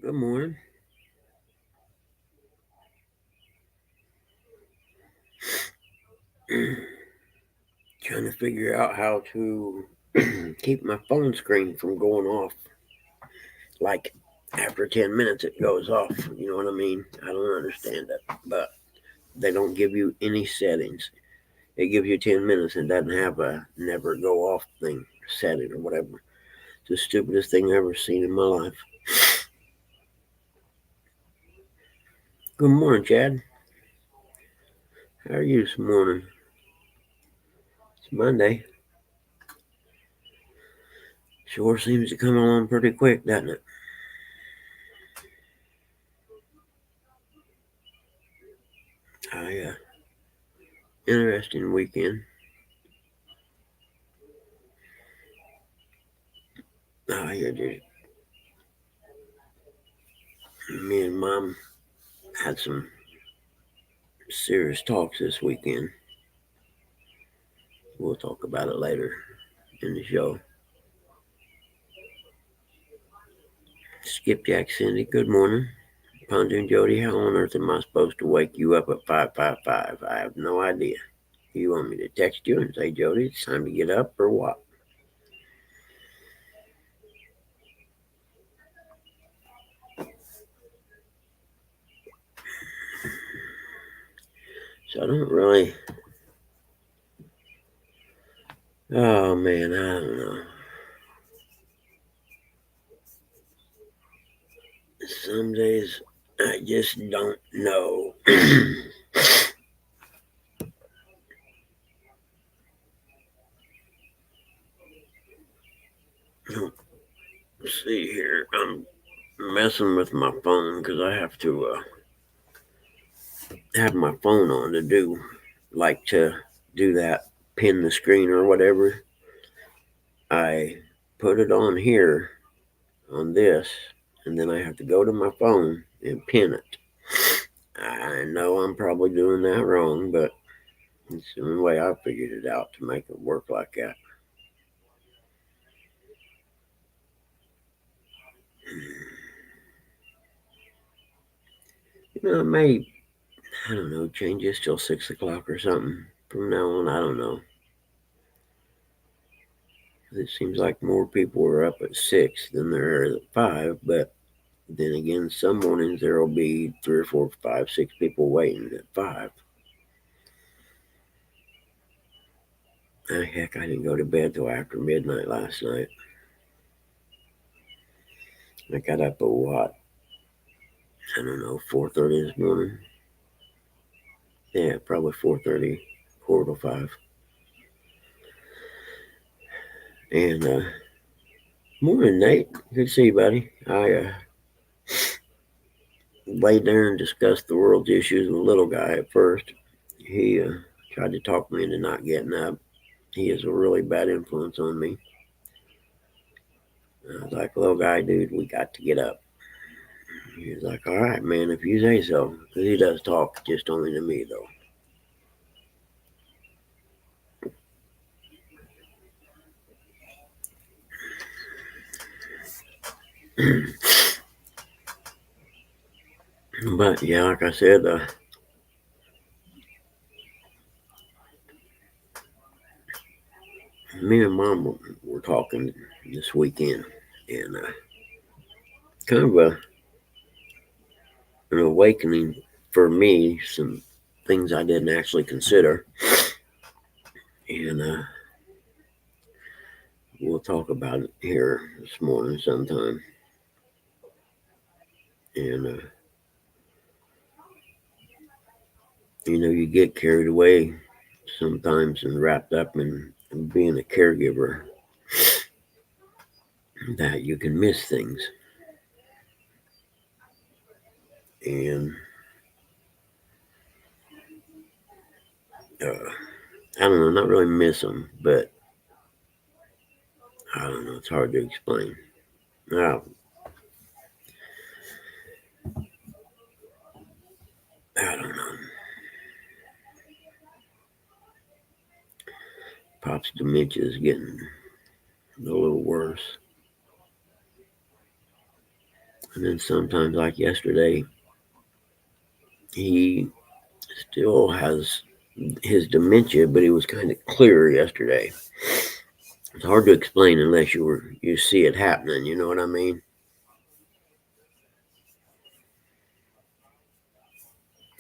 Good morning. Trying to figure out how to keep my phone screen from going off. Like after 10 minutes, it goes off. You know what I mean? I don't understand it. But they don't give you any settings. It gives you 10 minutes and doesn't have a never go off thing, setting or whatever. It's the stupidest thing I've ever seen in my life. Good morning, Chad. How are you this morning? It's Monday. Sure seems to come along pretty quick, doesn't it? Interesting weekend. Just me and mom had some serious talks this weekend. We'll talk about it later in the show. Skipjack Cindy, good morning. Pontoon Jody, how on earth am I supposed to wake you up at 5:55? I have no idea. You want me to text you and say, Jody, it's time to get up or what? So I don't really. Oh man, I don't know. Some days I just don't know. Let's see here. I'm messing with my phone because I have to have my phone on to do that, pin the screen or whatever. I put it on here on this, and then I have to go to my phone and pin it. I know I'm probably doing that wrong, but it's the only way I figured it out to make it work like that. I may, I don't know, change this till 6 o'clock or something from now on. I don't know. It seems like more people are up at 6 than there are at 5, but then again, some mornings there will be three or four, five, six people waiting at 5. Heck, I didn't go to bed till after midnight last night. I got up at what? I don't know, 4:30 this morning. Yeah, probably 4:30, quarter to 5. And morning, Nate. Good to see you, buddy. I laid there and discussed the world's issues with a little guy at first. He tried to talk me into not getting up. He is a really bad influence on me. I was like, little guy, dude, we got to get up. He was like, all right, man, if you say so. Because he does talk, just only to me, though. But yeah, like I said, me and mom were talking this weekend, and kind of an awakening for me. Some things I didn't actually consider, and we'll talk about it here this morning sometime. And you get carried away sometimes and wrapped up in being a caregiver that you can miss things. And I don't know, not really miss them, but I don't know, it's hard to explain. Now, I don't know. Pop's dementia is getting a little worse. And then sometimes, like yesterday, he still has his dementia, but he was kind of clearer yesterday. It's hard to explain unless you see it happening. You know what I mean?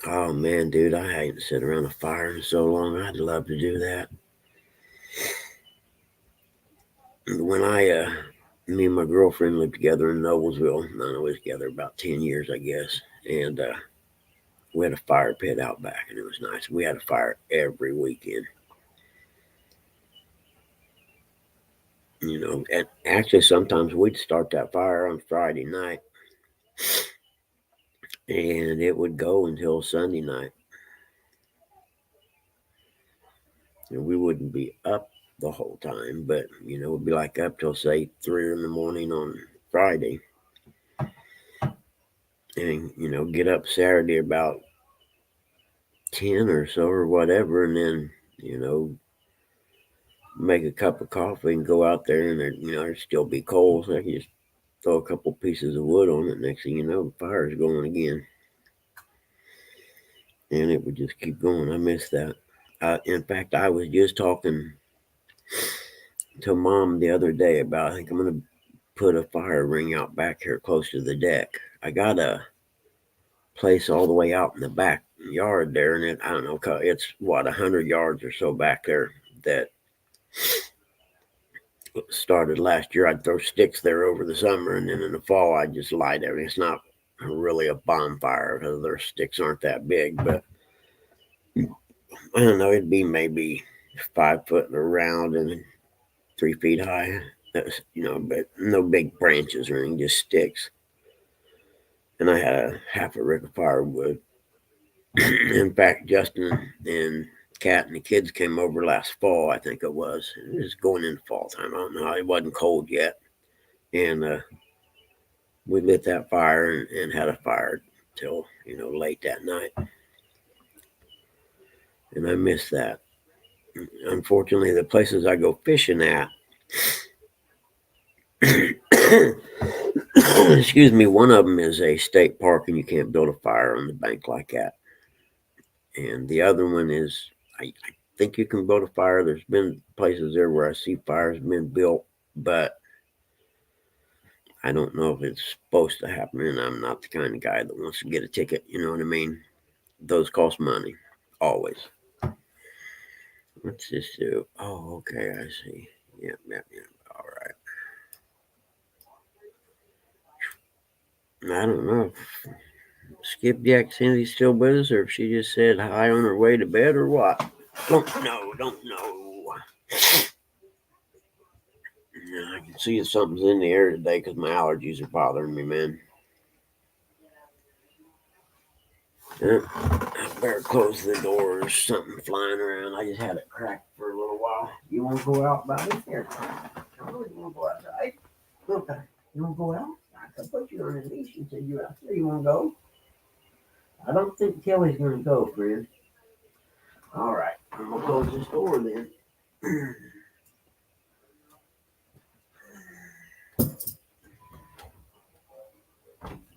Oh man, dude, I hadn't sit around a fire in so long. I'd love to do that. When me and my girlfriend lived together in Noblesville. I know we was together about 10 years, I guess, and we had a fire pit out back, and it was nice. We had a fire every weekend. And actually sometimes we'd start that fire on Friday night, and it would go until Sunday night, and we wouldn't be up the whole time, but we'd be like up till say 3 in the morning on Friday, and get up Saturday about 10 or so or whatever, and then make a cup of coffee and go out there, and it'd still be cold, so I could just throw a couple pieces of wood on it. Next thing you know, the fire's going again, and it would just keep going. I miss that. In fact, I was just talking to Mom the other day about, I think I'm going to put a fire ring out back here close to the deck. I got a place all the way out in the backyard there, and I don't know, it's what, 100 yards or so back there that started last year. I'd throw sticks there over the summer, and then in the fall I'd just light everything. It's not really a bonfire because their sticks aren't that big, but I don't know. It'd be maybe 5 foot around and 3 feet high. But no big branches or anything, just sticks. And I had a half a rick of firewood. In fact, Justin and Kat and the kids came over last fall, I think it was. It was going into fall time. I don't know. It wasn't cold yet. And we lit that fire and had a fire till late that night, and I miss that. Unfortunately, the places I go fishing at, excuse me, one of them is a state park, and you can't build a fire on the bank like that. And the other one is, I think you can build a fire. There's been places there where I see fires been built, but I don't know if it's supposed to happen, and I'm not the kind of guy that wants to get a ticket. You know what I mean? Those cost money, always. What's this do? Oh, okay, I see. Yep, yep, yep. All right. I don't know if Skipjack Cindy's still with us, or if she just said hi on her way to bed, or what. Don't know. Don't know. I can see if something's in the air today because my allergies are bothering me, man. I better close the door. There's something flying around. I just had it cracked for a little while. You want to go out, buddy? Here. You want to go outside? Okay. You want to go out? I could put you on a leash and say you're out there. You want to go? I don't think Kelly's going to go, friend. All right. I'm going to close this door then.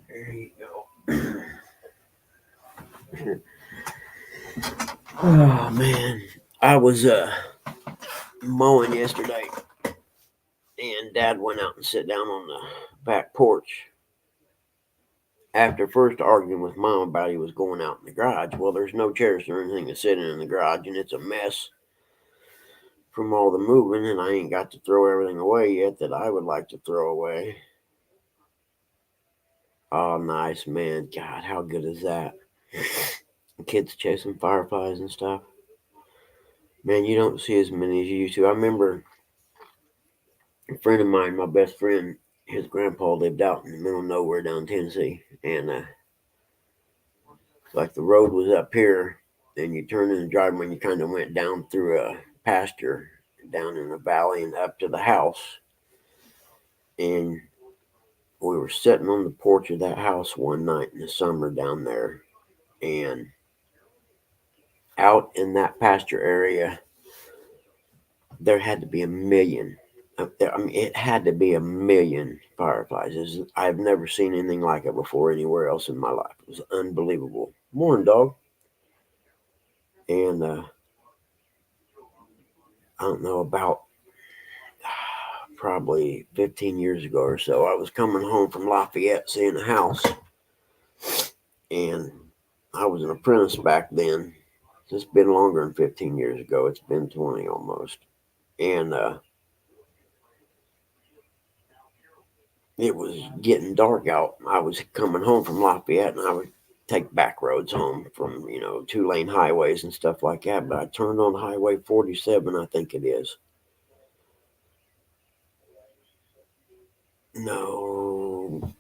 There you go. Oh, man. I was mowing yesterday, and Dad went out and sat down on the back porch after first arguing with Mom about he was going out in the garage. Well, there's no chairs or anything to sit in the garage, and it's a mess from all the moving, and I ain't got to throw everything away yet that I would like to throw away. Oh, nice, man. God, how good is that? Kids chasing fireflies and stuff. Man, you don't see as many as you used to. I remember a friend of mine, my best friend, his grandpa lived out in the middle of nowhere down in Tennessee, and like the road was up here, and you turned in the driveway and you kind of went down through a pasture down in the valley and up to the house. And we were sitting on the porch of that house one night in the summer down there, and out in that pasture area, there had to be a up there. I mean, it had to be a million fireflies. I've never seen anything like it before anywhere else in my life. It was unbelievable. Morning, dog. And I don't know, about probably 15 years ago or so, I was coming home from Lafayette seeing a house, and I was an apprentice back then. It's been longer than 15 years ago. It's been 20 almost. And it was getting dark out. I was coming home from Lafayette, and I would take back roads home from, 2-lane highways and stuff like that. But I turned on Highway 47, I think it is. No,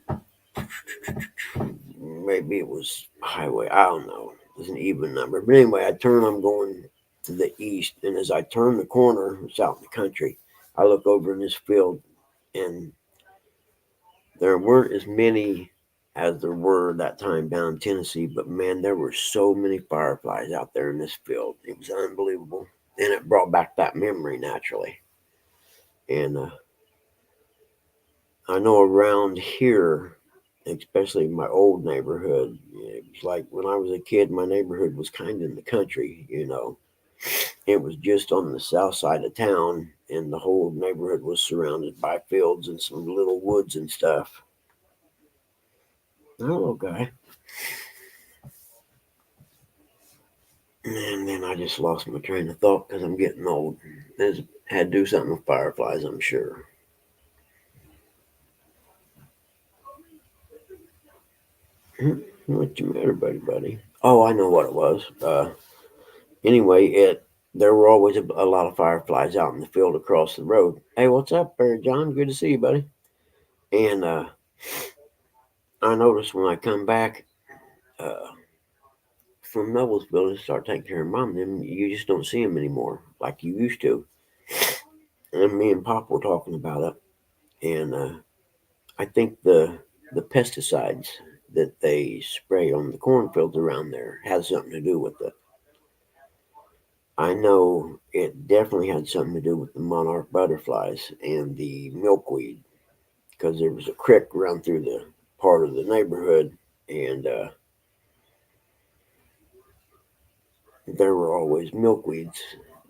maybe it was Highway. I don't know. It was an even number. But anyway, I turn. I'm going to the east, and as I turn the corner, it's out in the country. I look over in this field, and there weren't as many as there were that time down in Tennessee, but man, there were so many fireflies out there in this field. It was unbelievable. And it brought back that memory naturally. And I know around here, especially my old neighborhood, it was like when I was a kid, my neighborhood was kind of in the country. It was just on the south side of town, and the whole neighborhood was surrounded by fields and some little woods and stuff. Hello, guy. And then I just lost my train of thought because I'm getting old. This had to do something with fireflies, I'm sure. What's the matter, buddy? Oh, I know what it was. Anyway, there were always a lot of fireflies out in the field across the road. Hey, what's up, there, John? Good to see you, buddy. And I noticed when I come back uh, from Noblesville and start taking care of mom, then you just don't see them anymore like you used to. And me and Pop were talking about it, and I think the pesticides that they spray on the cornfields around there has something to do with it. I know it definitely had something to do with the monarch butterflies and the milkweed because there was a creek run through the part of the neighborhood, and there were always milkweeds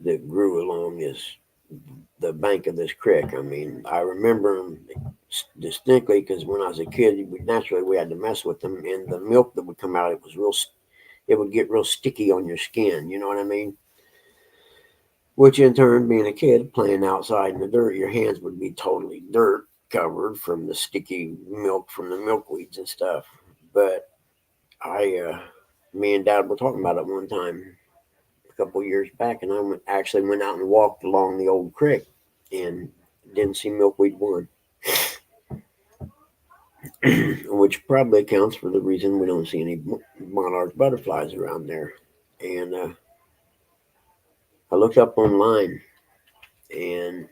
that grew along the bank of this creek. I mean, I remember them distinctly because when I was a kid, we had to mess with them, and the milk that would come out, it would get real sticky on your skin. You know what I mean? Which in turn, being a kid playing outside in the dirt, your hands would be totally dirt covered from the sticky milk from the milkweeds and stuff. But me and Dad were talking about it one time a couple of years back, and actually went out and walked along the old creek and didn't see milkweed one, which probably accounts for the reason we don't see any monarch butterflies around there. And I looked up online, and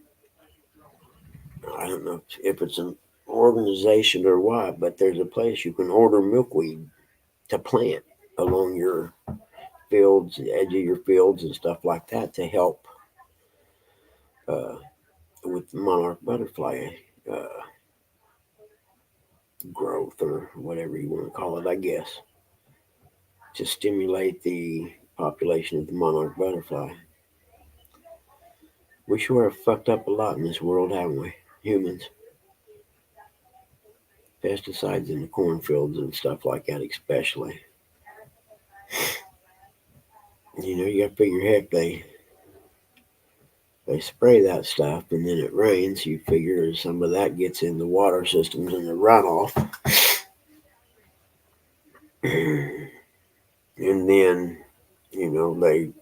I don't know if it's an organization or what, but there's a place you can order milkweed to plant along your fields, the edge of your fields, and stuff like that to help uh, with the monarch butterfly uh, growth or whatever you want to call it, I guess, to stimulate the population of the monarch butterfly. We sure have fucked up a lot in this world, haven't we? Humans. Pesticides in the cornfields and stuff like that, especially. You got to figure, heck, they spray that stuff and then it rains. You figure some of that gets in the water systems and the runoff. And then, they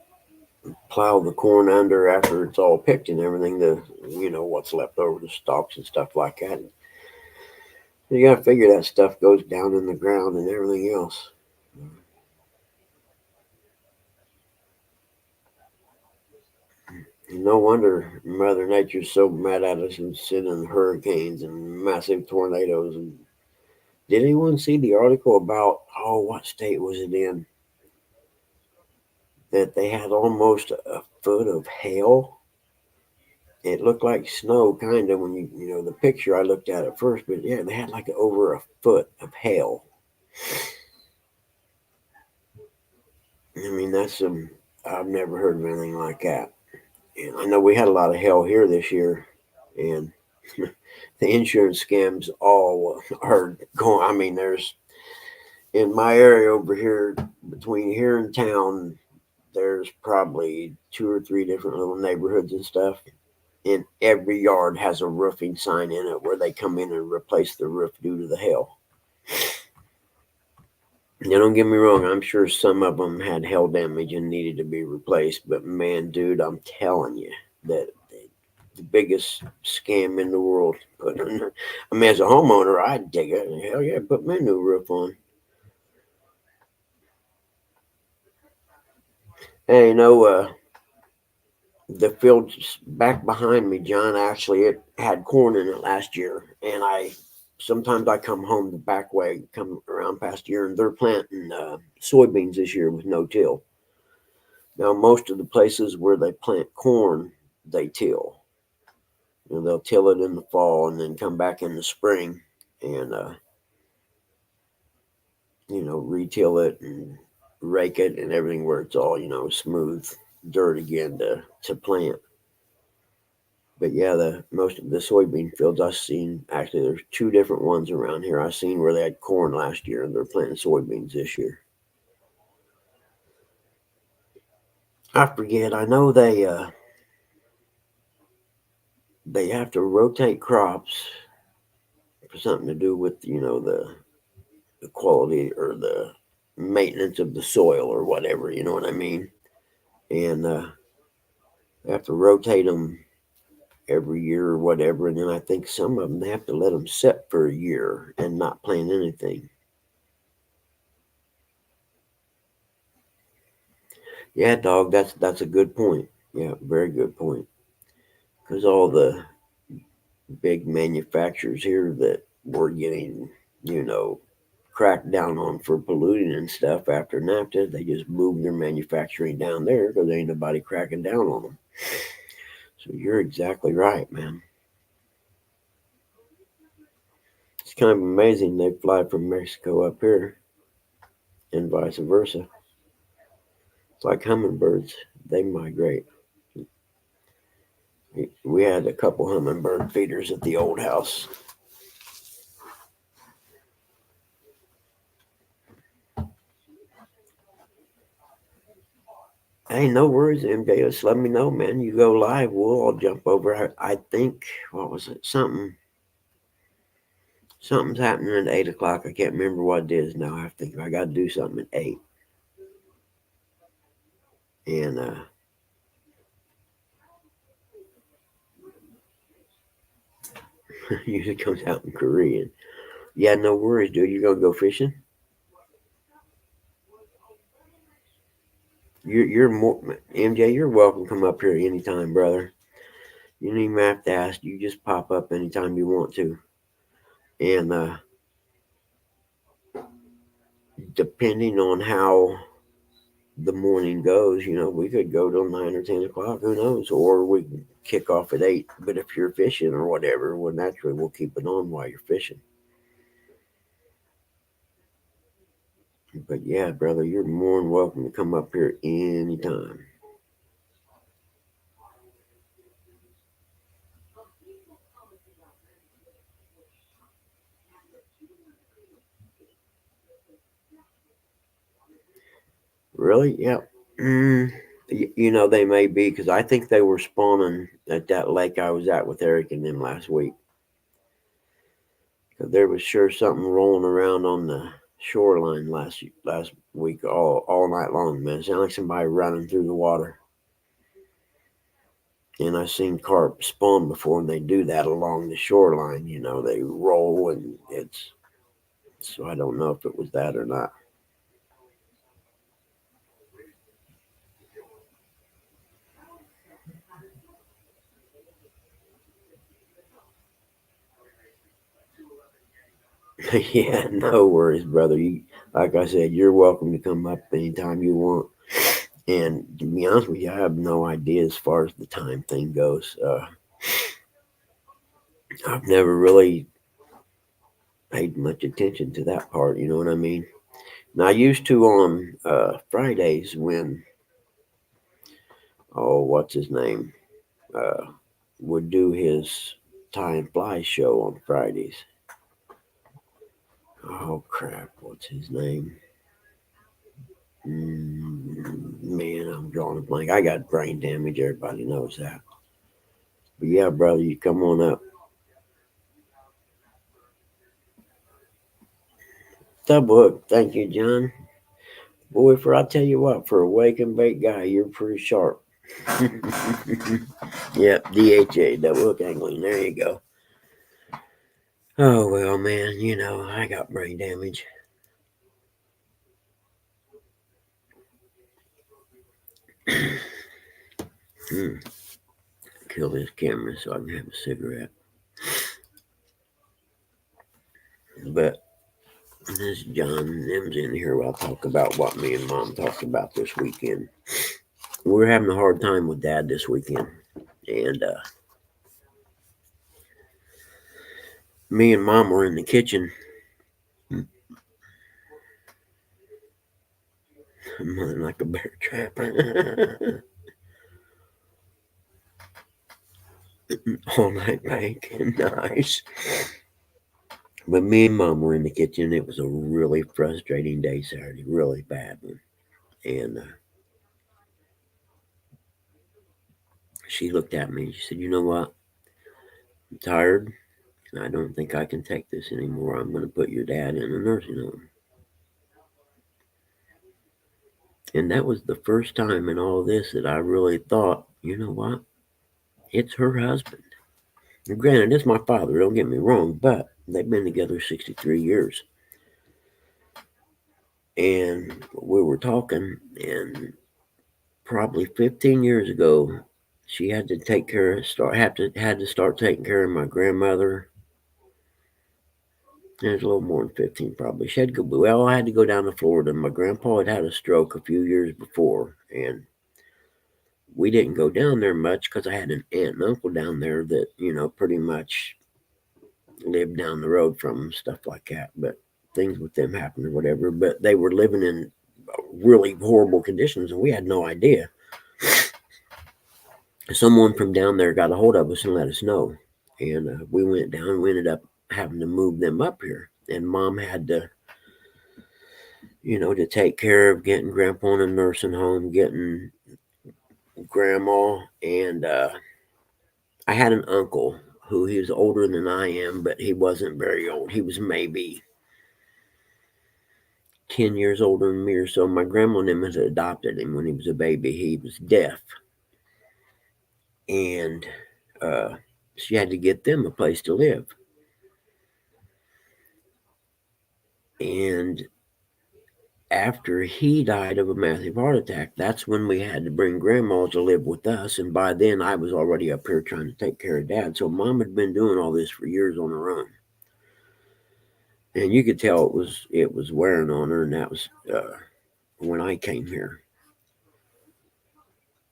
plow the corn under after it's all picked and everything, what's left over, the stalks and stuff like that. You got to figure that stuff goes down in the ground and everything else. No wonder Mother Nature's so mad at us and sending hurricanes and massive tornadoes. And did anyone see the article about, what state was it in? That they had almost a foot of hail It looked like snow, kind of, when the picture I looked at first, but yeah, they had like over a foot of hail. I mean, that's some, I've never heard of anything like that. And I know we had a lot of hail here this year, and the insurance scams all are going. I mean, there's in my area over here, between here and town, there's probably two or three different little neighborhoods and stuff. And every yard has a roofing sign in it where they come in and replace the roof due to the hail. Now, don't get me wrong, I'm sure some of them had hail damage and needed to be replaced, but man, dude, I'm telling you that the biggest scam in the world. I mean, as a homeowner, I'd dig it. Hell yeah, put my new roof on. Hey, the field back behind me, John, actually, it had corn in it last year, and sometimes I come home the back way, come around past here, and they're planting soybeans this year with no till. Now, most of the places where they plant corn, they till. They'll till it in the fall and then come back in the spring and retill it and rake it and everything where it's all smooth dirt again to plant. But yeah, the most of the soybean fields I've seen, actually, there's two different ones around here I've seen where they had corn last year and they're planting soybeans this year. I forget. I know they have to rotate crops for something to do with the quality or the maintenance of the soil or whatever. You know what I mean? And they have to rotate them every year or whatever. And then I think some of them they have to let them set for a year and not plant anything. Yeah, dog. That's a good point. Yeah, very good point. Because all the big manufacturers here that were getting, you know, cracked down on for polluting and stuff after NAFTA, they just moved their manufacturing down there because ain't nobody cracking down on them. So you're exactly right, man. It's kind of amazing they fly from Mexico up here and vice versa. It's like hummingbirds, they migrate. We had a couple hummingbird feeders at the old house. Hey, no worries, MJ. Just let me know, man. You go live, we'll all jump over. I think what was it? Something's happening at 8 o'clock. I can't remember what it is now. I got to do something at 8, and usually comes out in Korean. Yeah, no worries, dude. You gonna go fishing? You're more MJ. You're welcome. Come up here anytime, brother. You don't even have to ask. You just pop up anytime you want to. And depending on how the morning goes, we could go till 9 or 10 o'clock. Who knows? Or we can kick off at 8. But if you're fishing or whatever, well, naturally we'll keep it on while you're fishing. But yeah, brother, you're more than welcome to come up here anytime. Really? Yeah. Mm, they may be because I think they were spawning at that lake I was at with Eric and them last week. 'Cause there was sure something rolling around on the shoreline last week all night long, man. It sounded like somebody running through the water. And I've seen carp spawn before, and they do that along the shoreline. They roll, and it's so I don't know if it was that or not. Yeah, no worries, brother. Like I said, you're welcome to come up anytime you want. And to be honest with you, I have no idea as far as the time thing goes. I've never really paid much attention to that part. You know what I mean? And I used to on Fridays when what's his name uh, would do his Time Fly show on Fridays. Oh crap! What's his name? Man, I'm drawing a blank. I got brain damage. Everybody knows that. But yeah, brother, you come on up. Double hook. Thank you, John. Boy, for I tell you what, for a wake and bake guy, you're pretty sharp. Yep, DHA, double hook angling. There you go. Oh well, man. I got brain damage. Hmm. Kill this camera so I can have a cigarette. But this John M's in here. I'll talk about what me and Mom talked about this weekend. We're having a hard time with Dad this weekend, and me and Mom were in the kitchen. I'm running like a bear trap. All night banking, nice. But me and Mom were in the kitchen. It was a really frustrating day Saturday, really bad one. And she looked at me and she said, "You know what? I'm tired, and I don't think I can take this anymore. I'm going to put your dad in a nursing home." And that was the first time in all this that I really thought, you know what? It's her husband. And granted, it's my father, don't get me wrong, but they've been together 63 years. And we were talking, and probably 15 years ago, she had to take care of, had to start taking care of my grandmother. And it's a little more than 15, probably. She had to go, well, I had to go down to Florida. My grandpa had a stroke a few years before, and we didn't go down there much because I had an aunt and uncle down there that, pretty much lived down the road from them, stuff like that. But things with them happened or whatever. But they were living in really horrible conditions, and we had no idea. Someone from down there got a hold of us and let us know. And we went down. We ended up having to move them up here. And Mom had to take care of getting Grandpa in a nursing home, getting Grandma, and I had an uncle who he was older than I am, but he wasn't very old. He was maybe 10 years older than me or so. My grandma and him had adopted him when he was a baby. He was deaf. And she had to get them a place to live. And after he died of a massive heart attack, that's when we had to bring Grandma to live with us. And by then, I was already up here trying to take care of Dad. So Mom had been doing all this for years on her own. And you could tell it was wearing on her, and that was when I came here.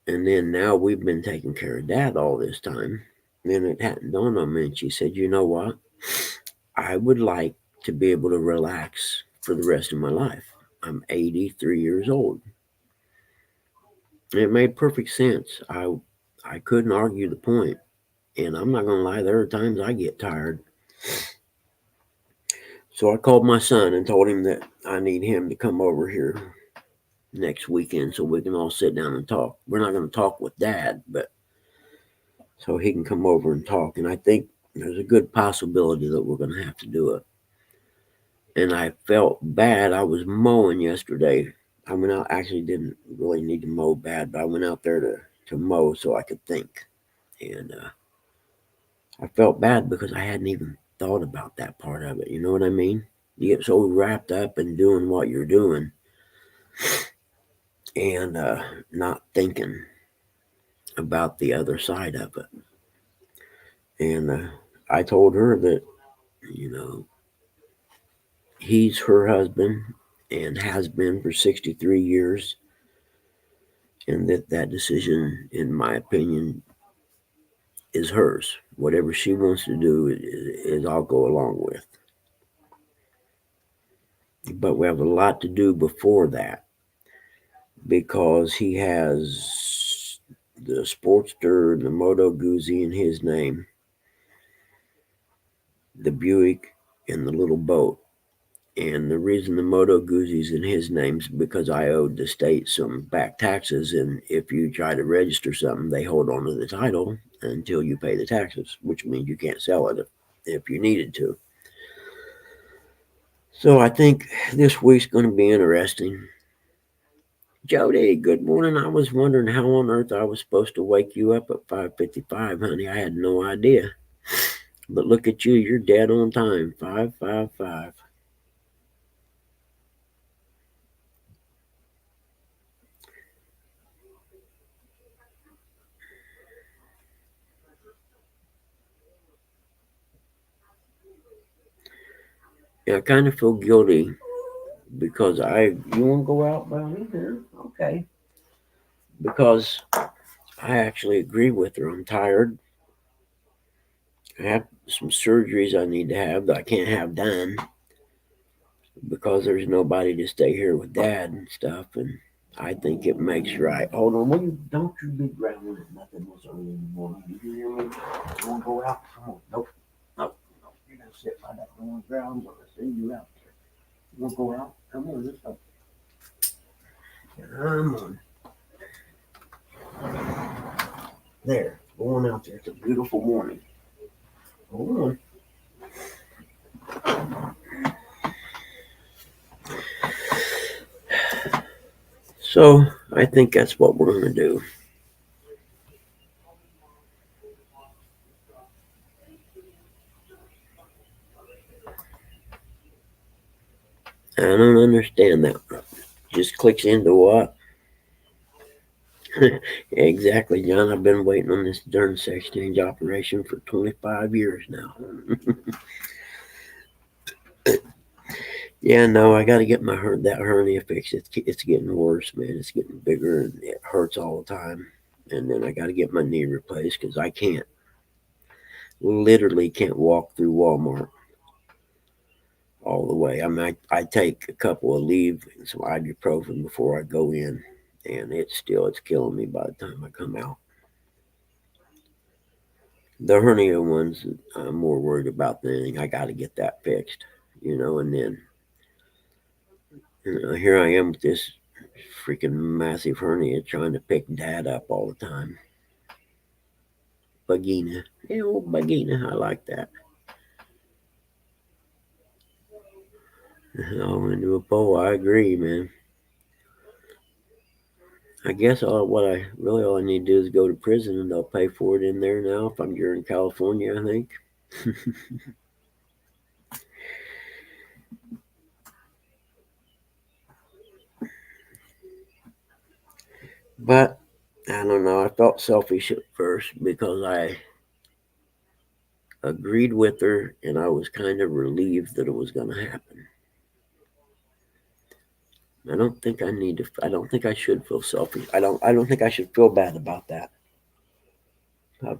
And then now we've been taking care of Dad all this time. And it hadn't dawned on me. And she said, "You know what? I would like to be able to relax for the rest of my life. I'm 83 years old." And it made perfect sense. I couldn't argue the point. And I'm not going to lie, there are times I get tired. So I called my son and told him that I need him to come over here next weekend so we can all sit down and talk. We're not going to talk with Dad, but so he can come over and talk. And I think there's a good possibility that we're going to have to do it. And I felt bad. I was mowing yesterday. I went out, actually didn't really need to mow bad, but I went out there to mow so I could think. And I felt bad because I hadn't even thought about that part of it. You know what I mean? You get so wrapped up in doing what you're doing and not thinking about the other side of it. And I told her that, you know, he's her husband and has been for 63 years. And that decision, in my opinion, is hers. Whatever she wants to do is I'll go along with. But we have a lot to do before that because he has the Sportster, the Moto Guzzi in his name, the Buick, and the little boat. And the reason the Moto Guzzi's in his name is because I owed the state some back taxes. And if you try to register something, they hold on to the title until you pay the taxes, which means you can't sell it if you needed to. So I think this week's going to be interesting. Jody, good morning. I was wondering how on earth I was supposed to wake you up at 5:55, honey. I had no idea. But look at you, you're dead on time. 5:55. Yeah, I kind of feel guilty because you want to go out, Brownie? Yeah, okay. Because I actually agree with her. I'm tired. I have some surgeries I need to have that I can't have done because there's nobody to stay here with Dad and stuff. And I think it makes right. Hold on, don't you be growling at nothing this early in the morning. Did you hear me? You want to go out? Come on. Nope. Nope. Nope. You're going to sit by that door ground. I'm going to send you out there. You want to go out? Come on, let's go. Come on. There. Going out there. It's a beautiful morning. Hold on. So I think that's what we're going to do. I don't understand that. Just clicks into what? Exactly, John. I've been waiting on this darn sex change operation for 25 years now. Yeah, no, I got to get that hernia fixed. It's getting worse, man. It's getting bigger and it hurts all the time. And then I got to get my knee replaced because I literally can't walk through Walmart all the way. I mean, I take a couple of leave and some ibuprofen before I go in, and it's killing me by the time I come out. The hernia ones, I'm more worried about than anything. I got to get that fixed, and then here I am with this freaking massive hernia trying to pick Dad up all the time. Bagina, yeah, old Bagina, I like that. Oh, into a bowl, I agree, man. I guess all I need to do is go to prison and they'll pay for it in there now if I'm here in California, I think. But I don't know. I felt selfish at first because I agreed with her and I was kind of relieved that it was going to happen. I don't think I should feel selfish. I don't think I should feel bad about that. I've,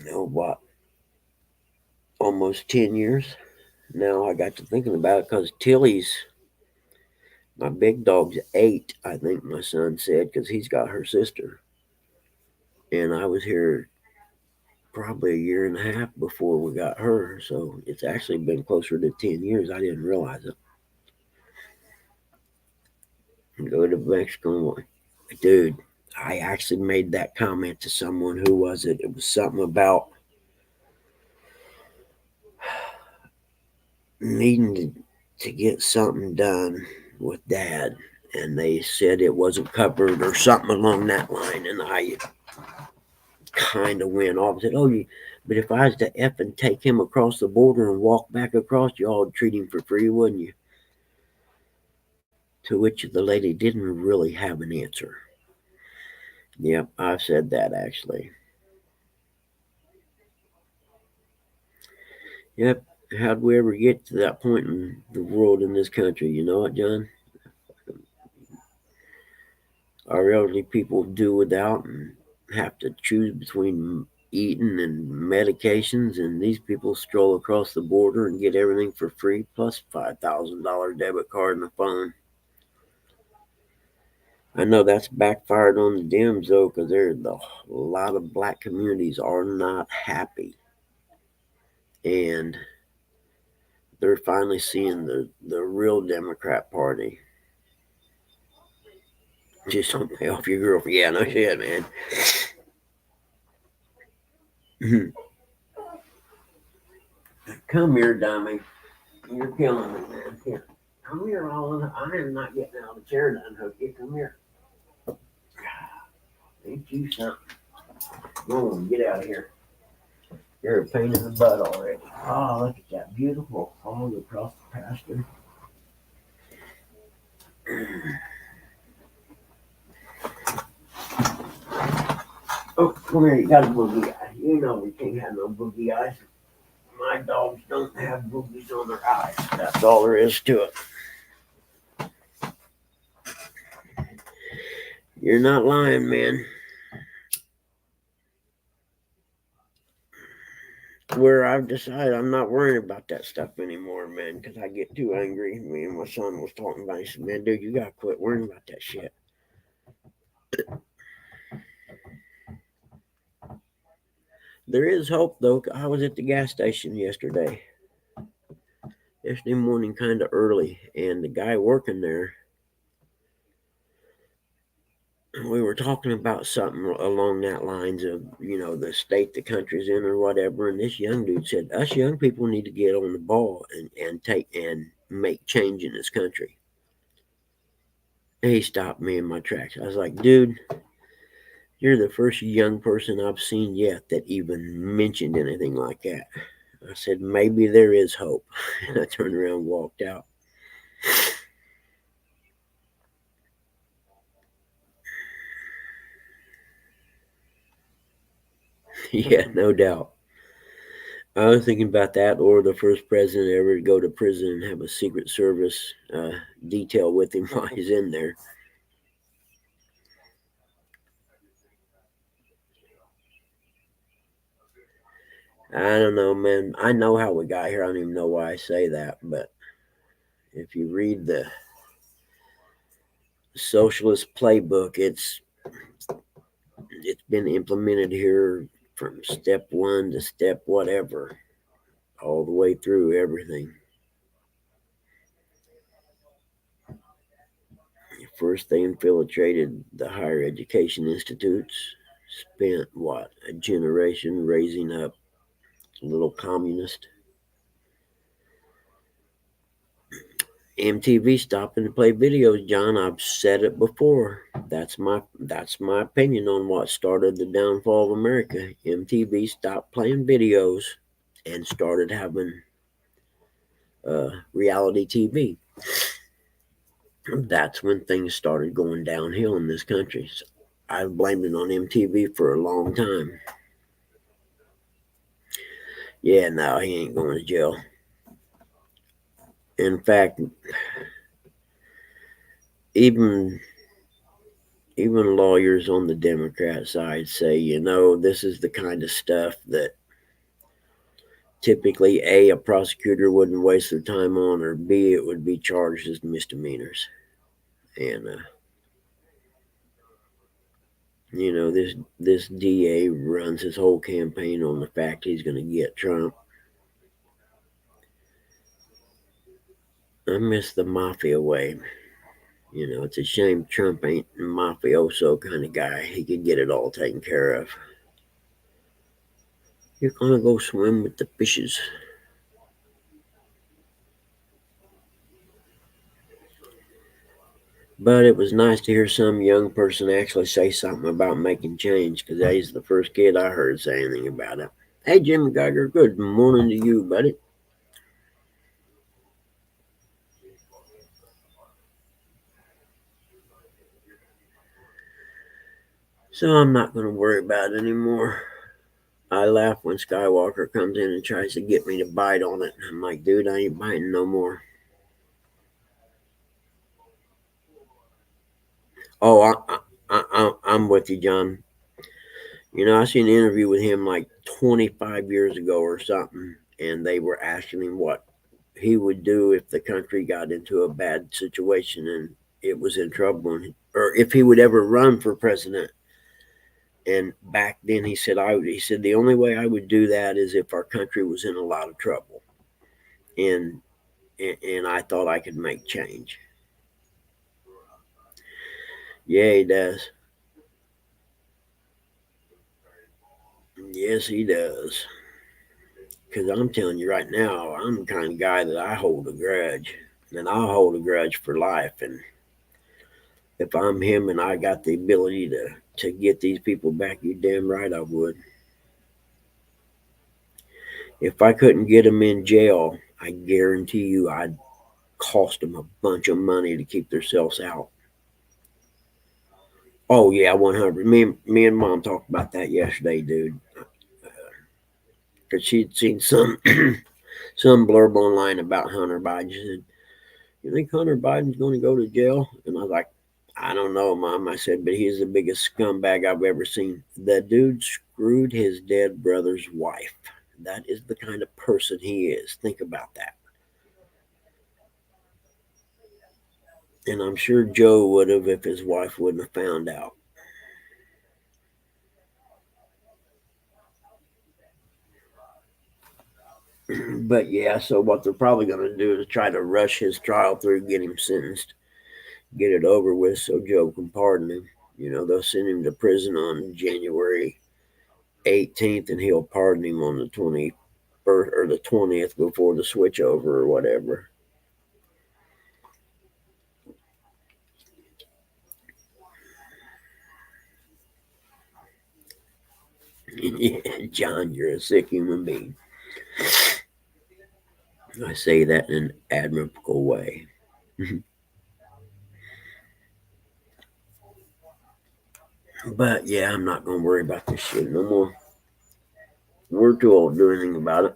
what, almost 10 years now I got to thinking about it because my big dog's 8, I think my son said, because he's got her sister. And I was here probably a year and a half before we got her. So it's actually been closer to 10 years. I didn't realize it. And go to Mexico. Dude, I actually made that comment to someone. Who was it? It was something about needing to get something done with Dad. And they said it wasn't covered or something along that line. And I kind of went off and said, "Oh, but if I was to F and take him across the border and walk back across, y'all would treat him for free, wouldn't you?" To which the lady didn't really have an answer. Yep, I've said that actually. Yep. How'd we ever get to that point in the world in this country? You know what, John? Our elderly people do without and have to choose between eating and medications, and these people stroll across the border and get everything for free plus $5,000 debit card and a phone. I know that's backfired on the Dems though, because a lot of black communities are not happy, and they're finally seeing the real Democrat Party. Just don't pay off your girlfriend. Yeah, no shit, man. Come here, dummy. You're killing me, man. Here. Come here, Olin. I am not getting out of the chair done, Hookie. Come here. Ain't you something? Go on, get out of here. You're a pain in the butt already. Oh, look at that beautiful hog across the pasture. Oh, come here. You got a boogie eye. You know we can't have no boogie eyes. My dogs don't have boogies on their eyes. That's all there is to it. You're not lying, man. Where I've decided I'm not worrying about that stuff anymore, man, because I get too angry. Me and my son was talking about it. He said, man, dude, you got to quit worrying about that shit. There is hope, though. I was at the gas station yesterday morning, kind of early, and the guy working there, we were talking about something along that lines of, the state the country's in or whatever. And this young dude said, us young people need to get on the ball and make change in this country. And he stopped me in my tracks. I was like, dude, you're the first young person I've seen yet that even mentioned anything like that. I said, maybe there is hope. And I turned around and walked out. Yeah, no doubt. I was thinking about that, or the first president ever to go to prison and have a Secret Service detail with him while he's in there. I don't know, man. I know how we got here. I don't even know why I say that, but if you read the socialist playbook, it's been implemented here from step one to step whatever, all the way through everything. First, they infiltrated the higher education institutes, spent what, a generation raising up little communist. MTV stopping to play videos, John. I've said it before. That's my opinion on what started the downfall of America. MTV stopped playing videos and started having reality TV. That's when things started going downhill in this country. So I've blamed it on MTV for a long time. Yeah, no, he ain't going to jail. In fact, even lawyers on the Democrat side say, this is the kind of stuff that typically a prosecutor wouldn't waste their time on, or B, it would be charged as misdemeanors. And this DA runs his whole campaign on the fact he's going to get Trump. I miss the mafia way. It's a shame Trump ain't a mafioso kind of guy. He could get it all taken care of. You're gonna go swim with the fishes. But it was nice to hear some young person actually say something about making change, because he's the first kid I heard say anything about it. Hey, Jimmy Geiger, good morning to you, buddy. So I'm not going to worry about it anymore. I laugh when Skywalker comes in and tries to get me to bite on it. I'm like, dude, I ain't biting no more. Oh, I'm with you, John. I seen an interview with him like 25 years ago or something, and they were asking him what he would do if the country got into a bad situation and it was in trouble, or if he would ever run for president. And back then, he said the only way I would do that is if our country was in a lot of trouble, and and I thought I could make change. Yeah, he does. Yes, he does. Because I'm telling you right now, I'm the kind of guy that I hold a grudge, and I'll hold a grudge for life. And if I'm him and I got the ability to get these people back, you damn right I would. If I couldn't get them in jail, I guarantee you I'd cost them a bunch of money to keep themselves out. Oh yeah, 100. Me and mom talked about that yesterday, dude. Because she'd seen some some blurb online about Hunter Biden. She said, "You think Hunter Biden's going to go to jail?" And I was like, "I don't know, mom." I said, "But he's the biggest scumbag I've ever seen. The dude screwed his dead brother's wife. That is the kind of person he is. Think about that." And I'm sure Joe would have if his wife wouldn't have found out. But yeah, so what they're probably going to do is try to rush his trial through, get him sentenced, get it over with so Joe can pardon him. They'll send him to prison on January 18th and he'll pardon him on the 21st or the 20th before the switch over or whatever. Yeah, John, you're a sick human being. I say that in an admirable way. But yeah, I'm not going to worry about this shit no more. We're too old to do anything about it.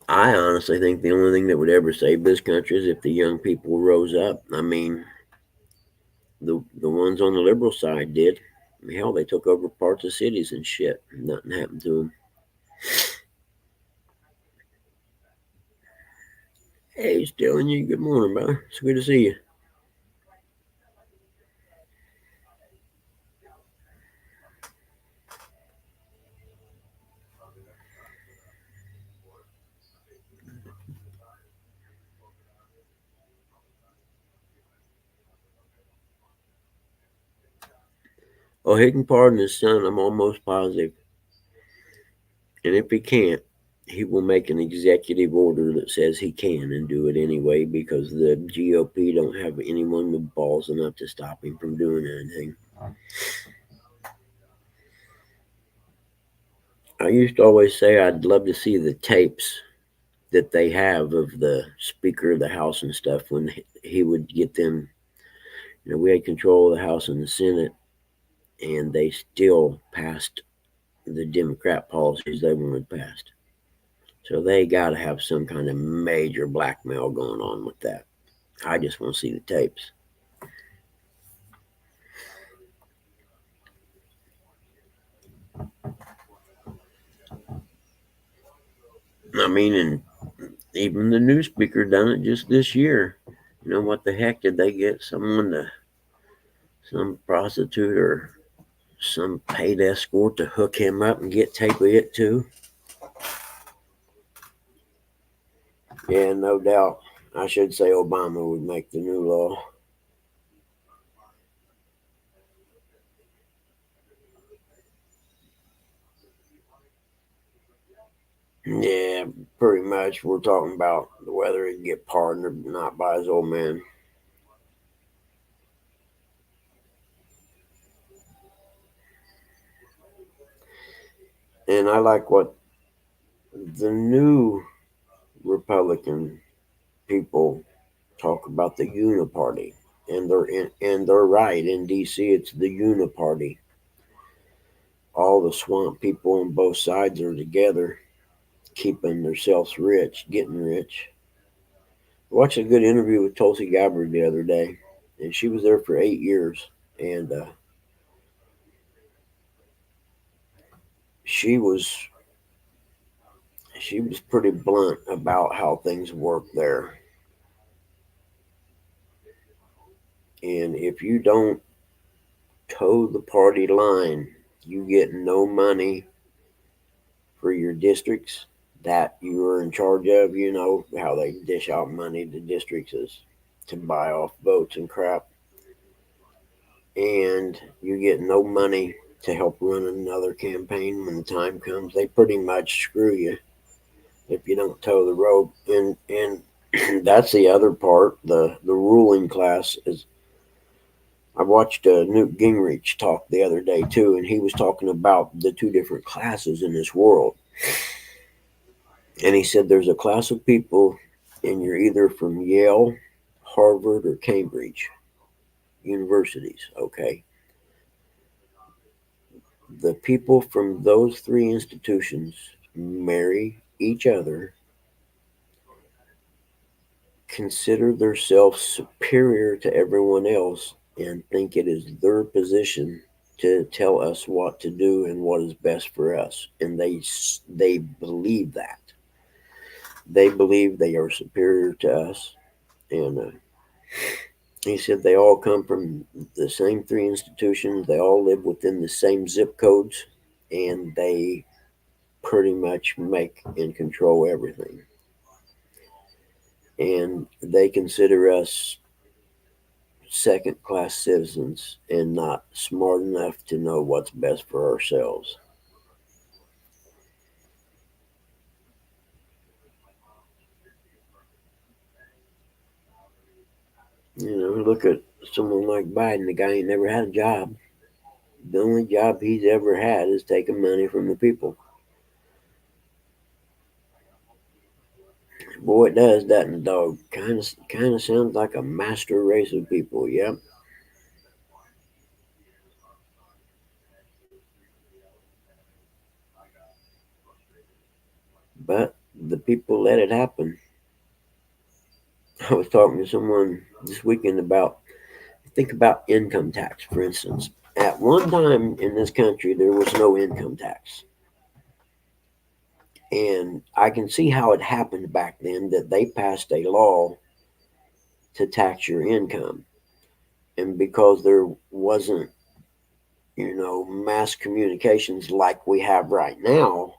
I honestly think the only thing that would ever save this country is if the young people rose up. I mean, the ones on the liberal side did. Hell, they took over parts of cities and shit. Nothing happened to them. Hey, Stelling, you. Good morning, brother. It's good to see you. Oh, he can pardon his son. I'm almost positive. And if he can't, he will make an executive order that says he can and do it anyway because the GOP don't have anyone with balls enough to stop him from doing anything. I used to always say I'd love to see the tapes that they have of the Speaker of the House and stuff when he would get them. We had control of the House and the Senate, and they still passed the Democrat policies they wanted passed. So they got to have some kind of major blackmail going on with that. I just want to see the tapes. I mean, and even the new speaker done it just this year. What the heck did they get some prostitute or some paid escort to hook him up and get tape of it too? Yeah, no doubt. I should say Obama would make the new law. Yeah, pretty much. We're talking about whether he'd get pardoned or not by his old man. And I like what the new Republican people talk about the Uniparty. And they're right. In DC it's the Uniparty. All the swamp people on both sides are together, keeping themselves rich, getting rich. I watched a good interview with Tulsi Gabbard the other day, and she was there for 8 years, and she was she was pretty blunt about how things work there. And if you don't toe the party line, you get no money for your districts that you are in charge of. You know how they dish out money to districts is to buy off votes and crap. And you get no money to help run another campaign when the time comes. They pretty much screw you if you don't toe the rope. And that's the other part. The ruling class is. I watched Newt Gingrich talk the other day too, and he was talking about the two different classes in this world. And he said there's a class of people, and you're either from Yale, Harvard, or Cambridge universities. Okay, the people from those three institutions marry each other, consider themselves superior to everyone else, and think it is their position to tell us what to do and what is best for us. And they believe that. They believe they are superior to us. And he said they all come from the same three institutions. They all live within the same zip codes, and they pretty much make and control everything. And they consider us second class citizens and not smart enough to know what's best for ourselves. You know, look at someone like Biden. The guy ain't never had a job. The only job he's ever had is taking money from the people. Boy, it does, doesn't it, dog? Kind of sounds like a master race of people. Yep. But the people let it happen. I was talking to someone this weekend about think about income tax, for instance. At one time in this country, there was no income tax. And I can see how it happened back then that they passed a law to tax your income. And because there wasn't, mass communications like we have right now,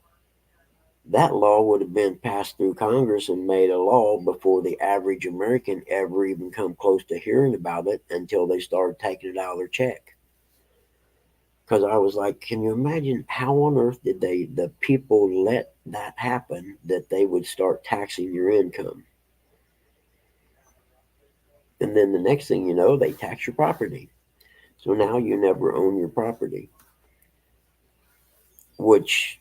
that law would have been passed through Congress and made a law before the average American ever even come close to hearing about it until they started taking it out of their check. Because I was like, can you imagine how on earth did the people let that happen that they would start taxing your income? And then the next thing you know, they tax your property. So now you never own your property, which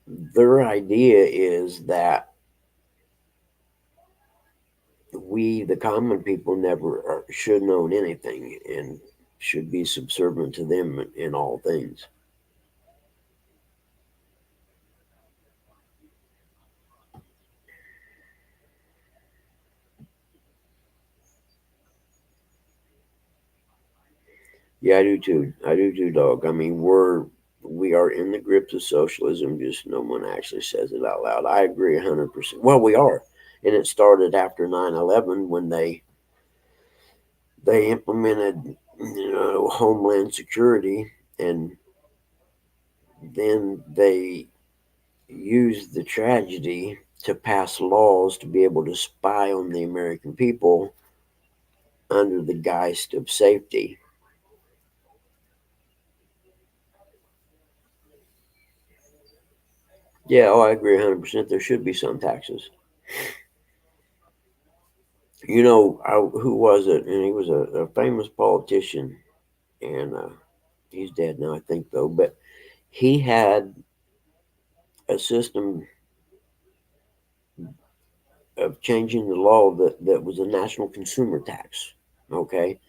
their idea is that we, the common people, never shouldn't own anything and should be subservient to them in all things. Yeah, I do too. I do too, dog. I mean, we are in the grips of socialism. Just no one actually says it out loud. I agree 100%. Well, we are, and it started after 9/11 when they implemented homeland security, and then they used the tragedy to pass laws to be able to spy on the American people under the guise of safety. Yeah, oh, I agree 100%. There should be some taxes. Who was it? And he was a famous politician, and he's dead now, I think, though. But he had a system of changing the law that was a national consumer tax. Okay.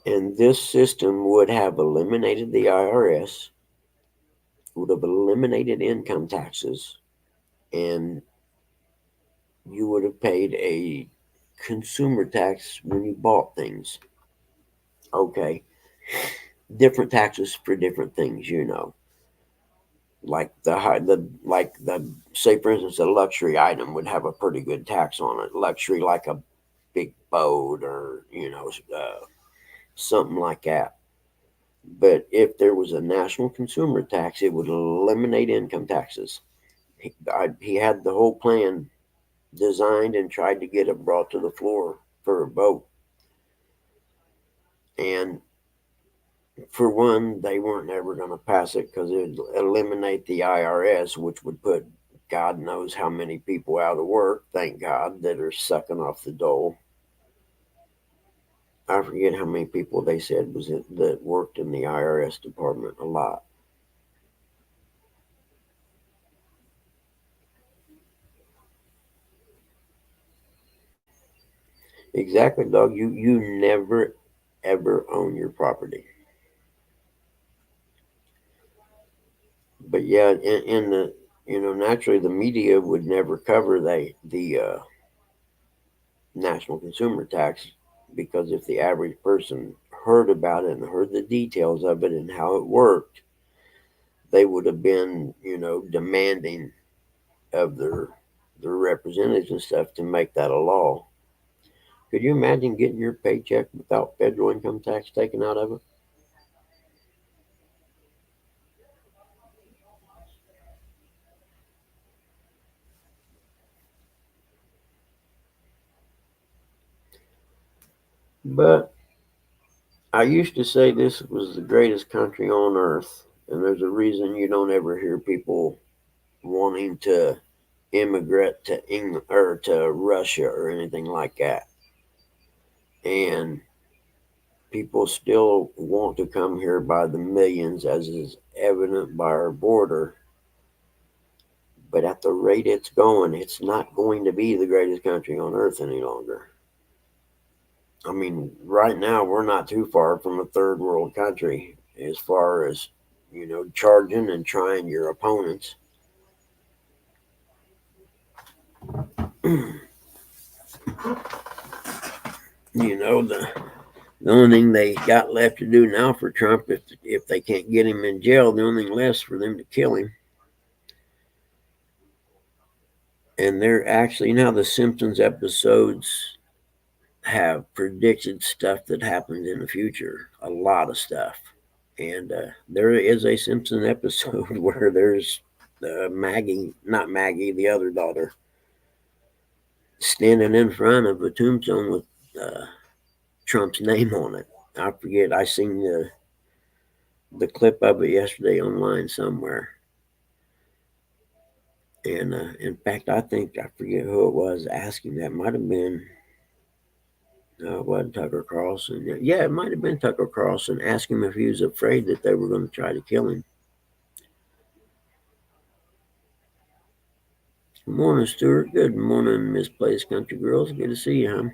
And this system would have eliminated the IRS, would have eliminated income taxes, and you would have paid a consumer tax when you bought things. Okay, different taxes for different things, like the say for instance a luxury item would have a pretty good tax on it. Luxury like a big boat or something like that. But if there was a national consumer tax, it would eliminate income taxes. He had the whole plan designed and tried to get it brought to the floor for a vote. And for one, they weren't ever going to pass it because it would eliminate the IRS, which would put God knows how many people out of work, thank God, that are sucking off the dole. I forget how many people they said was it that worked in the IRS department. A lot. Exactly, dog. You never ever own your property. But yeah, in the naturally the media would never cover the national consumer tax because if the average person heard about it and heard the details of it and how it worked, they would have been demanding of their representatives and stuff to make that a law. Could you imagine getting your paycheck without federal income tax taken out of it? But I used to say this was the greatest country on earth, and there's a reason you don't ever hear people wanting to immigrate to England or to Russia or anything like that. And people still want to come here by the millions, as is evident by our border. But at the rate it's going, it's not going to be the greatest country on earth any longer. I mean, right now we're not too far from a third world country as far as charging and trying your opponents. The only thing they got left to do now for Trump, if they can't get him in jail, the only thing left is for them to kill him. And they're actually now the Simpsons episodes have predicted stuff that happens in the future, a lot of stuff. And there is a Simpson episode where there's Maggie, not Maggie, the other daughter, standing in front of a tombstone with uh, Trump's name on it. I forget. I seen the clip of it yesterday online somewhere. And in fact, I forget who it was asking that. Might have been, it wasn't Tucker Carlson. Yeah, it might have been Tucker Carlson asking him if he was afraid that they were going to try to kill him. Good morning, Stuart. Good morning, Misplaced Country Girls. Good to see you, hon.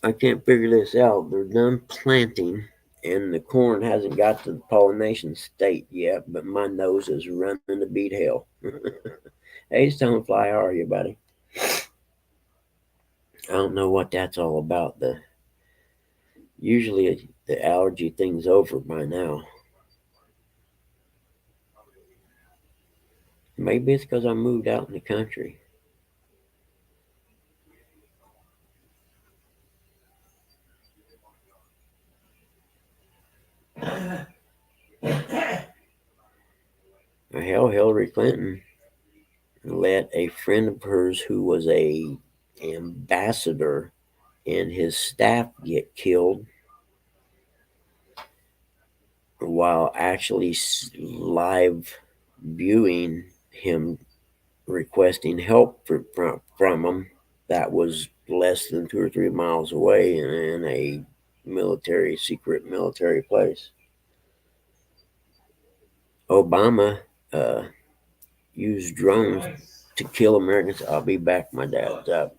I can't figure this out. They're done planting, and the corn hasn't got to the pollination state yet, but my nose is running to beat hell. Hey, Stonefly, how are you, buddy? I don't know what that's all about. Usually the allergy thing's over by now. Maybe it's because I moved out in the country. Hell, Hillary Clinton let a friend of hers who was a ambassador and his staff get killed while actually live viewing him requesting help from him that was less than 2 or 3 miles away in a secret military place. Obama uh, used drones to kill Americans. I'll be back. My dad's up.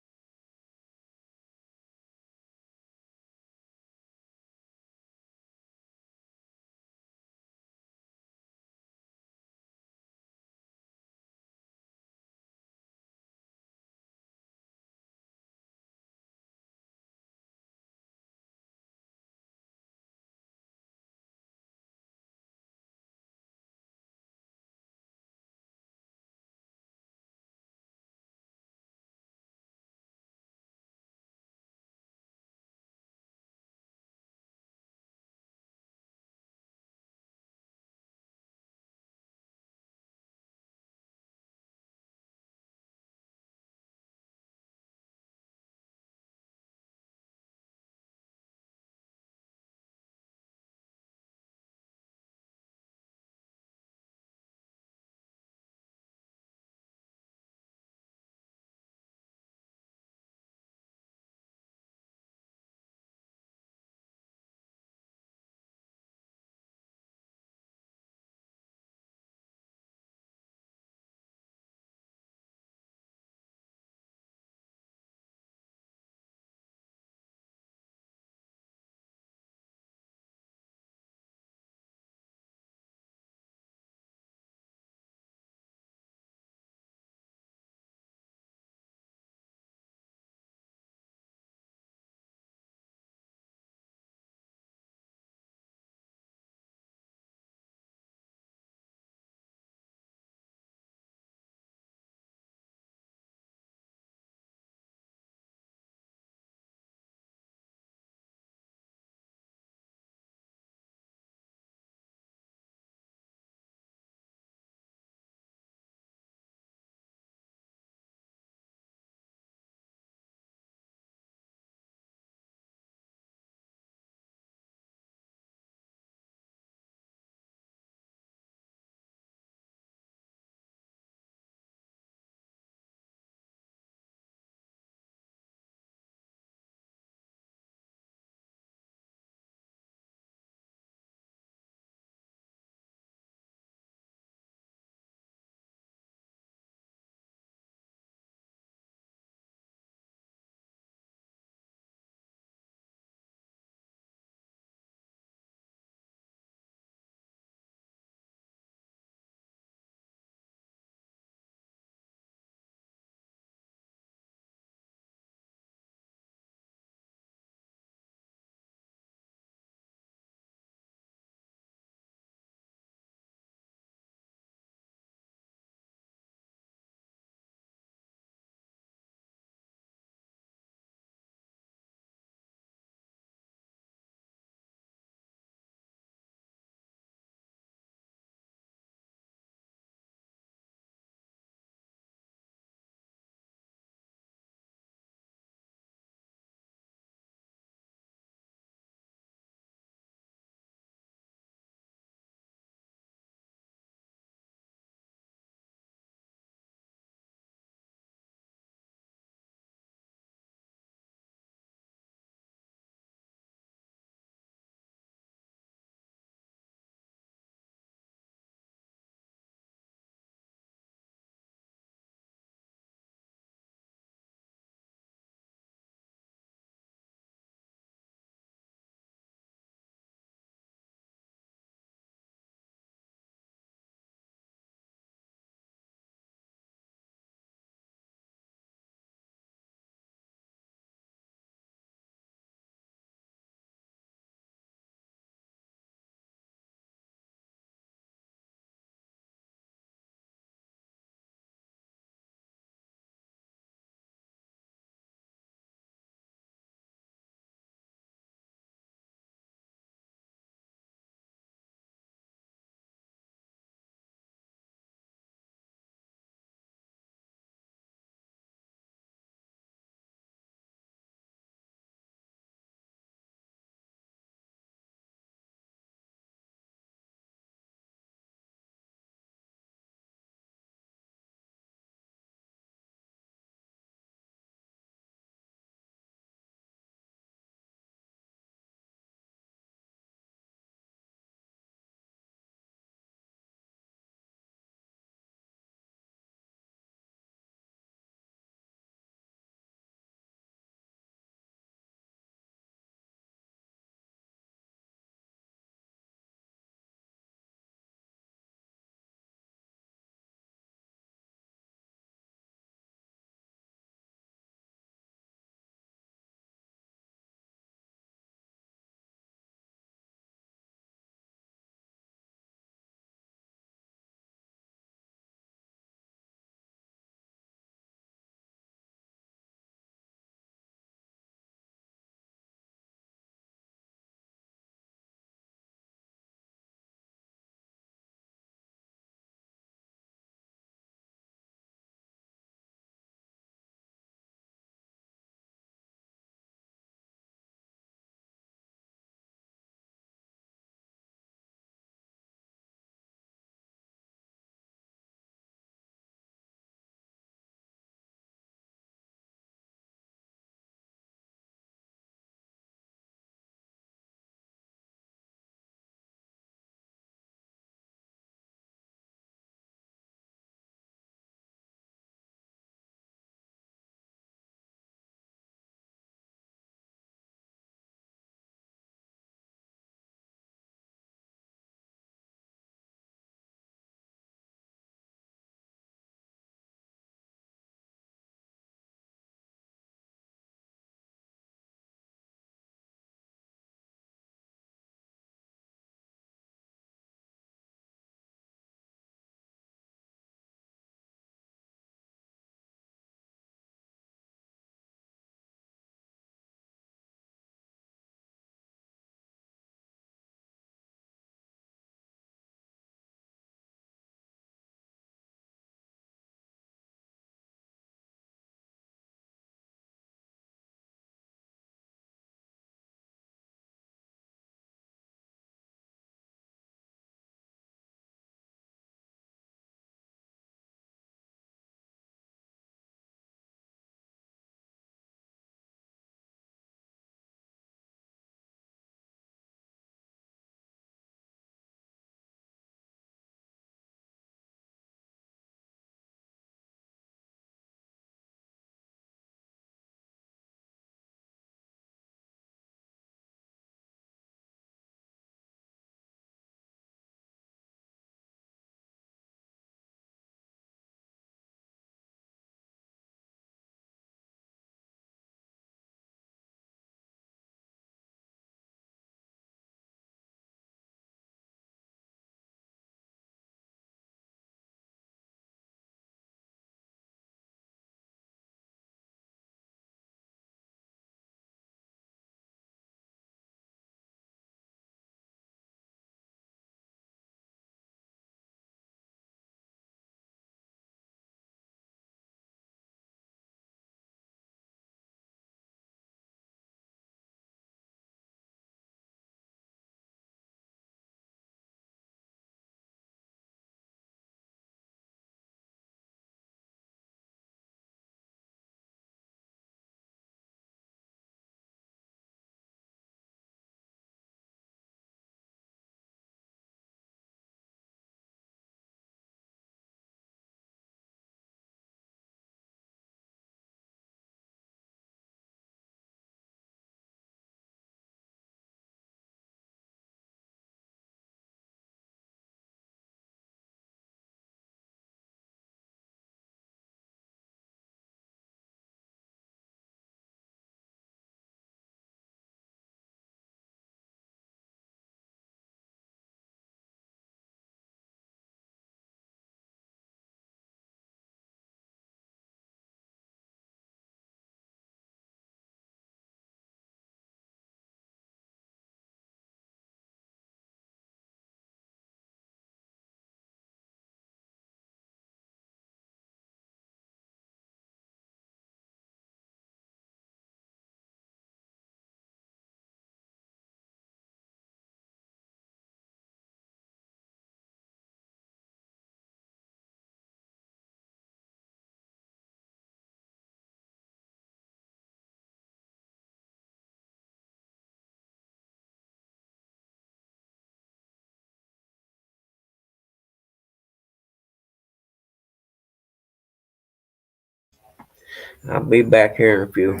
I'll be back here in a few.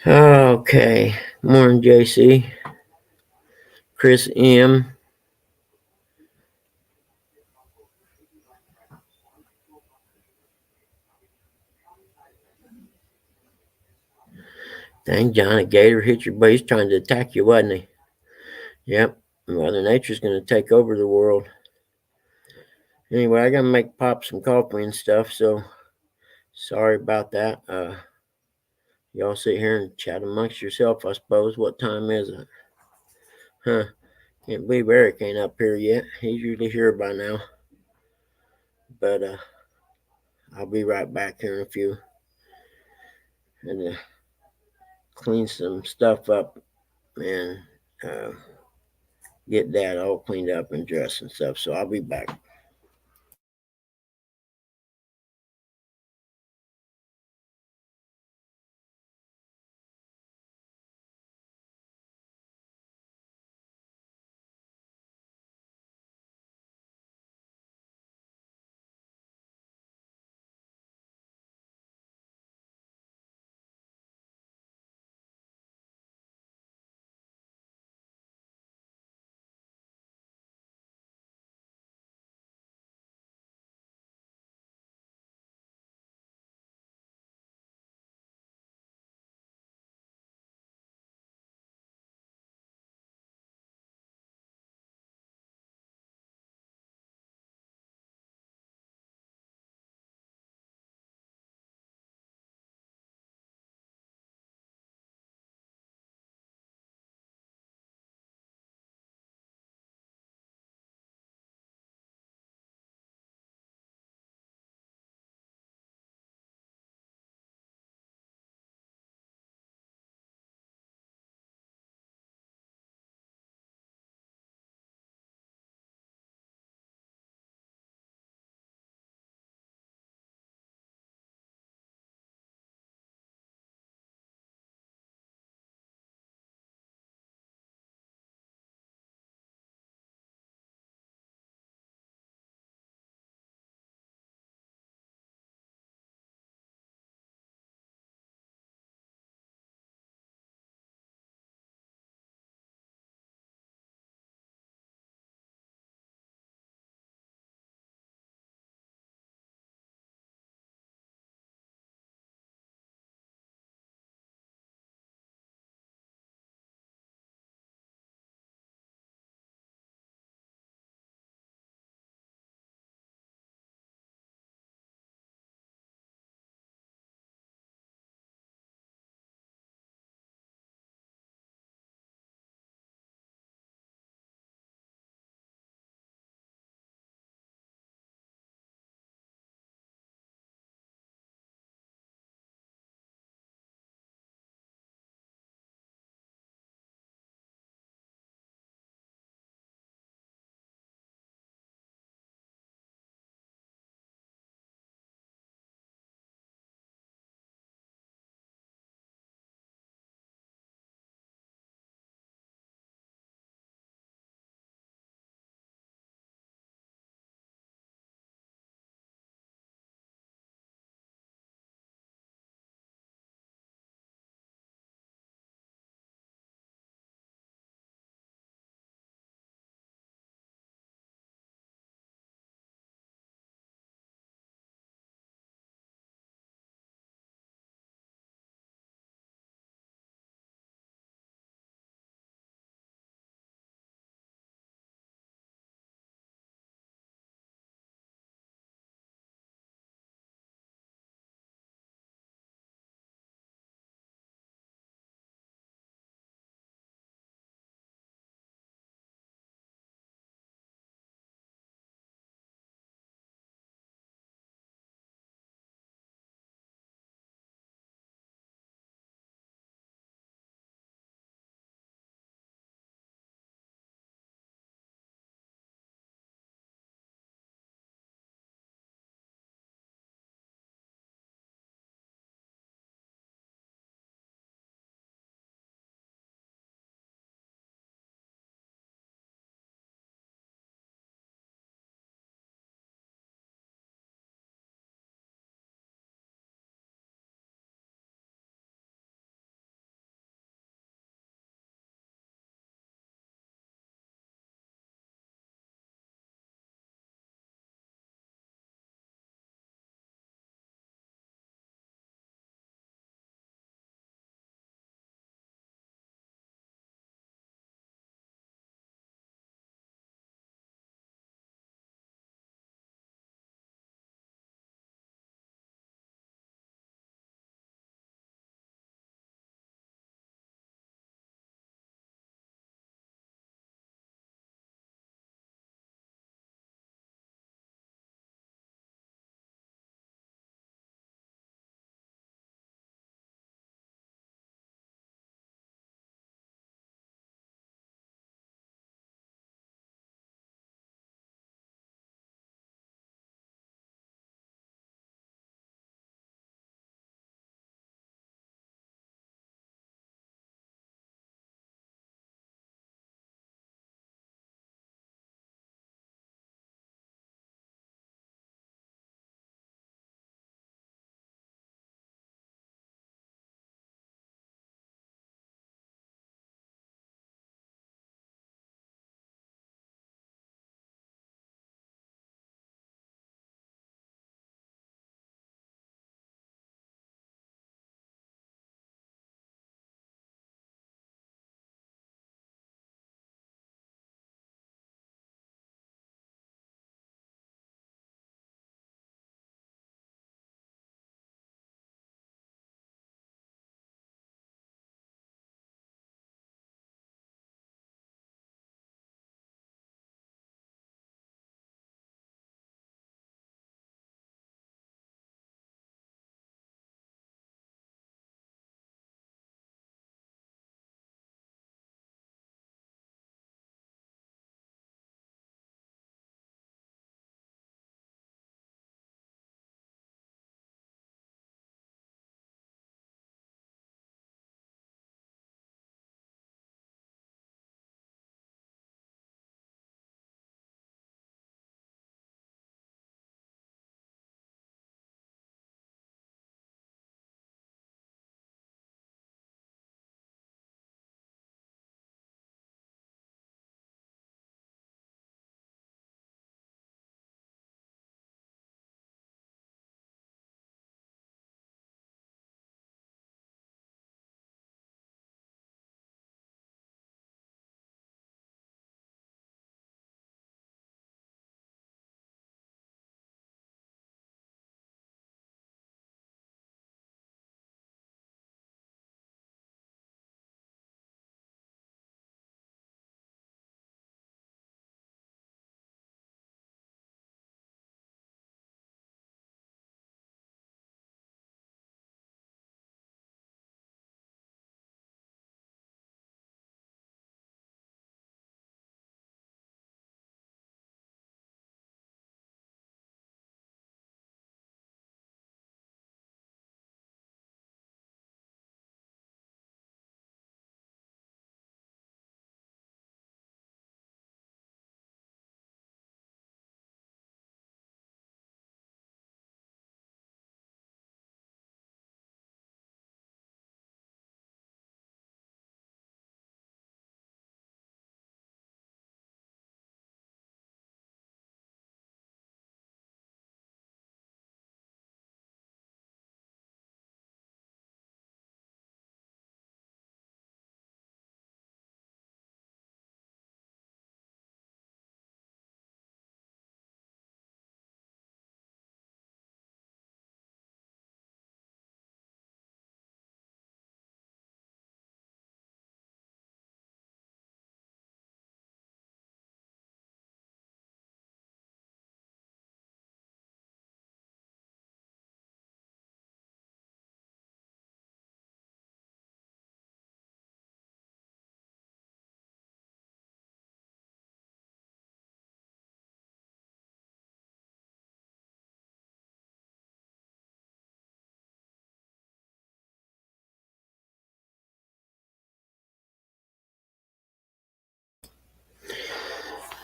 Okay. Morning, JC. Chris M. Dang, John, a gator hit your base trying to attack you, wasn't he? Yep. Mother Nature's going to take over the world. Anyway, I got to make Pop some coffee and stuff, so sorry about that. Y'all sit here and chat amongst yourself, I suppose. What time is it? Huh. Can't believe Eric ain't up here yet. He's usually here by now. But I'll be right back here in a few. And clean some stuff up and uh, get Dad all cleaned up and dressed and stuff. So I'll be back.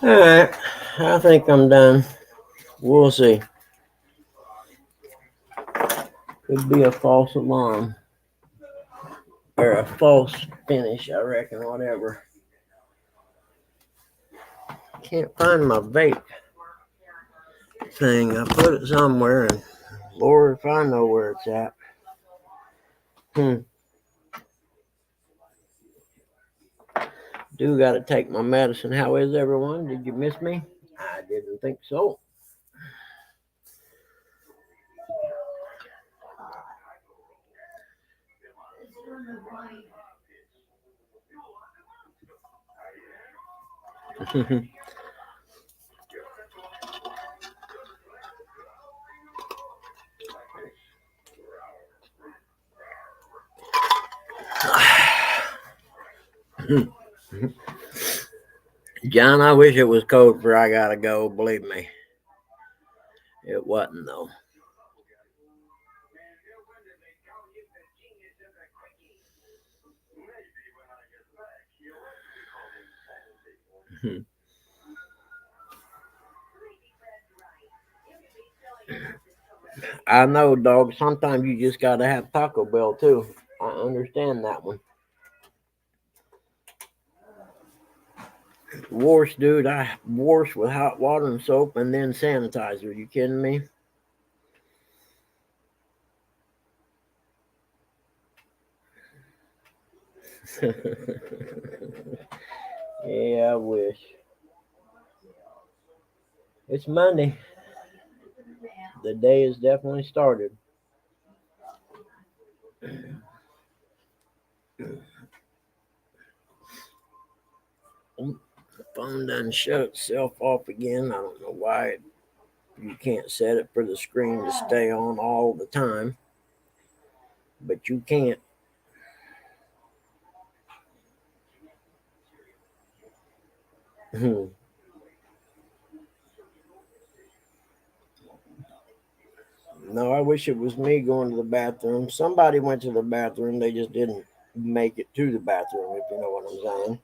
All right, I think I'm done. We'll see. Could be a false alarm or a false finish, I reckon. Whatever. Can't find my vape thing. I put it somewhere, and Lord, if I know where it's at. Do got to take my medicine. How is everyone? Did you miss me? I didn't think so. John, I wish it was code for I gotta go. Believe me, it wasn't though. I know, dog. Sometimes you just gotta have Taco Bell too. I understand that one. Wash, dude. I wash with hot water and soap and then sanitizer. You kidding me? Yeah, I wish. It's Monday. The day has definitely started. Phone done shut itself off again. I don't know why you can't set it for the screen to stay on all the time, but you can't. No, I wish it was me going to the bathroom. Somebody went to the bathroom. They just didn't make it to the bathroom, if you know what I'm saying.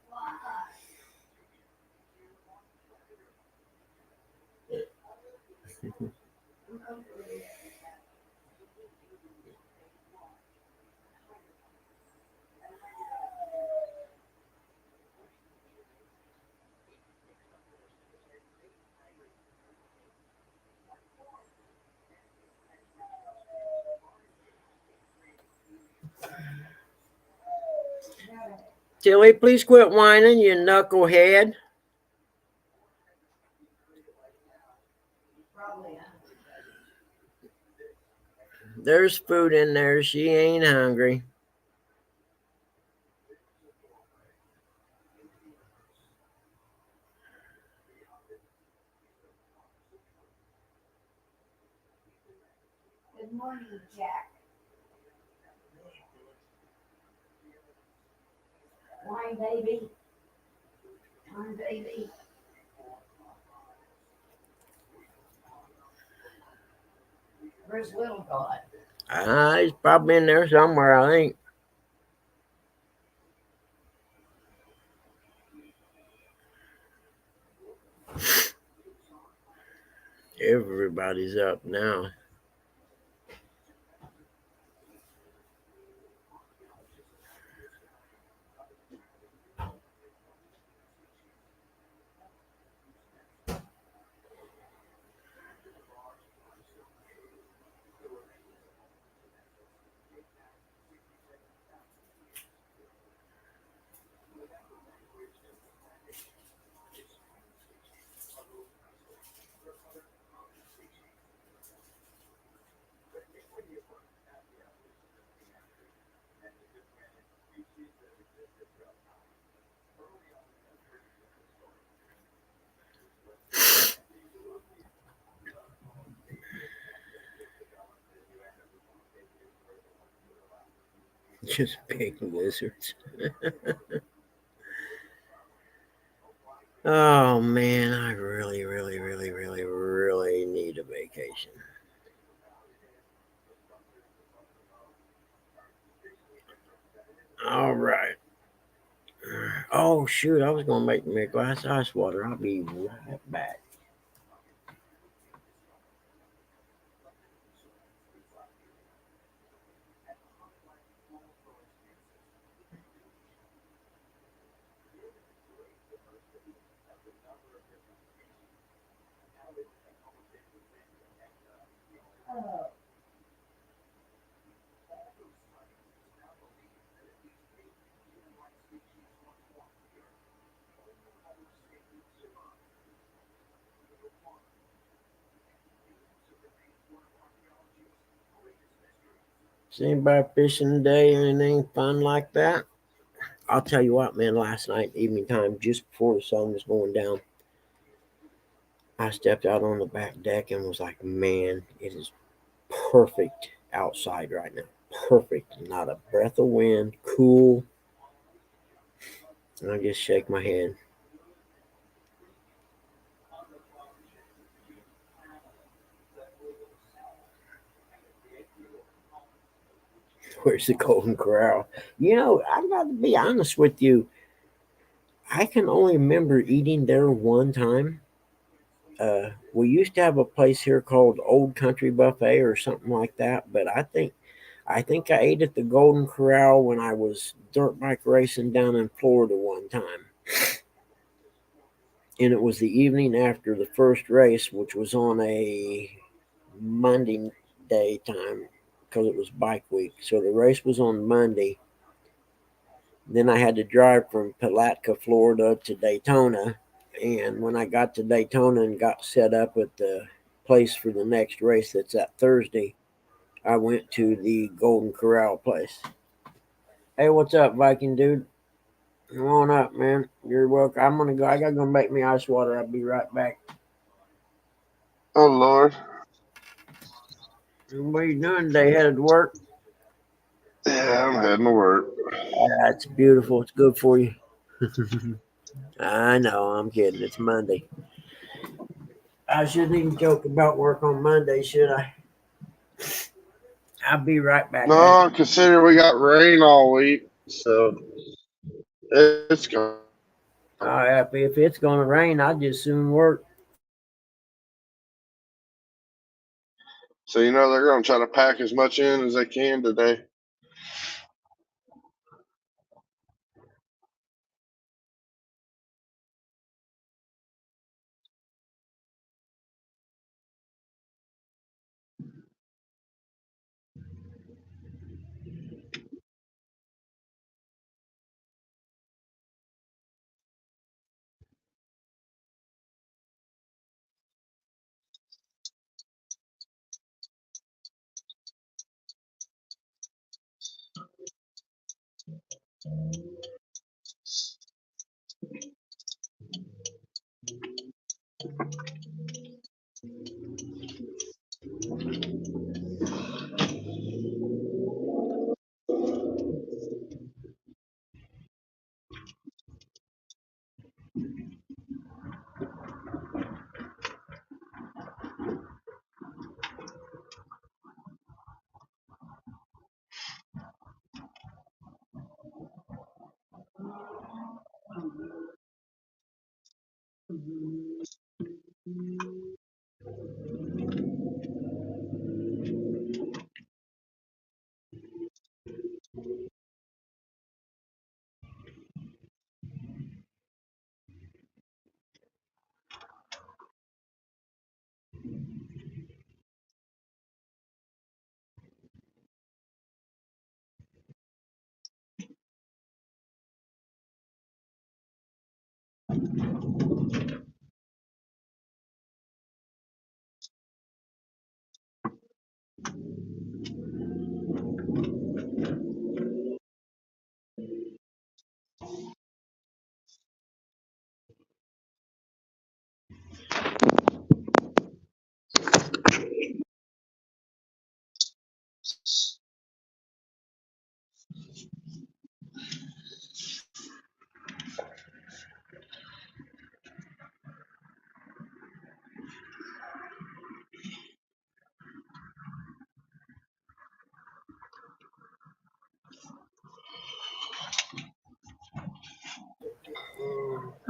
Tilly, please quit whining, you knucklehead. There's food in there. She ain't hungry. Good morning, Jack. Wine, baby. Wine, baby. Where's Little God? He's probably in there somewhere, I think. Everybody's up now. Just big lizards. Oh man, I really, really, really, really, really need a vacation. All right. Oh shoot! I was gonna make me a glass of ice water. I'll be right back. Is anybody fishing today or anything fun like that? I'll tell you what, man. Last night, evening time, just before the sun was going down, I stepped out on the back deck and was like, "Man, it is perfect outside right now. Perfect. Not a breath of wind. Cool." And I just shake my head. Where's the Golden Corral? I got to be honest with you. I can only remember eating there one time. We used to have a place here called Old Country Buffet or something like that, but I think I ate at the Golden Corral when I was dirt bike racing down in Florida one time, and it was the evening after the first race, which was on a Monday day time because it was bike week. So the race was on Monday. Then I had to drive from Palatka, Florida to Daytona. And when I got to Daytona and got set up at the place for the next race that's that Thursday, I went to the Golden Corral place. Hey, what's up, Viking dude? Come on up, man. You're welcome. I'm gonna go. I gotta go make me ice water. I'll be right back. Oh Lord. What are you doing today? Headed to work? Yeah, I'm heading to work. That's beautiful. It's good for you. I know. I'm kidding. It's Monday. I shouldn't even joke about work on Monday, should I? I'll be right back, guys. No, consider we got rain all week, so it's coming. If it's gonna rain, I'd just soon work. So they're gonna try to pack as much in as they can today.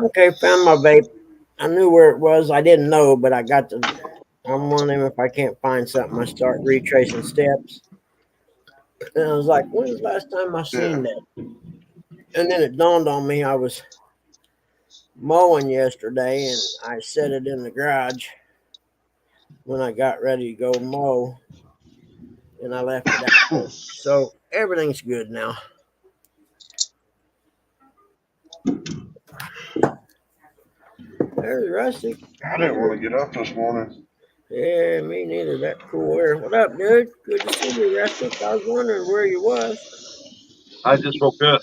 Okay, found my vape. I knew where it was. I didn't know, but I got the. I'm one of them. If I can't find something, I start retracing steps. And I was like, "When was the last time I Yeah. seen that?" And then it dawned on me I was mowing yesterday, and I set it in the garage when I got ready to go mow, and I left it out there. So everything's good now. There's Rusty. I didn't want to get up this morning. Yeah, me neither. That cool air. What up, dude? Good to see you, Rustic. I was wondering where you was. I just woke up.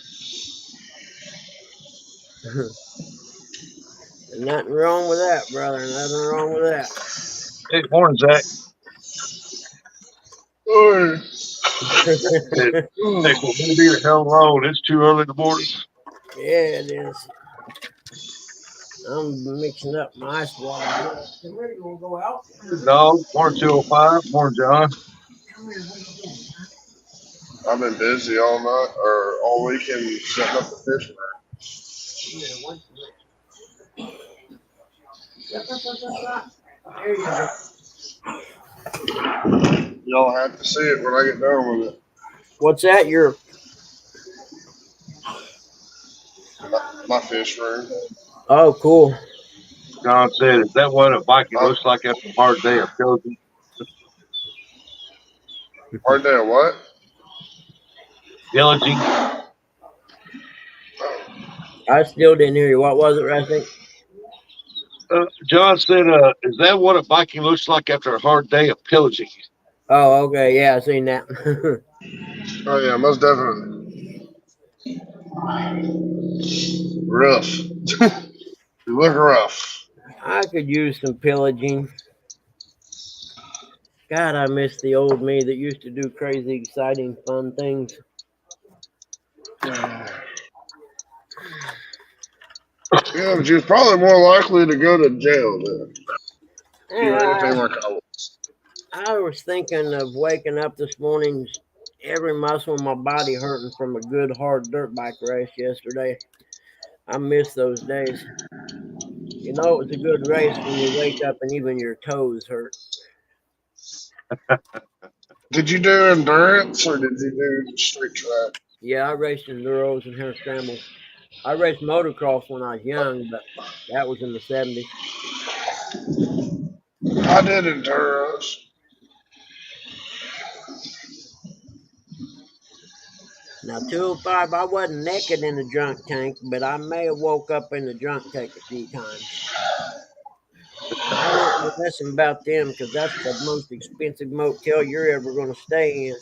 Nothing wrong with that, brother. Nothing wrong with that. Hey, morning, Zach. Oy. Hey, hey, Oh, for me to be the hell alone, it's too early in the morning. Yeah, it is. I'm mixing up my ice water here. Come here, you want to go out? Dog, morning 205. Morning, John. Come here, what are you doing? I've been busy all night or all weekend setting up the fish Come here, one. Yep, yep, yep, yep, yep. There you go. room. Y'all have to see it when I get done with it. What's that? Your My fish room. oh, cool. John said, is that what a Viking Uh, looks like after a hard day of pillaging? hard day of what? Pillaging? I still didn't hear you. What was it, Rusty? John said, is that what a Viking looks like after a hard day of pillaging? Oh, okay. Yeah, I seen that. Oh yeah, most definitely. Rough. You look rough. I could use some pillaging. God, I miss the old me that used to do crazy, exciting, fun things. Yeah, but you're probably more likely to go to jail then. If you were Yeah, anything like I was. I was thinking of waking up this morning, every muscle in my body hurting from a good hard dirt bike race yesterday. I miss those days. You know, it was a good race when you wake up and even your toes hurt. Did you do endurance or did you do straight track? Yeah, I raced enduros and hair scrambles. I raced motocross when I was young, but that was in the 70s. I did endurance. Now, 205, I wasn't naked in the drunk tank, but I may have woke up in the drunk tank a few times. I wouldn't be messing about them because that's the most expensive motel you're ever going to stay in.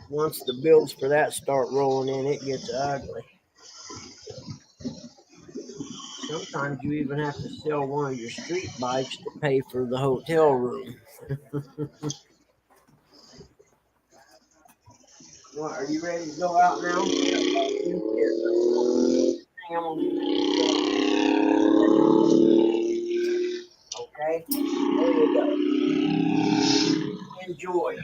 Once the bills for that start rolling in, it gets ugly. Sometimes you even have to sell one of your street bikes to pay for the hotel room. What, are you ready to go out now? Here, I'm going to leave it in the okay? There you go. Enjoy.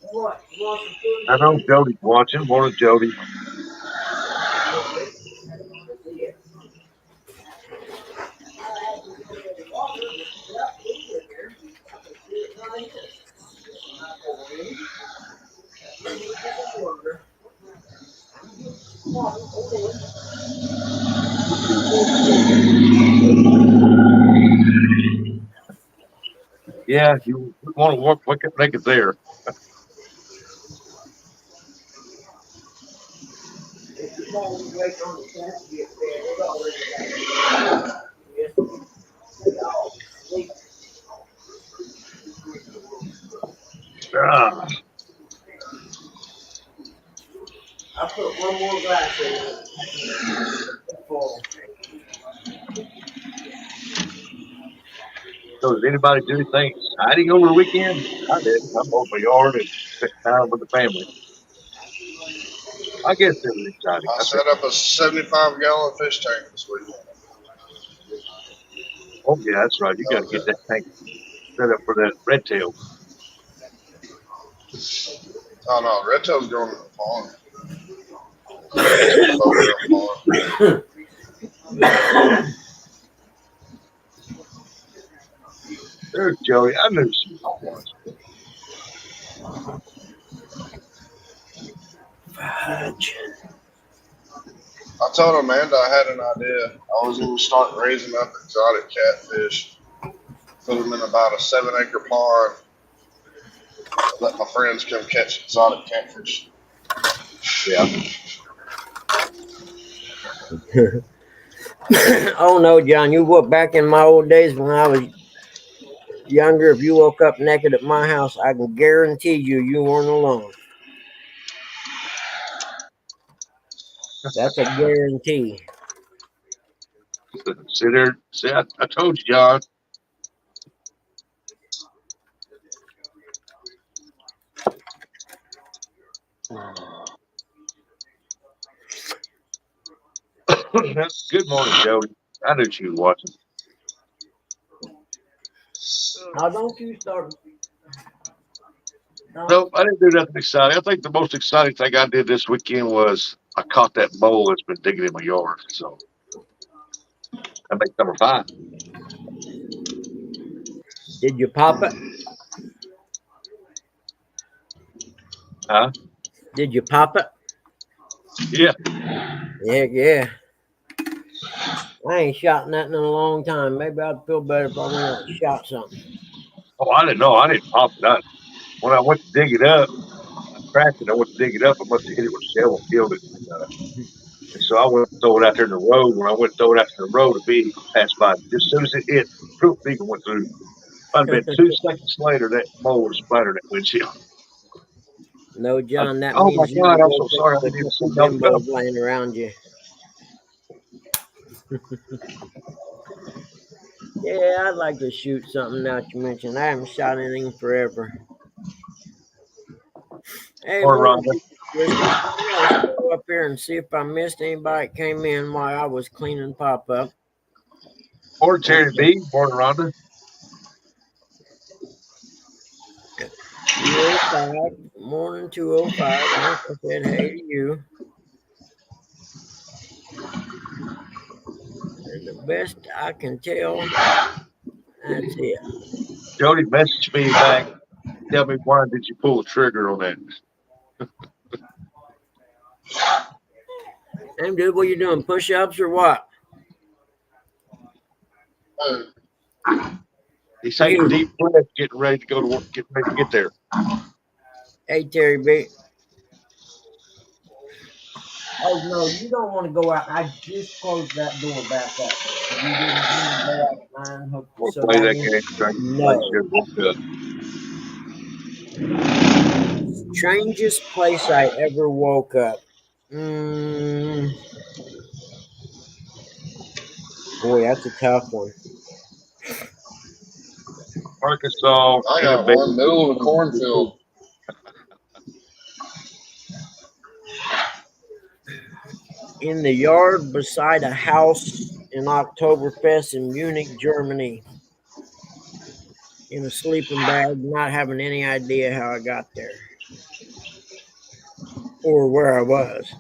What? You want some food I or know Jody's watching. Morning, Jody. something? Yeah. Water, but yeah, food in there. It's not in here. Not already. Let me get some water. I'm gonna get some water. Hold on. Yeah, you want to wake up naked there. If you want to wait on the tent to get fed, it already got yes, they all sleep. Ah, I put one more glass in there. Full. so did anybody do anything exciting over the weekend? I did. I mowed my yard and spent time with the family. I guess it was exciting. I I said, set up a 75-gallon fish tank this weekend. oh, yeah, that's right. You That got to was get that it. tank set up for that red tail. Oh no, red tail's going in the pond. Over farm. There's Joey. I knew she was. Fudge. I told Amanda I had an idea. I was going to start raising up exotic catfish, put them in about a 7 acre pond, let my friends come catch exotic catfish. Yeah. Oh no, John, you woke back in my old days when I was younger. If you woke up naked at my house, I can guarantee you weren't alone. That's a guarantee. Sit there. See, I told you, John. Good morning, Joey. I knew she was watching. Now don't you start. Don't. Nope, I didn't do nothing exciting. I think the most exciting thing I did this weekend was I caught that mole that's been digging in my yard. So that makes number 5. Did you pop it? Huh? Did you pop it? Yeah. Yeah, yeah. I ain't shot nothing in a long time. Maybe I'd feel better if I went out and shot something. Oh, I didn't know. I didn't pop it. When I went to dig it up, I cracked it. I went to dig it up. I must have hit it with a shovel and killed it. And so I went and throw it out there in the road. When I went to throw it out there in the road, a bee passed by. Just as soon as it hit, poof, beagle went through. I'd have been 2 seconds later, that mole would have splattered that windshield. No, John, that Oh my means you God, I'm so woke up sorry. I with didn't a even see couple no come. bimbos laying around you. Yeah, I'd like to shoot something now that you mentioned. I haven't shot anything forever. Hey, Or morning, Rhonda. Whiskers. I gotta scroll up here and see if I missed anybody that came in while I was cleaning pop up. Or Terry Okay. B. Or Rhonda. 205, morning 205. I think I said hey to you. And the best I can tell, that's it. Jody messaged me back. Tell me why did you pull the trigger on that? Hey, dude, what you doing? Push ups or what? Hey, He's taking You. deep breaths, getting ready to go to work, getting ready to get there. Hey, Terry B. Oh, no, you don't want to go out. I just closed that door back up. You didn't want to go out and hook. I'm gonna So play that that means game. Strangest place no. you ever woke up. Strangest place I ever woke up. Mm, boy, that's a tough one. Arkansas I in a got bed. one, middle of a cornfield. In the yard beside a house in Oktoberfest in Munich, Germany. In a sleeping bag, not having any idea how I got there or where I was.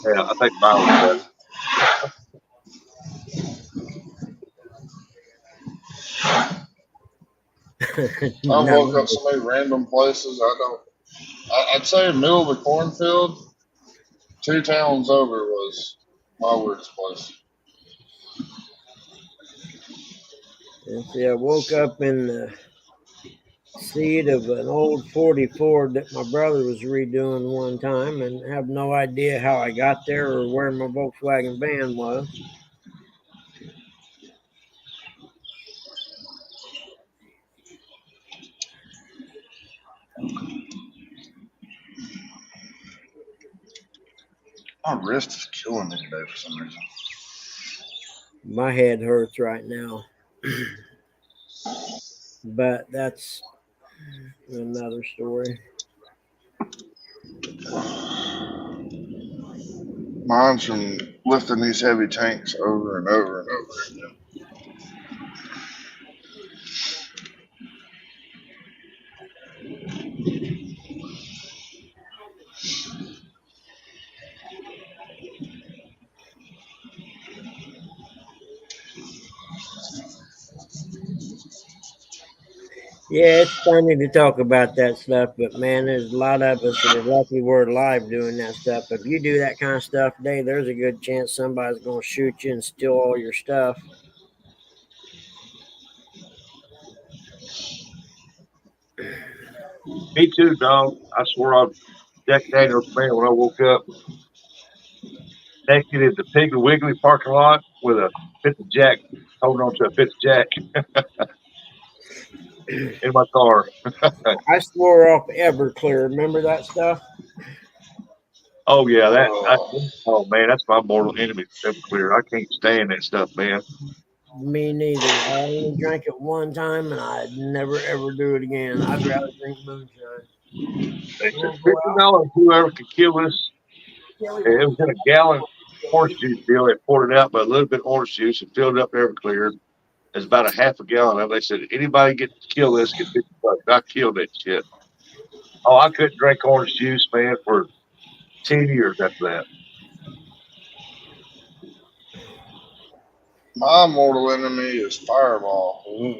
Yeah, I think mine was better. I've No, woke up so many random places. I'd say middle of a cornfield, 2 towns over was my weirdest place. and see, I woke up in the seat of an old 40 Ford that my brother was redoing one time and have no idea how I got there or where my Volkswagen van was. My wrist is killing me today for some reason. My head hurts right now, but that's another story. Mine's from lifting these heavy tanks over and over and over again. Yeah, it's funny to talk about that stuff, but man, there's a lot of us that are lucky we're alive doing that stuff. If you do that kind of stuff today, there's a good chance somebody's going to shoot you and steal all your stuff. Me too, dog. I swore I was Jack Daniels fan when I woke up naked in the Piggly Wiggly parking lot with a fifth of Jack, holding on to a fifth of Jack in my car. I swore off Everclear. Remember that stuff? Oh yeah, Oh, oh man, that's my mortal enemy. Everclear. I can't stand that stuff, man. Me neither. I only drank it one time, and I'd never ever do it again. I'd rather drink moonshine. They I'm said gonna go out. $50, whoever could kill us. Kelly And it wants was in a gallon orange juice deal. They poured it out by a little bit of orange juice and filled it up Everclear. It's about a half a gallon of it. They said, anybody get to kill this, get $50. I killed that shit. Oh, I couldn't drink orange juice, man, for 10 years after that. my mortal enemy is Fireball. Ooh.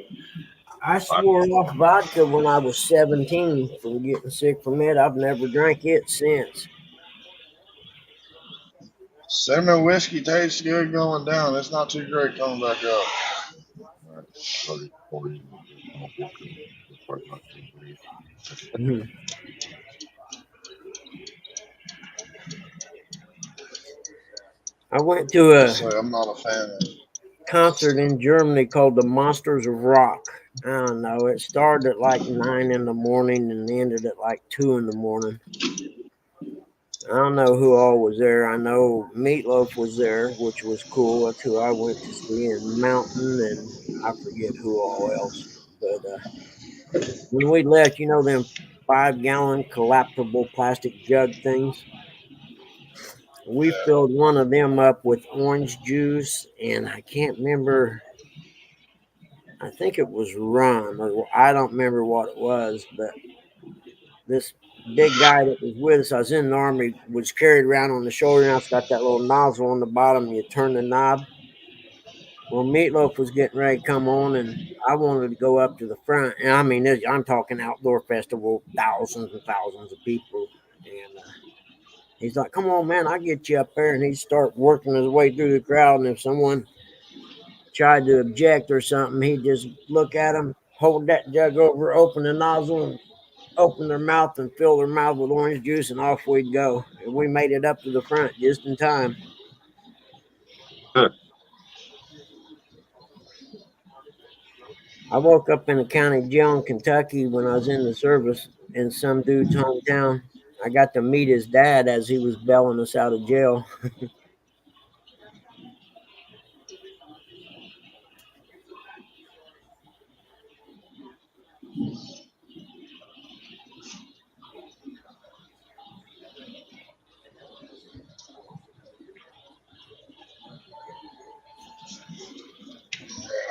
I swore off vodka when I was 17 from getting sick from it. I've never drank it since. Cinnamon whiskey tastes good going down. It's not too great coming back up. Mhm. I went to I a say I'm not a fan of concert in Germany called the Monsters of Rock. I don't know. It started at like 9 in the morning and ended at like 2 in the morning. I don't know who all was there. I know Meatloaf was there, which was cool. That's who I went to see, and Mountain, and I forget who all else. But when we left, you know them 5 gallon collapsible plastic jug things. We yeah. filled one of them up with orange juice, and I can't remember. I think it was rum, or I don't remember what it was, but this big guy that was with us, I was in the army, was carried around on the shoulder. Now it's got that little nozzle on the bottom. You turn the knob. Well, Meatloaf was getting ready to come on, and I wanted to go up to the front. And I mean, I'm talking outdoor festival, thousands and thousands of people. And he's like, "Come on, man, I'll get you up there." And he'd start working his way through the crowd. And if someone tried to object or something, he'd just look at them, hold that jug over, open the nozzle, and open their mouth and fill their mouth with orange juice, and off we'd go. And we made it up to the front just in time. I woke up in a county jail in Kentucky when I was in the service in some dude's hometown. I got to meet his dad as he was bailing us out of jail.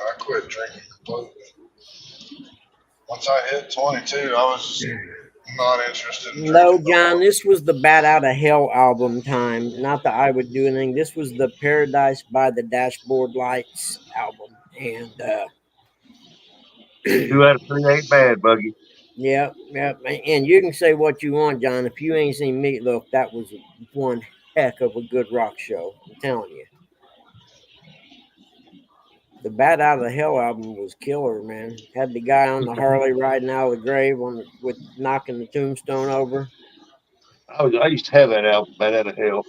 I quit drinking completely. Once I hit 22, I was just not interested in No, drinking no John, more. this was the Bat Out of Hell album time. Not that I would do anything. This was the Paradise by the Dashboard Lights album. And Two out of three ain't bad, Buggy. yep, yep. And you can say what you want, John. If you ain't seen Meatloaf, that was one heck of a good rock show. I'm telling you. The Bat Out of the Hell album was killer, man. Had the guy on the Harley riding out of the grave with knocking the tombstone over. I used to have that album, Bad Out of Hell.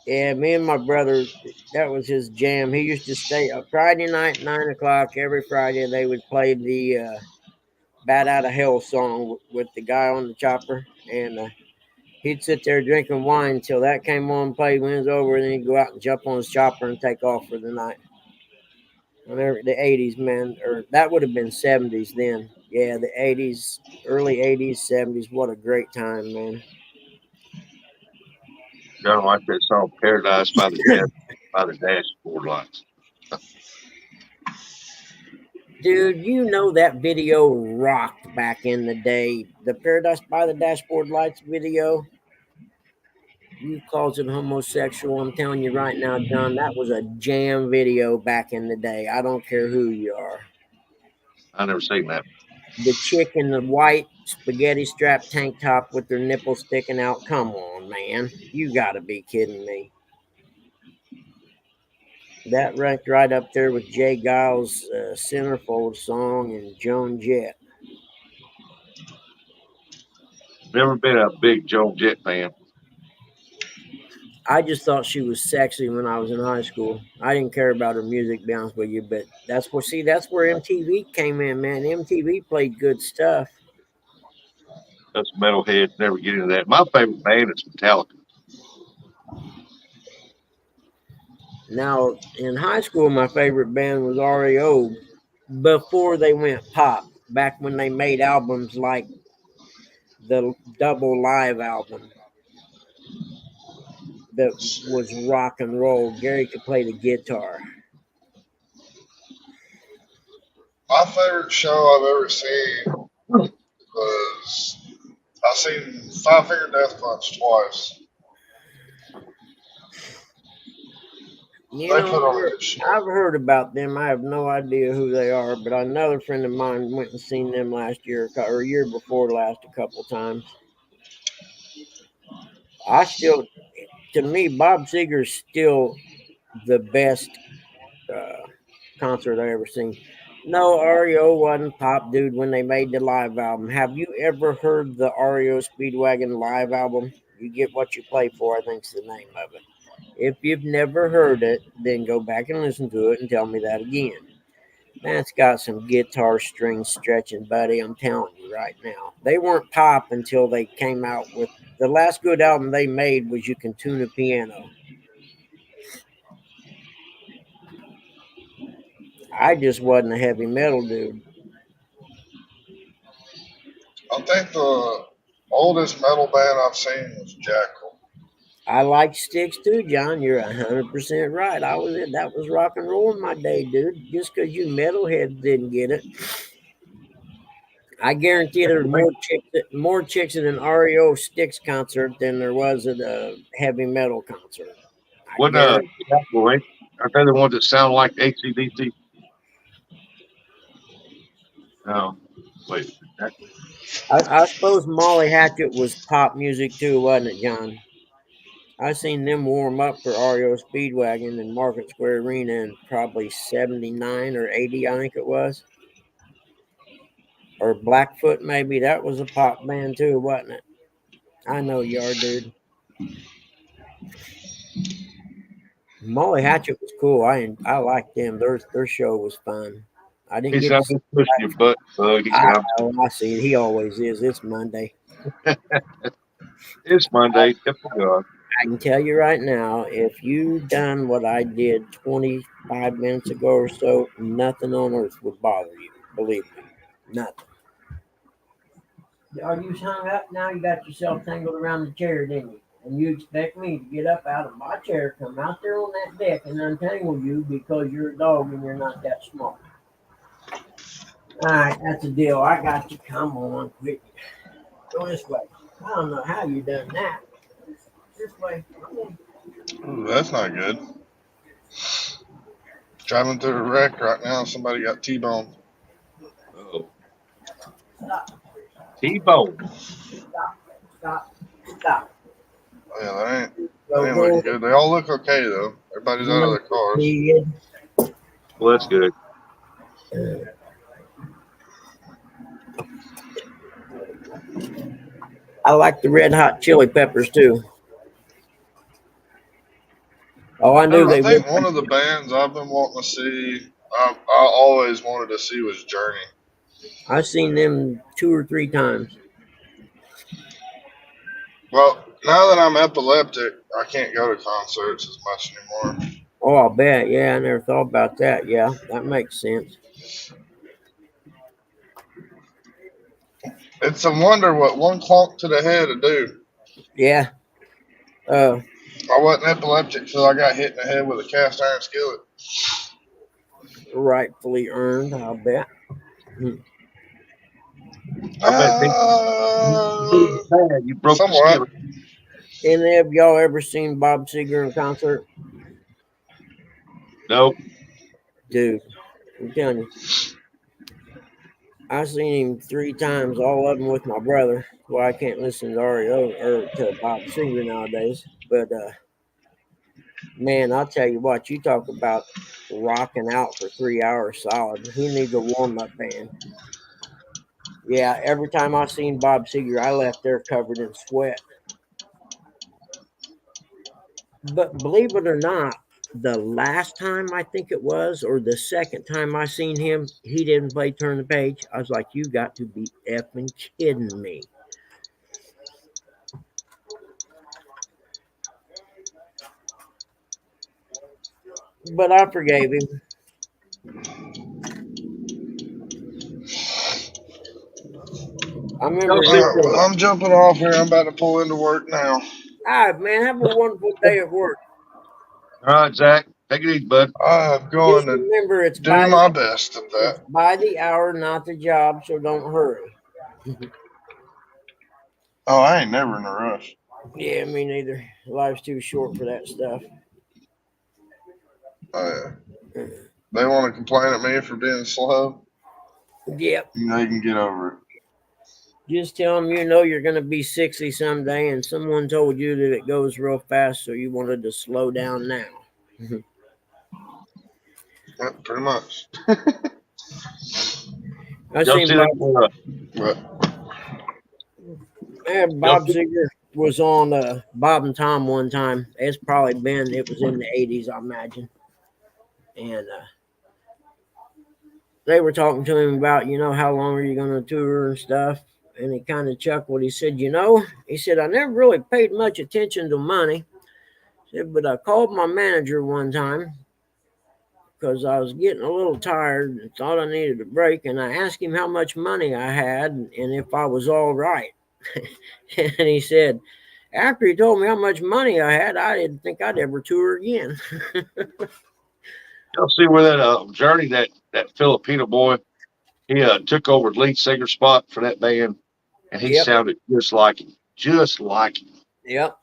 Yeah, me and my brother, that was his jam. He used to stay up Friday night, 9 o'clock every Friday. They would play the Bat Out of Hell song with the guy on the chopper, and he'd sit there drinking wine until that came on, played when it was over, and then he'd go out and jump on his chopper and take off for the night. Whenever the 80s, man, or that would have been 70s then. Yeah, the 80s, early 80s, 70s. What a great time, man. I don't like that song, Paradise by the Dashboard Lights. Dude, you know that video rocked back in the day. The Paradise by the Dashboard Lights video. You closet homosexual, I'm telling you right now, John, that was a jam video back in the day. I don't care who you are. I never seen that. The chick in the white spaghetti strap tank top with their nipples sticking out. Come on, man. You gotta be kidding me. That ranked right up there with Jay Giles' Centerfold song and Joan Jett. Never been a big Joan Jett fan. I just thought she was sexy when I was in high school. I didn't care about her music, to be honest with you, but that's where MTV came in, man. MTV played good stuff. Us metalheads never get into that. My favorite band is Metallica. Now, in high school, my favorite band was REO before they went pop, back when they made albums like the double live album that was rock and roll. Gary could play the guitar. My favorite show I've ever seen was I've seen Five Finger Death Punch twice. You They know, put on a good show. I've heard about them. I have no idea who they are, but another friend of mine went and seen them last year or year before last a couple times. I still, to me, Bob Seger's still the best uh, concert I ever seen. No, REO wasn't pop, dude, when they made the live album. Have you ever heard the REO Speedwagon live album? You get what you play for, I think's the name of it. If you've never heard it, then go back and listen to it and tell me that again. That's got some guitar string stretching, buddy. I'm telling you right now. They weren't pop until they came out with the last good album they made was You Can Tune a Piano. I just wasn't a heavy metal dude. I think the oldest metal band I've seen was Jackal. I like Sticks too, John. You're 100% right. That was rock and roll in my day, dude. Just because you metalheads didn't get it, I guarantee there's more chicks at an REO Sticks concert than there was at a heavy metal concert. I What guarantee. Jackal, aren't they the ones that sound like ACDC? No, wait, Jackal. I suppose Molly Hatchet was pop music too, wasn't it, John? I seen them warm up for REO Speedwagon in Market Square Arena in probably 79 or 80, I think it was. Or Blackfoot, maybe. That was a pop band too, wasn't it? I know you are, dude. Molly Hatchet was cool. I liked them. Their show was fun. I didn't He get to sounds see. like pushing your butt, bug. He I sounds. know. I see it. He always is. It's Monday. It's Monday. Typical God. I can tell you right now, if you done what I did 25 minutes ago or so, nothing on earth would bother you. Believe me, nothing. Are you hung up now? You got yourself tangled around the chair, didn't you? And you expect me to get up out of my chair, come out there on that deck, and untangle you because you're a dog and you're not that smart. All right, that's a deal. I got you. Come on, quick. Go this way. I don't know how you done that. This way. Come on. Ooh, that's not good. Driving through a wreck right now. Somebody got T-boned. Oh, Stop. T-Bone. Stop. Stop. Stop. Oh, yeah, that Go, ain't go. looking good. They all look okay though. Everybody's out of their cars. Well, that's good. I like the red hot chili peppers too. Oh, I knew I they would. think one of the bands I've been wanting to see, I always wanted to see, was Journey. I've seen them 2 or 3 times. Well, now that I'm epileptic, I can't go to concerts as much anymore. Oh, I'll bet. Yeah, I never thought about that. Yeah, that makes sense. It's a wonder what one clunk to the head would do. Yeah. Uh, I wasn't epileptic till I got hit in the head with a cast iron skillet. rightfully earned. I'll bet. Hmm. I bet they Uh, bad. You broke the somewhat. skillet. Any of y'all ever seen Bob Seger in concert? Nope. Dude, I'm telling you, I've seen him 3 times, all of them with my brother. Well, I can't listen to REO or to Bob Seger nowadays. But man, I'll tell you what, you talk about rocking out for 3 hours solid. Who needs a warm up band? Yeah, every time I seen Bob Seger, I left there covered in sweat. But believe it or not, the last time I think it was, or the second time I seen him, he didn't play Turn the Page. I was like, you got to be effing kidding me. But I forgave him. I Y'all remember see? his. Well, I'm jumping off here. I'm about to pull into work now. All right, man, have a wonderful day at work. All right, Zach. Take it easy, bud. I'm going Just to remember, do my best at that. it's by the hour, not the job. So don't hurry. Oh, I ain't never in a rush. Yeah, me neither. Life's too short for that stuff. Oh, yeah. They want to complain at me for being slow. Yep. They can get over it. Just tell them you know you're going to be 60 someday, and someone told you that it goes real fast, so you wanted to slow down now. Yeah, pretty much. I Y'all seen see that? But Y'all Bob see? Seger was on Bob and Tom one time. It was in the 80s, I imagine. And they were talking to him about, how long are you going to tour and stuff. And he kind of chuckled. He said, he said, I never really paid much attention to money. He said, but I called my manager one time because I was getting a little tired and thought I needed a break. And I asked him how much money I had and if I was all right. And he said, after he told me how much money I had, I didn't think I'd ever tour again. Y'all see where that Journey, that Filipino boy, he took over the lead singer spot for that band, and he Yep, sounded just like him, just like him. yep.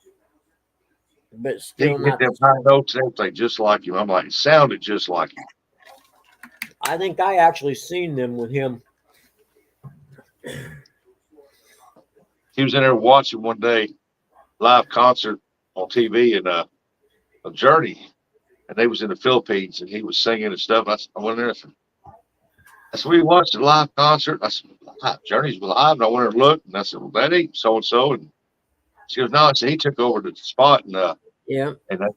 But He still can hit not them the high same. notes and everything just like him. I'm like, it sounded just like him. I think I actually seen them with him. He was in there watching one day live concert on TV and a Journey, and they was in the Philippines, and he was singing and stuff. I went in there. I said, we watched a live concert. I said, Journey's live. And I went and looked, and I said, well, that ain't so and so. And she goes, no. I said, he took over the spot, Yeah.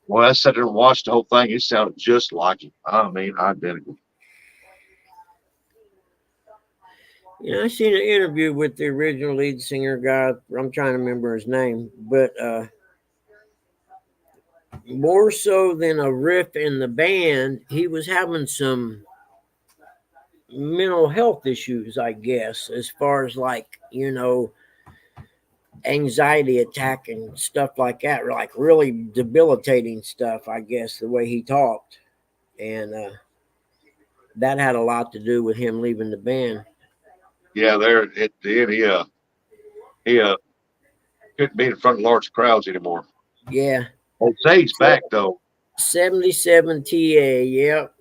when I sat there and watched the whole thing, it sounded just like him. I mean, identical. I seen an interview with the original lead singer guy. I'm trying to remember his name, but more so than a riff in the band, he was having some mental health issues, I guess, as far as like, anxiety attack and stuff like that, like really debilitating stuff, I guess, the way he talked. And that had a lot to do with him leaving the band. Yeah, there at the end, he couldn't be in front of large crowds anymore. Yeah. They say he's back though. 77 TA, yep.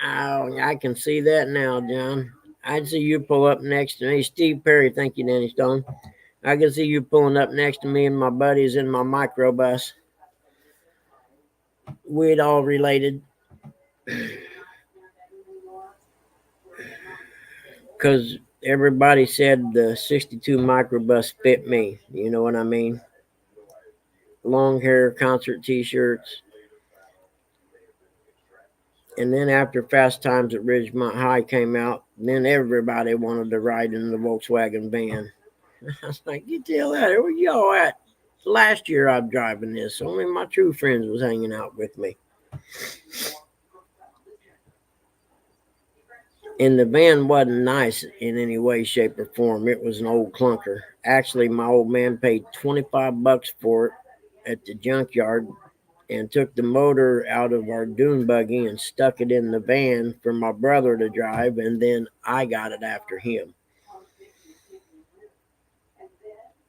Oh, I can see that now, John. I'd see you pull up next to me. Steve Perry, thank you, Danny Stone. I can see you pulling up next to me and my buddies in my microbus. We'd all related. Because everybody said the 62 microbus fit me. You know what I mean? Long hair, concert t shirts. And then after Fast Times at Ridgemont High came out, then everybody wanted to ride in the Volkswagen van. I was like, get the hell out of here. Where y'all at? Last year I'm driving this. Only my true friends was hanging out with me. And the van wasn't nice in any way, shape, or form. It was an old clunker. Actually, my old man paid $25 for it at the junkyard and took the motor out of our dune buggy and stuck it in the van for my brother to drive, and then I got it after him.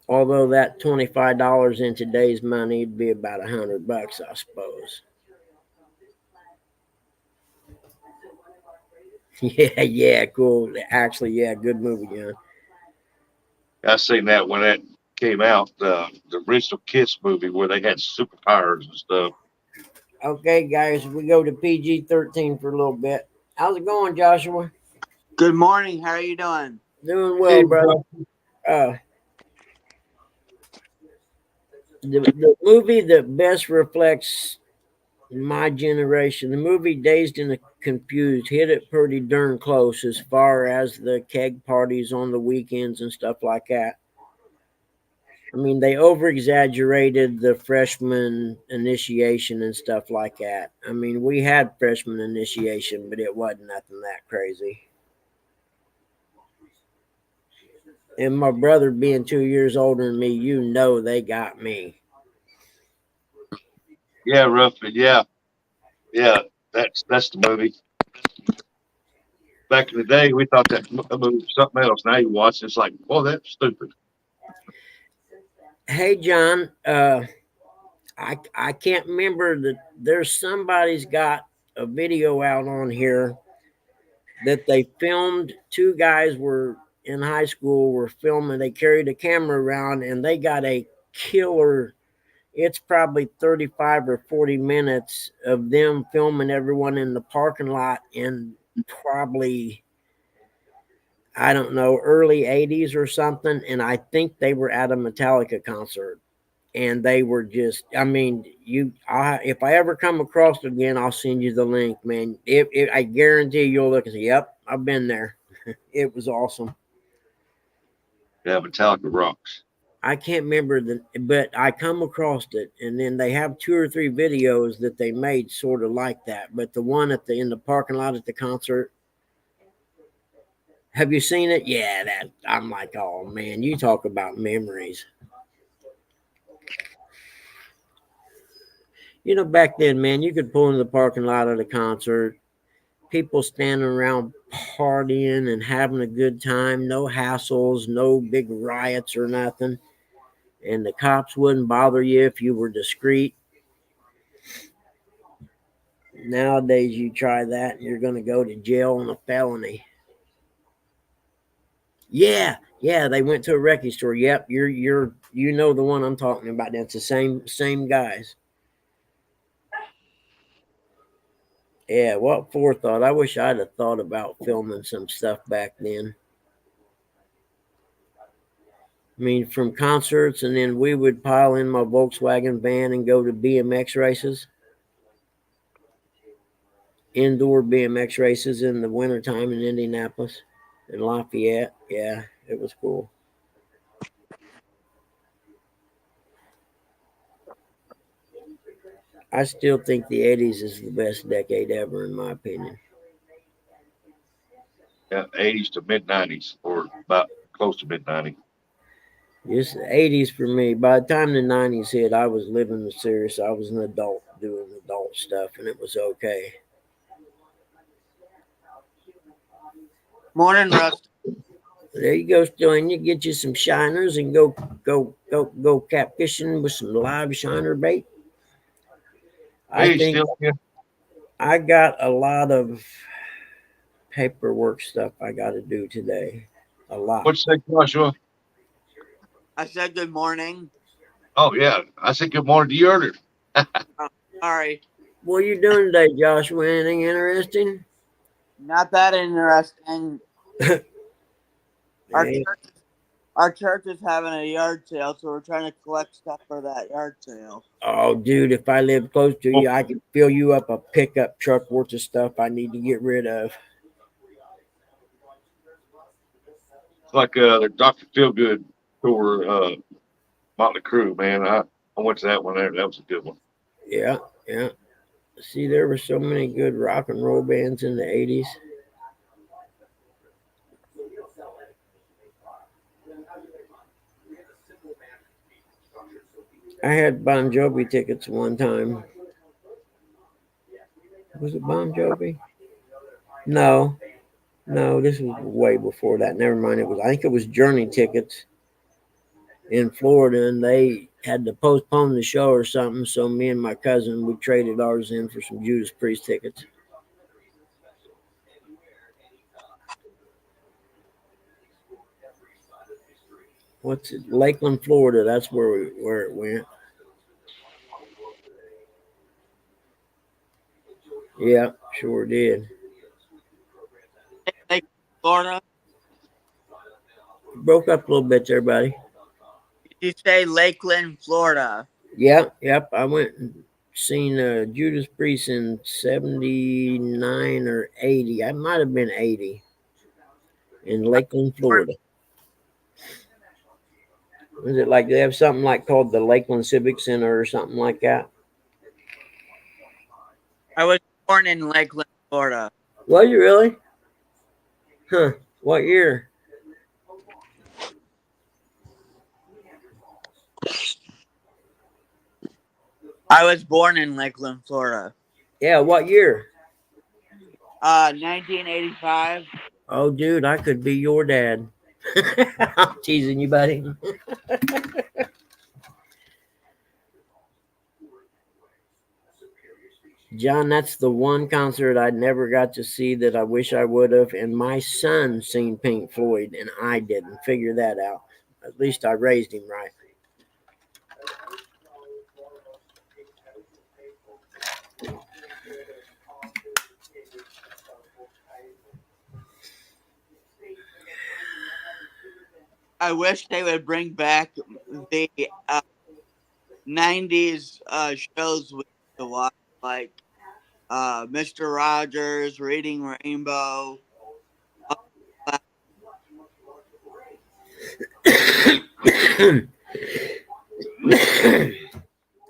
Although that $25 in today's money would be about $100, I suppose. Yeah, yeah, cool. Actually, yeah, good movie, John. I seen that when that came out, the original Kiss movie where they had superpowers and stuff. Okay, guys, we go to PG-13 for a little bit. How's it going, Joshua? Good morning. How are you doing? Doing Hey, well, brother. Uh, the movie that best reflects my generation, the movie Dazed and Confused, hit it pretty darn close as far as the keg parties on the weekends and stuff like that. I mean, they over exaggerated the freshman initiation and stuff like that. I mean, we had freshman initiation, but it wasn't nothing that crazy. And my brother being 2 years older than me, you know they got me. Yeah, roughly. Yeah, yeah. That's the movie. Back in the day, we thought that movie was something else. Now you watch it, it's like, oh, that's stupid. Hey, John, I can't remember that there's somebody's got a video out on here that they filmed. Two guys were in high school were filming. They carried a camera around and they got a killer. It's probably 35 or 40 minutes of them filming everyone in the parking lot in probably, I don't know, early 80s or something. And I think they were at a Metallica concert. And they were just, I mean, if I ever come across it again, I'll send you the link, man. I guarantee you'll look and say, yep, I've been there. It was awesome. Yeah, Metallica rocks. I can't remember but I come across it, and then they have two or three videos that they made sort of like that. But the one in the parking lot at the concert, have you seen it? Yeah, that I'm like, oh man, you talk about memories. You know, back then, man, you could pull into the parking lot of the concert, people standing around partying and having a good time, no hassles, no big riots or nothing. And the cops wouldn't bother you if you were discreet. Nowadays, you try that and you're going to go to jail on a felony. Yeah, yeah, they went to a record store. Yep, you know the one I'm talking about. That's the same guys. Yeah, what forethought? I wish I'd have thought about filming some stuff back then. I mean, from concerts, and then we would pile in my Volkswagen van and go to BMX races, indoor BMX races in the wintertime in Indianapolis and Lafayette. Yeah, it was cool. I still think the 80s is the best decade ever, in my opinion. Yeah, 80s to mid 90s, or about close to mid 90s. Just the 80s for me. By the time the 90s hit, I was living the serious. I was an adult doing adult stuff, and it was okay. Morning, Russ. There you go, Stellan. You get you some shiners and go catfishing with some live shiner bait. I Hey, think still here. I got a lot of paperwork stuff I got to do today. A lot. What'd you say, Joshua? I said good morning. Oh, yeah. I said good morning to you earlier. Oh, sorry. What are you doing today, Joshua? Anything interesting? Not that interesting. Our Yeah. church, our church is having a yard sale, so we're trying to collect stuff for that yard sale. Oh, dude, if I lived close to Oh, you, I could fill you up a pickup truck worth of stuff I need to get rid of. it's like the Dr. Feelgood tour, Motley Crue, man. I went to that one there. That was a good one. Yeah, yeah. See, there were so many good rock and roll bands in the 80s. I had Bon Jovi tickets one time. Was it Bon Jovi? No, no, this was way before that. Never mind. I think it was Journey tickets. in Florida, and they had to postpone the show or something. So me and my cousin we traded ours in for some Judas Priest tickets. What's it? Lakeland, Florida. That's where it went. Yeah, sure did. Like Florida? Broke up a little bit there, buddy. Did you say Lakeland, Florida? Yep. I went and seen Judas Priest in '79 or '80. I might have been '80 in Lakeland, Florida. Was it like they have something like called the Lakeland Civic Center or something like that? I was born in Lakeland, Florida. Was you really? Huh? What year? I was born in Lakeland, Florida. Yeah, what year? 1985. Oh, dude, I could be your dad. I'm teasing you, buddy. John, that's the one concert I never got to see that I wish I would have. And my son seen Pink Floyd, and I didn't. Figure that out. At least I raised him right. I wish they would bring back the 90s shows we used to watch, like Mr. Rogers, Reading Rainbow.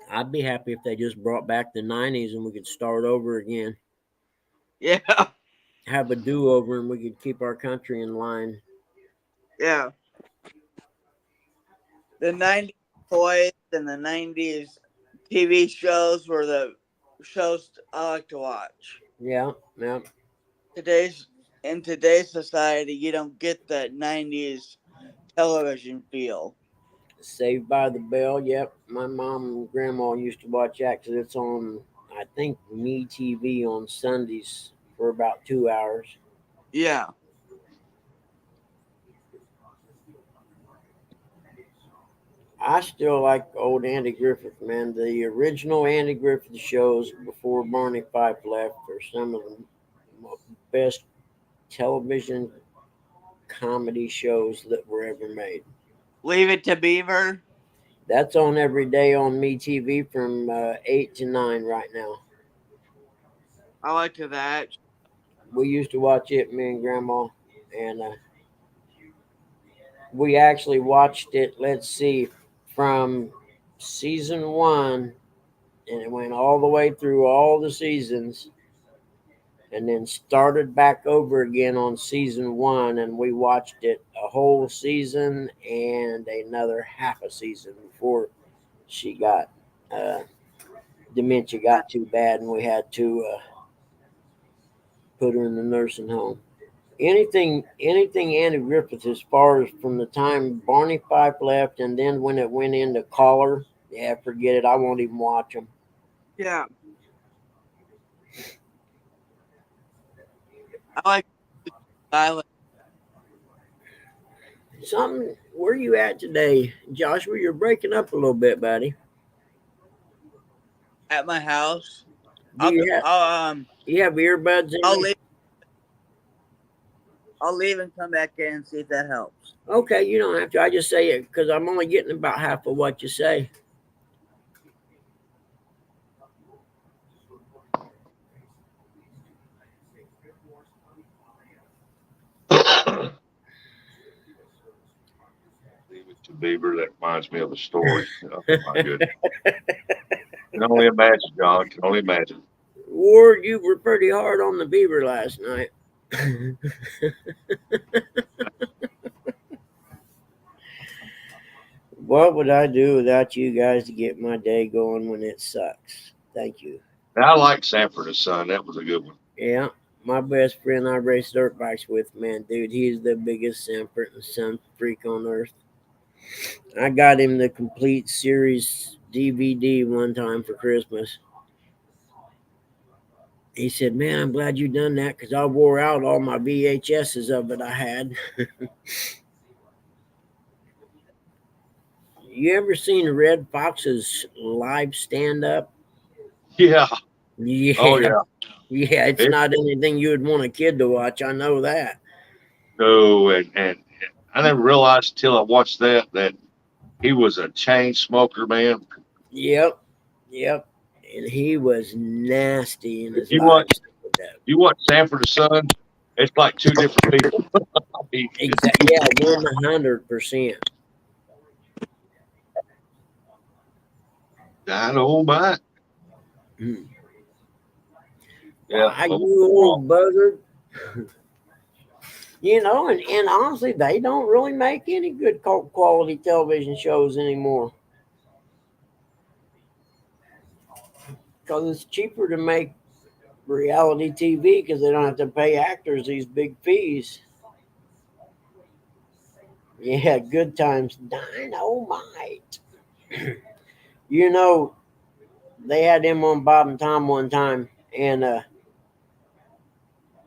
I'd be happy if they just brought back the '90s and we could start over again. Yeah, Have a do over and we could keep our country in line. yeah. The 90s toys and the 90s TV shows were the shows I like to watch. Yeah. In today's society, you don't get that 90s television feel. Saved by the Bell. Yep. My mom and grandma used to watch that because it's on, I think, Me TV on Sundays for about 2 hours. Yeah. I still like old Andy Griffith, man. The original Andy Griffith shows before Barney Fife left are some of the best television comedy shows that were ever made. Leave It to Beaver. That's on every day on Me TV from 8 to 9 right now. I like that. We used to watch it, me and Grandma, and we actually watched it, let's see, from season one, and it went all the way through all the seasons, and then started back over again on season one, and we watched it a whole season and another half a season before she got dementia got too bad, and we had to put her in the nursing home. Anything Andy Griffith as far as from the time Barney Fife left and then when it went into Collar, yeah, forget it. I won't even watch them. Yeah. I like Silent. Something. Where you at today, Joshua? You're breaking up a little bit, buddy. At my house. Do you have earbuds in? I'll leave. I'll leave and come back in and see if that helps. Okay, you don't have to. I just say it because I'm only getting about half of what you say. Leave it to Beaver. That reminds me of a story. Oh, my goodness. Can only imagine, John. Can only imagine. Ward, you were pretty hard on the beaver last night. What would I do without you guys to get my day going when it sucks? Thank you. I like Sanford and Son. That was a good one. Yeah, my best friend I race dirt bikes with, man, dude, he's the biggest Sanford and Son freak on earth. I got him the complete series DVD one time for Christmas. He said, "Man, I'm glad you done that because I wore out all my VHSs of it I had." You ever seen Red Fox's live stand up? Yeah. Oh Yeah, yeah. yeah. It's It, not anything you would want a kid to watch. I know that. no, and I never realized till I watched that he was a chain smoker, man. Yep, yep. And he was nasty in If his live stand up. you watch Sanford the Son, it's like two different people. I mean, Exactly. Yeah, 100%. dynamite. Hmm. Yeah. Why, Oh, you oh, old buzzard? And honestly, they don't really make any good quality television shows anymore because it's cheaper to make reality TV because they don't have to pay actors these big fees. Yeah, good times. Dynamite. You know, they had him on Bob and Tom one time, and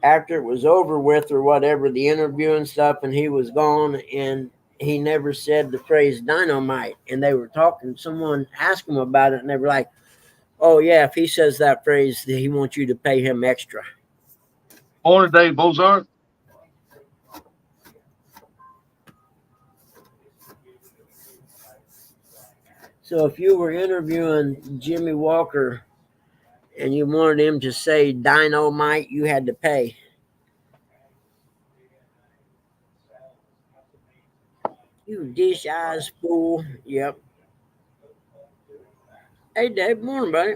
after it was over with or whatever, the interview and stuff, and he was gone, and he never said the phrase dynamite. And they were talking, someone asked him about it, and they were like, "Oh yeah, if he says that phrase, he wants you to pay him extra." Morning, Dave Bozart. So if you were interviewing Jimmy Walker and you wanted him to say dynamite, you had to pay. You dish eyes fool. Yep. Hey Dave, morning, buddy.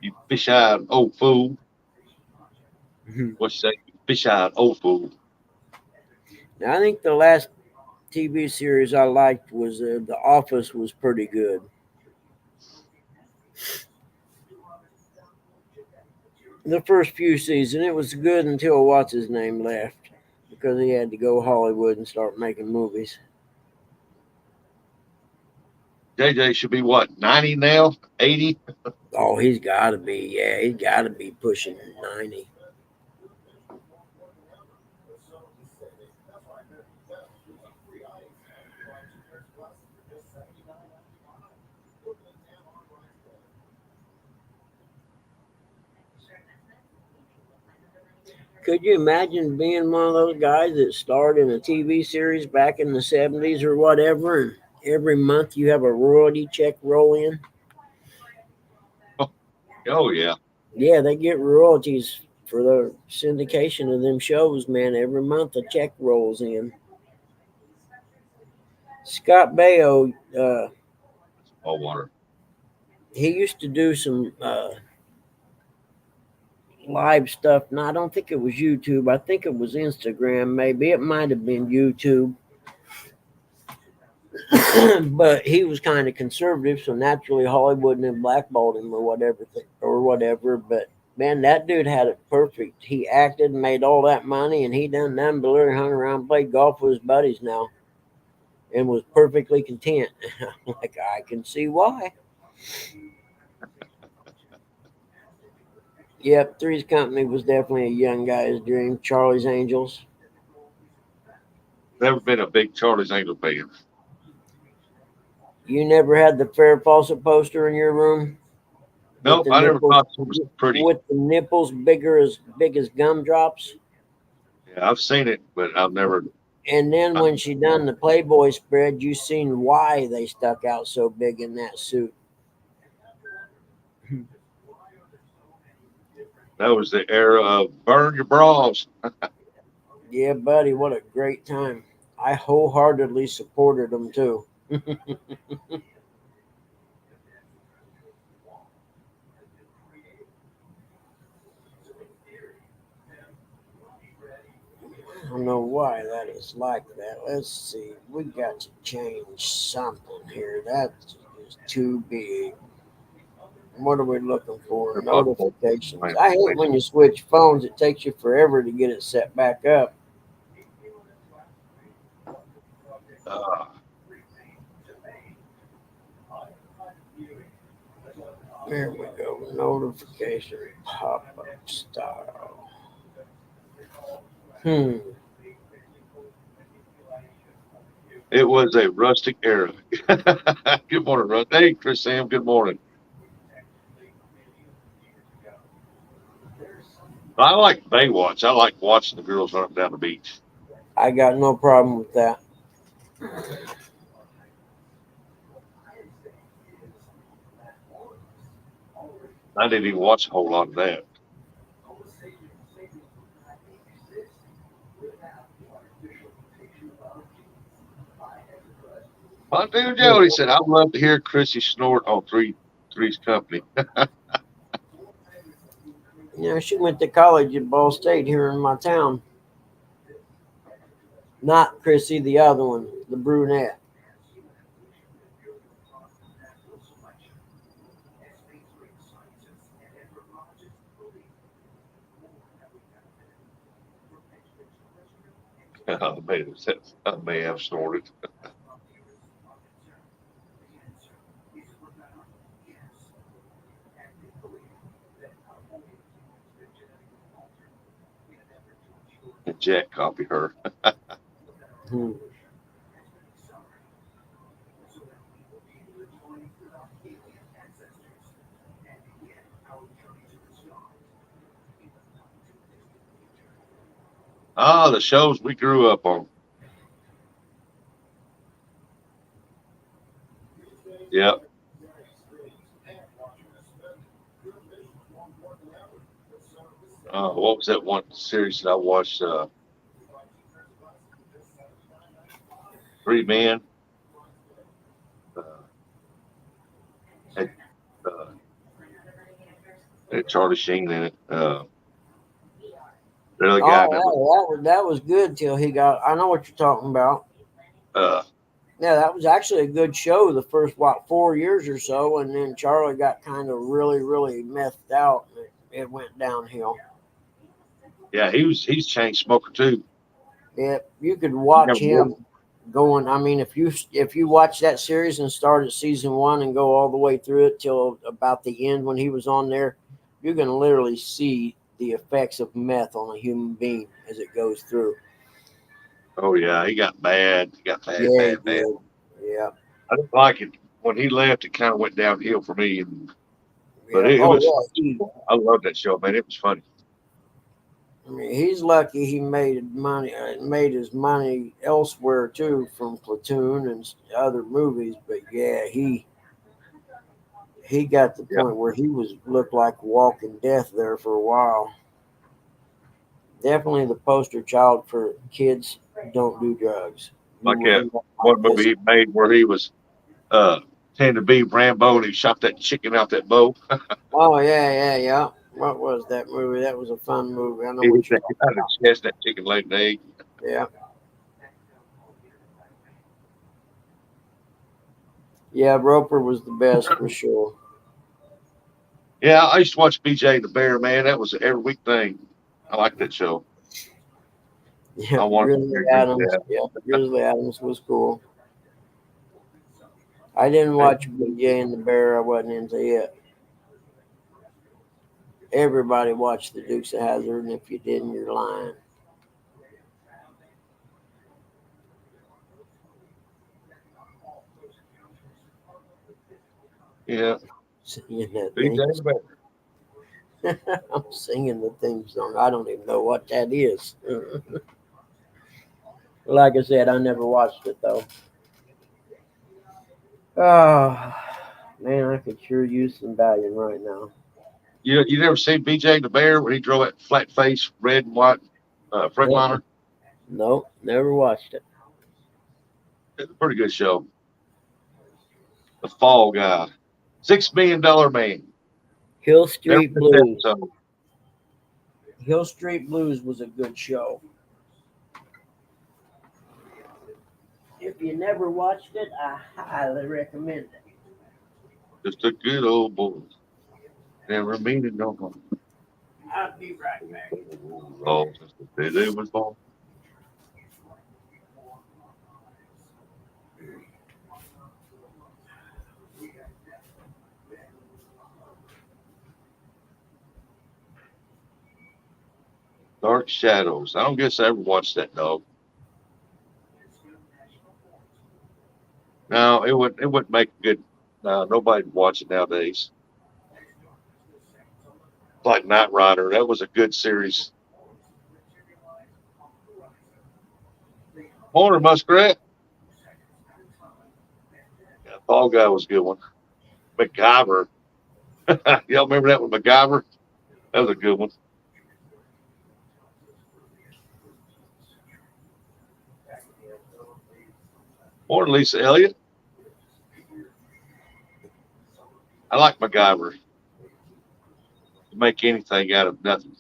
You fish-eyed old fool. What you say? You fish-eyed old fool. Now, I think the last TV series I liked was The Office. Was pretty good. The first few seasons, it was good until what's his name left because he had to go Hollywood and start making movies. JJ should be what, 90 now? 80? Oh, he's got to be. Yeah, he's got to be pushing 90. Could you imagine being one of those guys that starred in a TV series back in the 70s or whatever, and every month you have a royalty check roll in? Oh, yeah. Yeah, they get royalties for the syndication of them shows, man. Every month a check rolls in. Scott Baio, All water. he used to do some live stuff. No, I don't think it was YouTube. I think it was Instagram. Maybe it might have been YouTube. But he was kind of conservative, so naturally Hollywood and then blackballed him or whatever, or whatever. But man, that dude had it perfect. He acted, and made all that money, and he done nothing but learn, hung around, played golf with his buddies now, and was perfectly content. Like I can see why. Yep, Three's Company was definitely a young guy's dream. Charlie's Angels. Never been a big Charlie's Angel fan. You never had the Farrah Fawcett poster in your room with Nope, the I never nipples, thought it was pretty. with the nipples big as gumdrops. Yeah, I've seen it, but I've never. And then I, when she done the Playboy spread, you seen why they stuck out so big in that suit. that was the era of burn your bras. Yeah, buddy, what a great time. I wholeheartedly supported them too. I don't know why that is like that. Let's see. We got to change something here. That's just too big. What are we looking for? They're possible. Notifications. I hate when you switch phones. It takes you forever to get it set back up. Uh, There we go. Notification pop-up style. Hmm. it was a rustic era. Good morning, Russ. Hey, Chris Sam. Good morning. I like Baywatch. I like watching the girls run up down the beach. I got no problem with that. I didn't even watch a whole lot of that. My dude Jody said, "I'd love to hear Chrissy snort on Three's Company." She went to college at Ball State here in my town. Not Chrissy, the other one, the brunette. I may have snorted. And Jack copied her. Hmm. Ah, the shows we grew up on. Yep. What was that one series that I watched? Three Men. Uh, had, uh, had Charlie Sheen in it. The other guy that was, Oh, that was good till he got. I know what you're talking about. uh, Yeah, that was actually a good show the first, 4 years or so. And then Charlie got kind of really, really methed out. And it went downhill. yeah, he's chain smoker too. Yeah, you could He watch never worked. him going. I mean, if you watch that series and start at season one and go all the way through it till about the end when he was on there, you're gonna literally see the effects of meth on a human being as it goes through. Oh yeah, he got bad. He got bad, Yeah, he bad, bad. did. Yeah, I didn't like it when he left. It kind of went downhill for me. But yeah. it was Oh, fun. I loved that show, man. It was funny. I mean, he's lucky he made his money elsewhere too from Platoon and other movies. But yeah, he got the Yeah, point where he was looked like walking death there for a while. Definitely the poster child for kids don't do drugs. You like will that end up one like movie this. he made where he was uh tending to be Rambo and he shot that chicken out that bow. Oh yeah, yeah, yeah. What was that movie? That was a fun movie. I know He hit what you're that talking guy in the about. chest. That chicken laid an egg. Yeah, yeah. Roper was the best for sure. Yeah, I used to watch BJ the Bear. Man, that was an every week thing. I like that show. I Yeah, wanted to Grizzly hear your Adams. dad. Yeah, Grizzly Adams was cool. I didn't Hey, watch BJ and the Bear. I wasn't into it. Everybody watched the Dukes of Hazzard, and if you didn't, you're lying. yeah, Singing that BJ theme. the Bear. I'm singing the theme song. I don't even know what that is. Like I said, I never watched it though. Oh man, I could sure use some Valium right now. You never seen BJ the Bear when he drove that flat face red and white Uh-uh. Freightliner? Nope, never watched it. It's a pretty good show. The Fall Guy, $6 million Man. Hill Never Street missed that Blues. episode. Hill Street Blues was a good show. If you never watched it, I highly recommend it. Just a good old boy. Never meaning no more. I'll be right back. Oh, since the baby was born. Dark Shadows. I don't guess I ever watched that dog. No, it wouldn't make a good. No, nobody'd watch it nowadays. Like Knight Rider, that was a good series. Morning, Muskrat. Yeah, Fall Guy was a good one. MacGyver. Y'all remember that one, MacGyver? That was a good one. Morning, Lisa Elliott. I like MacGyver. To make anything out of nothing.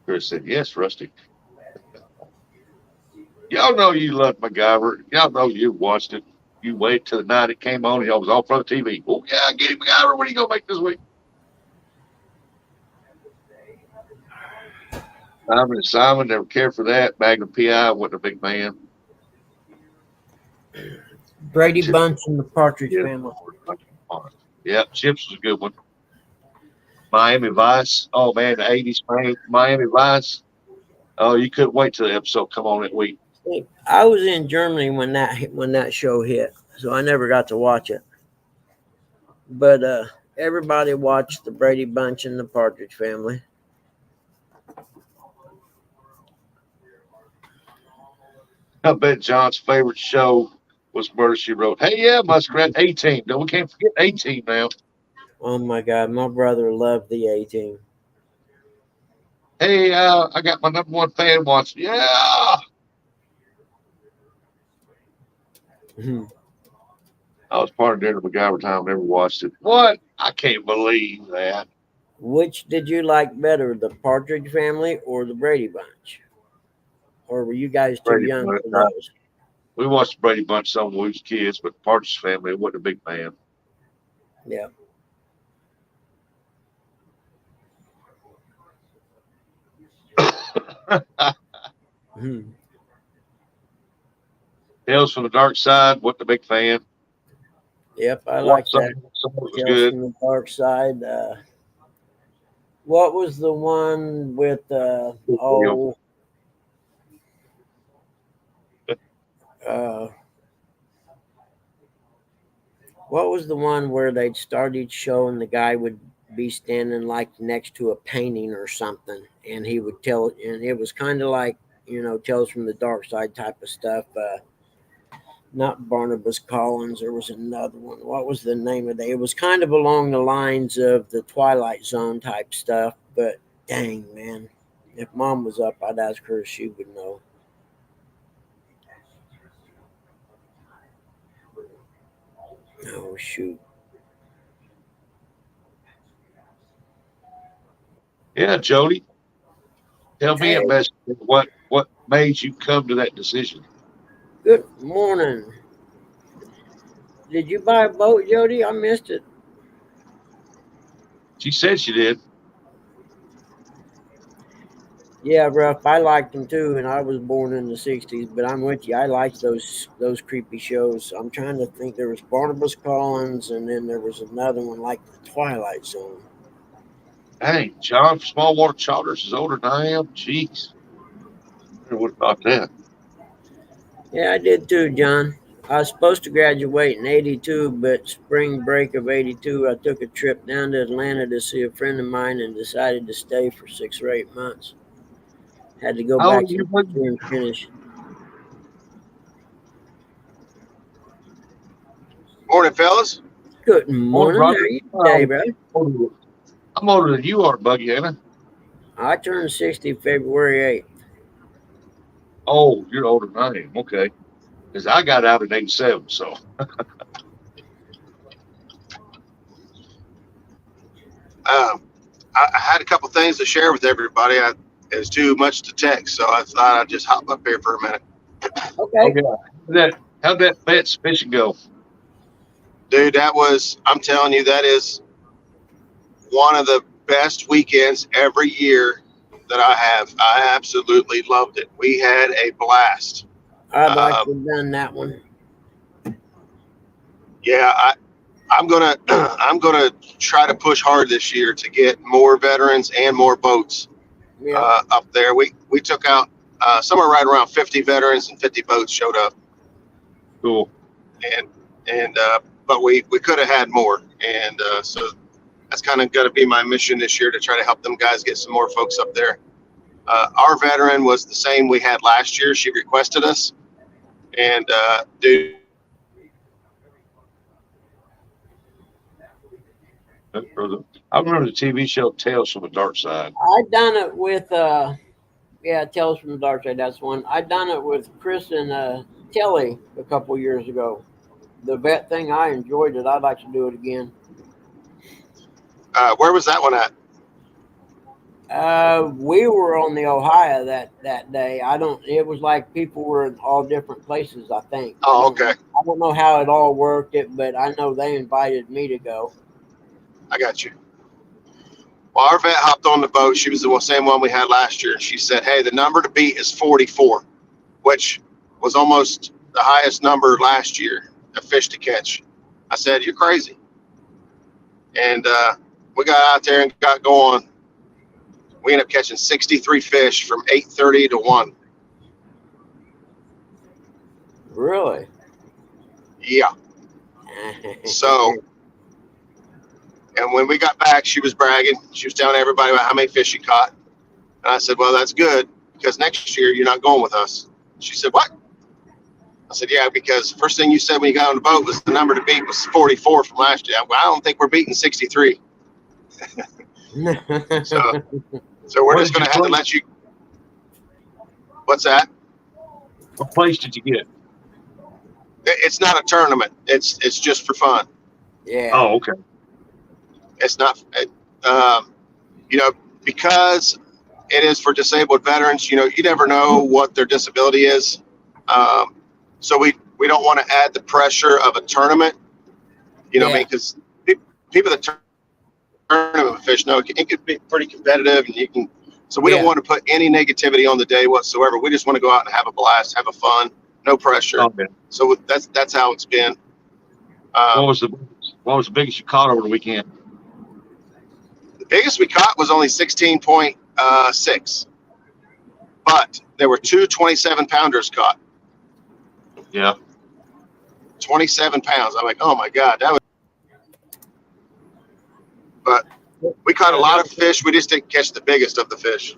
Chris said, yes, Rusty. Y'all know you loved MacGyver. Y'all know you watched it. You wait till the night it came on. Y'all was all front of the TV. Oh, yeah, get him, MacGyver. What are you going to make this week? Simon and Simon never cared for that. Magnum PI wasn't a big fan. Brady Bunch and the Partridge Yeah. Family. Yeah, Chips was a good one. Miami Vice. Oh, man, the 80s, Miami Vice. Oh, you couldn't wait till the episode come on that week. I was in Germany when that show hit, so I never got to watch it. But everybody watched the Brady Bunch and the Partridge Family. I bet John's favorite show was Murder She Wrote. Hey, yeah, Muskrat, A-Team. No, we can't forget A-Team now. Oh my God, my brother loved the A-Team. Hey, I got my number one fan watching. Yeah. I was part of dinner with MacGyver time. Never watched it. What? I can't believe that. Which did you like better, the Partridge Family or the Brady Bunch? Or were you guys too Brady young Bunch. for those? We watched the Brady Bunch some when we was kids, but Partridge Family wasn't a big fan. Yeah. Tales from the Dark Side wasn't a big fan. Yep, I like Watched that. some of it was Tales good. from the Dark Side. What was the one with uh, what was the one where they'd start each show and the guy would be standing like next to a painting or something, and he would tell, and it was kind of like Tales from the Dark Side type of stuff. Not Barnabas Collins. There was another one. What was the name of it? It was kind of along the lines of the Twilight Zone type stuff, but dang, man. If Mom was up, I'd ask her if she would know. Oh, shoot. Yeah, Jody. Tell me a Hey, message. What made you come to that decision? good morning. Did you buy a boat, Jody? I missed it. She said she did. Yeah, Ruff. I liked them too, and I was born in the '60s. But I'm with you. I liked those creepy shows. I'm trying to think. There was Barnabas Collins, and then there was another one like the Twilight Zone. Dang, John from Smallwater Charters is older than I am. Jeez. I would have thought that. Yeah, I did too, John. I was supposed to graduate in '82, but spring break of '82, I took a trip down to Atlanta to see a friend of mine and decided to stay for 6 or 8 months. Had to go How old back are you, in buddy? and finish. Morning, fellas. Good Morning, morning. How brother. are you today, bro? I'm older than you are, Buggy, ain't I? I turned 60 February 8th. Oh, you're older than I am. Okay. Because I got out in '87. So, Um, I had a couple things to share with everybody. It's too much to text, so I thought I'd just hop up here for a minute. oh, Okay. yeah. How'd that Betts fishing go? Dude, I'm telling you, that is one of the best weekends every year that I have. I absolutely loved it. We had a blast. I'd like Um, to have done that one. yeah, I'm gonna I'm gonna try to push hard this year to get more veterans and more boats Yeah. up there. We took out somewhere right around 50 veterans and 50 boats showed up, Cool. and but we could have had more, and so that's kind of going to be my mission this year to try to help them guys get some more folks up there. Our veteran was the same we had last year. She requested us, and dude, I remember the TV show Tales from the Dark Side. I done it with yeah, Tales from the Dark Side. That's one. I done it with Chris and Kelly a couple years ago. The vet thing, I enjoyed it. I'd like to do it again. where was that one at? We were on the Ohio that day. I don't. It was like people were in all different places. I think. Oh, okay, I don't know how it all worked, but I know they invited me to go. I got you. Well, our vet hopped on the boat. She was the same one we had last year. She said, "Hey, the number to beat is 44," which was almost the highest number last year of fish to catch. I said, "You're crazy," and we got out there and got going. We ended up catching 63 fish from 8:30 to 1. Really? Yeah. So, and when we got back, she was bragging. She was telling everybody about how many fish she caught. And I said, "Well, that's good because next year you're not going with us." She said, "What?" I said, "Yeah, because the first thing you said when you got on the boat was the number to beat was 44 from last year." Well, I don't think we're beating 63. So, so we're What just did going you to have to place? let you. What's that? What place did you get? It's not a tournament. It's just for fun. Yeah. Oh, okay. It's not, you know, because it is for disabled veterans. You know, you never know what their disability is. So we don't want to add the pressure of a tournament. You know, what I mean, Yeah. because people that tournament fish know it can be pretty competitive, and you can. So we don't Yeah. want to put any negativity on the day whatsoever. We just want to go out and have a blast, have a fun, no pressure. Oh, man. So that's how it's been. What Um, was the what was the biggest you caught over the weekend? the biggest we caught was only 16.6, but there were two 27-pounders caught. Yeah. 27 pounds. I'm like, oh my god, that was. But we caught a Yeah, lot that of fish. We just didn't catch the biggest of the fish.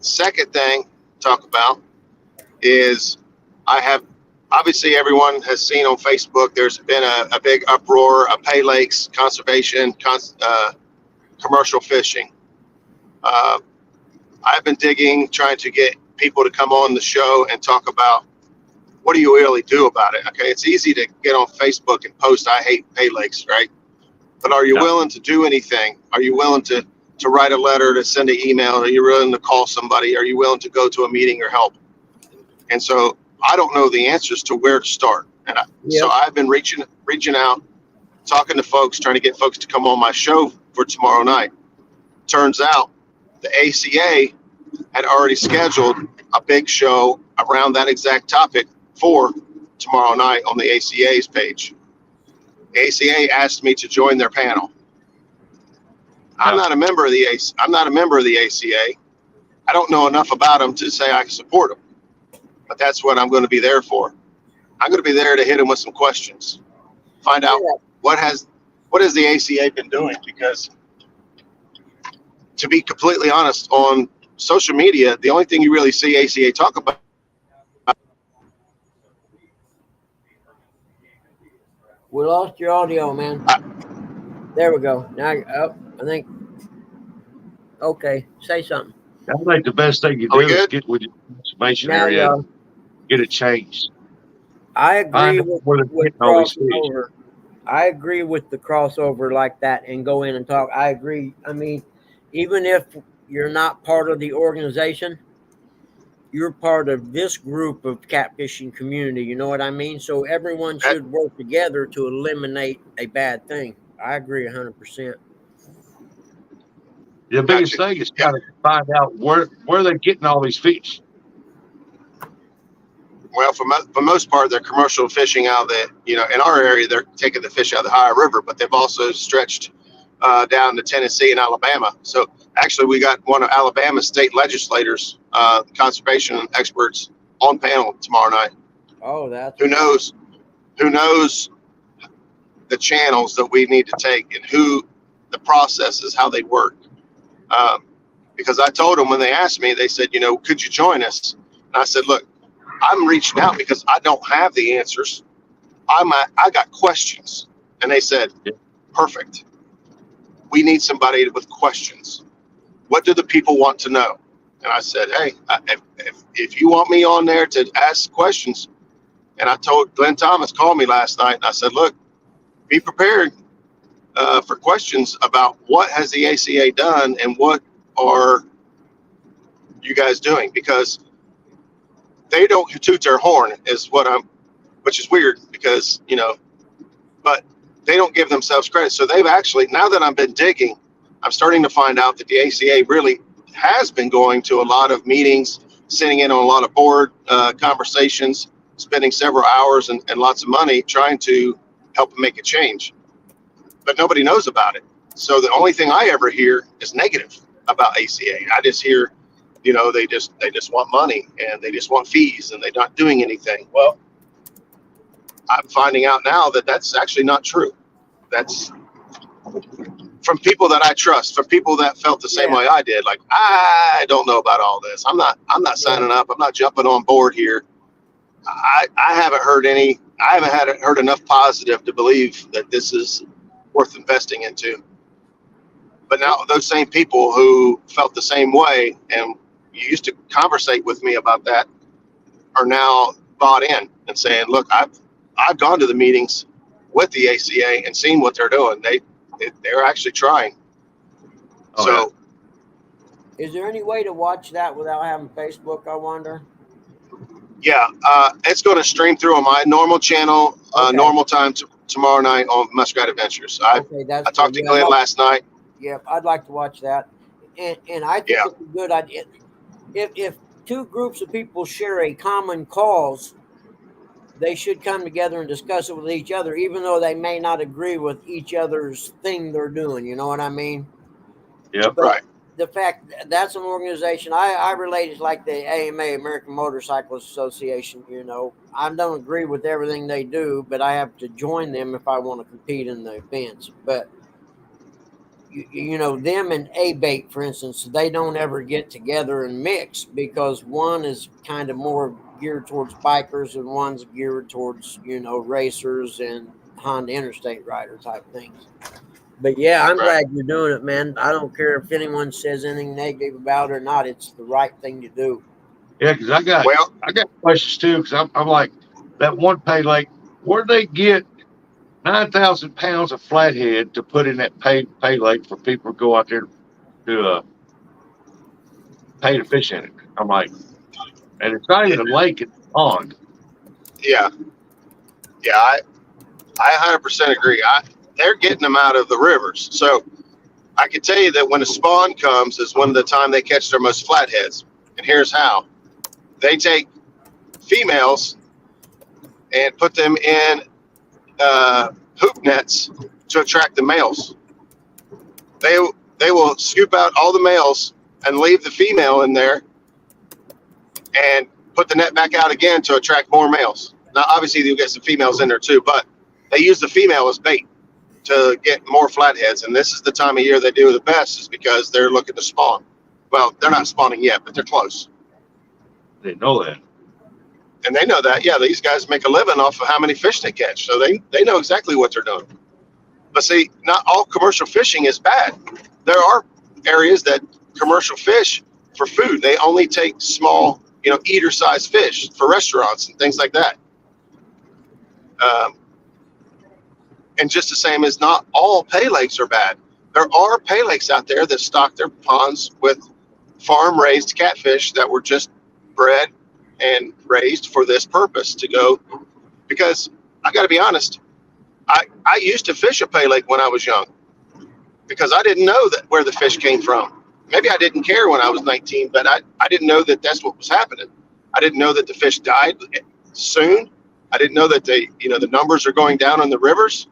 Second thing to talk about is I have obviously everyone has seen on Facebook. There's been a big uproar of Pay Lakes conservation, commercial fishing. Uh, I've been digging, trying to get people to come on the show and talk about what do you really do about it. Okay, it's easy to get on Facebook and post I hate Pay Lakes, right? But are you Yeah. willing to do anything? Are you willing to write a letter, to send an email? Are you willing to call somebody? Are you willing to go to a meeting or help? And so I don't know the answers to where to start. And so Yep. I've been reaching out, talking to folks, trying to get folks to come on my show for tomorrow night. Turns out the ACA had already scheduled a big show around that exact topic for tomorrow night on the ACA's page. The ACA asked me to join their panel. I'm Yeah. not a member of the ACA. I'm not a member of the ACA. I don't know enough about them to say I can support them, but that's what I'm going to be there for. I'm going to be there to hit them with some questions, find out what has the ACA been doing, because to be completely honest, on social media, the only thing you really see ACA talk about. We lost your audio, man. There we go. Now, I think. Okay, say something. I think the best thing you Are we do is good? get with your conservation Now, area and y'all, get it changed. I Find agree out with where they're with getting all these crossing fish. over. I agree with the crossover like that and go in and talk. I agree. I mean, even if you're not part of the organization, you're part of this group of catfishing community. You know what I mean? So everyone That, should work together to eliminate a bad thing. I agree 100%. The biggest gotcha. thing is Yeah. trying to find out where they're getting all these fish. Well, for most part, they're commercial fishing out that, in our area, they're taking the fish out of the Ohio River, but they've also stretched down to Tennessee and Alabama. So actually, we got one of Alabama's state legislators, conservation experts on panel tomorrow night. Oh, that's Who knows? Who knows the channels that we need to take and who the processes, how they work. Because I told them when they asked me, they said, could you join us? And I said, look, I'm reaching out because I don't have the answers. I got questions. And they said, perfect. We need somebody with questions. What do the people want to know? And I said, hey, if you want me on there to ask questions, and I told Glenn Thomas called me last night, and I said, look, be prepared for questions about what has the ACA done and what are you guys doing? Because they don't toot their horn which is weird because, but they don't give themselves credit. So they've actually, now that I've been digging, I'm starting to find out that the ACA really has been going to a lot of meetings, sitting in on a lot of board conversations, spending several hours and lots of money trying to help make a change. But nobody knows about it. So the only thing I ever hear is negative about ACA. I just hear, they just want money and they just want fees and they're not doing anything. Well, I'm finding out now that that's actually not true. That's from people that I trust, from people that felt the same yeah, way I did. Like, I don't know about all this. I'm not yeah. signing up. I'm not jumping on board here. I haven't heard heard enough positive to believe that this is worth investing into. But now those same people who felt the same way and you used to conversate with me about that are now bought in and saying, look, I've gone to the meetings with the ACA and seen what they're doing. They're actually trying. Oh, So Is there any way to watch that without having Facebook, I wonder? yeah, it's going to stream through on my normal channel, Okay. normal time tomorrow night on Muskrat Adventures. Okay, that's I talked to good. Yeah, Glenn last night. Yep, I'd like to watch that. And I think Yeah, it's a good idea. If two groups of people share a common cause, they should come together and discuss it with each other, even though they may not agree with each other's thing they're doing. You know what I mean? yep. But right. the fact that's an organization I relate is like the AMA, American Motorcyclists Association. I don't agree with everything they do, but I have to join them if I want to compete in the events. But them and A-Bait, for instance, they don't ever get together and mix because one is kind of more geared towards bikers and one's geared towards, racers and Honda Interstate rider type things. But yeah, I'm Right. glad you're doing it, man. I don't care if anyone says anything negative about it or not. It's the right thing to do. Yeah, because Well, I got questions too. Because I'm like that one pay lake. Where they get 9,000 pounds of flathead to put in that pay lake for people to go out there to pay to fish in it? I'm like, and it's not even a lake; it's a pond. yeah, yeah. I 100% agree. They're getting them out of the rivers. So I can tell you that when a spawn comes is one of the time they catch their most flatheads. And here's how. They take females and put them in hoop nets to attract the males. They they will scoop out all the males and leave the female in there and put the net back out again to attract more males. Now, obviously, you'll get some females in there too, but they use the female as bait to get more flatheads. And this is the time of year they do the best is because they're looking to spawn. Well, they're not spawning yet, but they're close. I didn't know that. And they know that. Yeah, these guys make a living off of how many fish they catch. So they know exactly what they're doing. But see, not all commercial fishing is bad. There are areas that commercial fish for food. They only take small, eater-sized fish for restaurants and things like that. And just the same as not all pay lakes are bad. There are pay lakes out there that stock their ponds with farm-raised catfish that were just bred and raised for this purpose to go. Because I got to be honest, I used to fish a pay lake when I was young because I didn't know that where the fish came from. Maybe I didn't care when I was 19, but I didn't know that that's what was happening. I didn't know that the fish died soon. I didn't know that the numbers are going down in the rivers.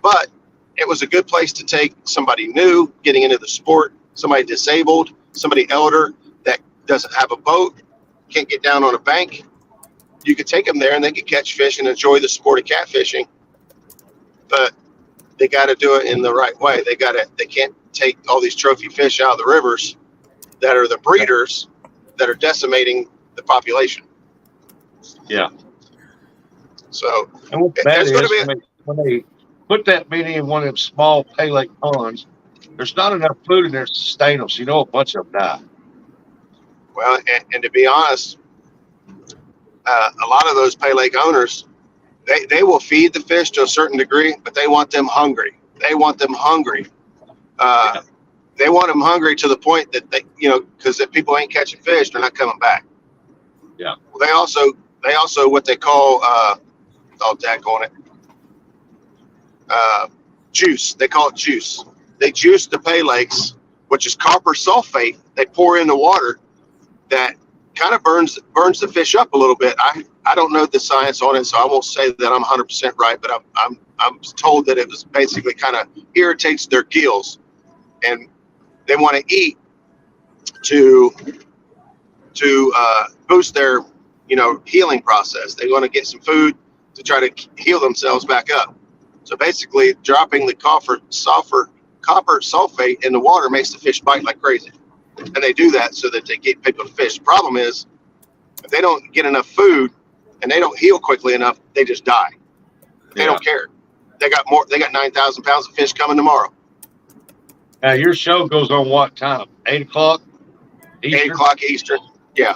But it was a good place to take somebody new getting into the sport, somebody disabled, somebody elder that doesn't have a boat, can't get down on a bank. You could take them there and they could catch fish and enjoy the sport of catfishing. But they got to do it in the right way. They can't take all these trophy fish out of the rivers that are the breeders that are decimating the population. Yeah. So And what bad there's is going to be when they put that many in one of them small pay lake ponds, there's not enough food in there to sustain them. So a bunch of them die. well, and to be honest, a lot of those pay lake owners, they will feed the fish to a certain degree, but they want them hungry. They want them hungry. They want them hungry to the point that because if people ain't catching fish, they're not coming back. Yeah. They also what they call daggone it, juice. They call it juice. They juice the pay lakes, which is copper sulfate. They pour in the water that kind of burns the fish up a little bit. I don't know the science on it, so I won't say that I'm 100% right, but I'm told that it was basically kind of irritates their gills, and they want to eat to boost their healing process. They want to get some food to try to heal themselves back up. So basically, dropping the copper sulfate in the water makes the fish bite like crazy. And they do that so that they get people to fish. The problem is, if they don't get enough food and they don't heal quickly enough, they just die. They don't care. They got 9,000 pounds of fish coming tomorrow. Now, your show goes on what time? 8 o'clock Eastern? 8 o'clock Eastern. Yeah.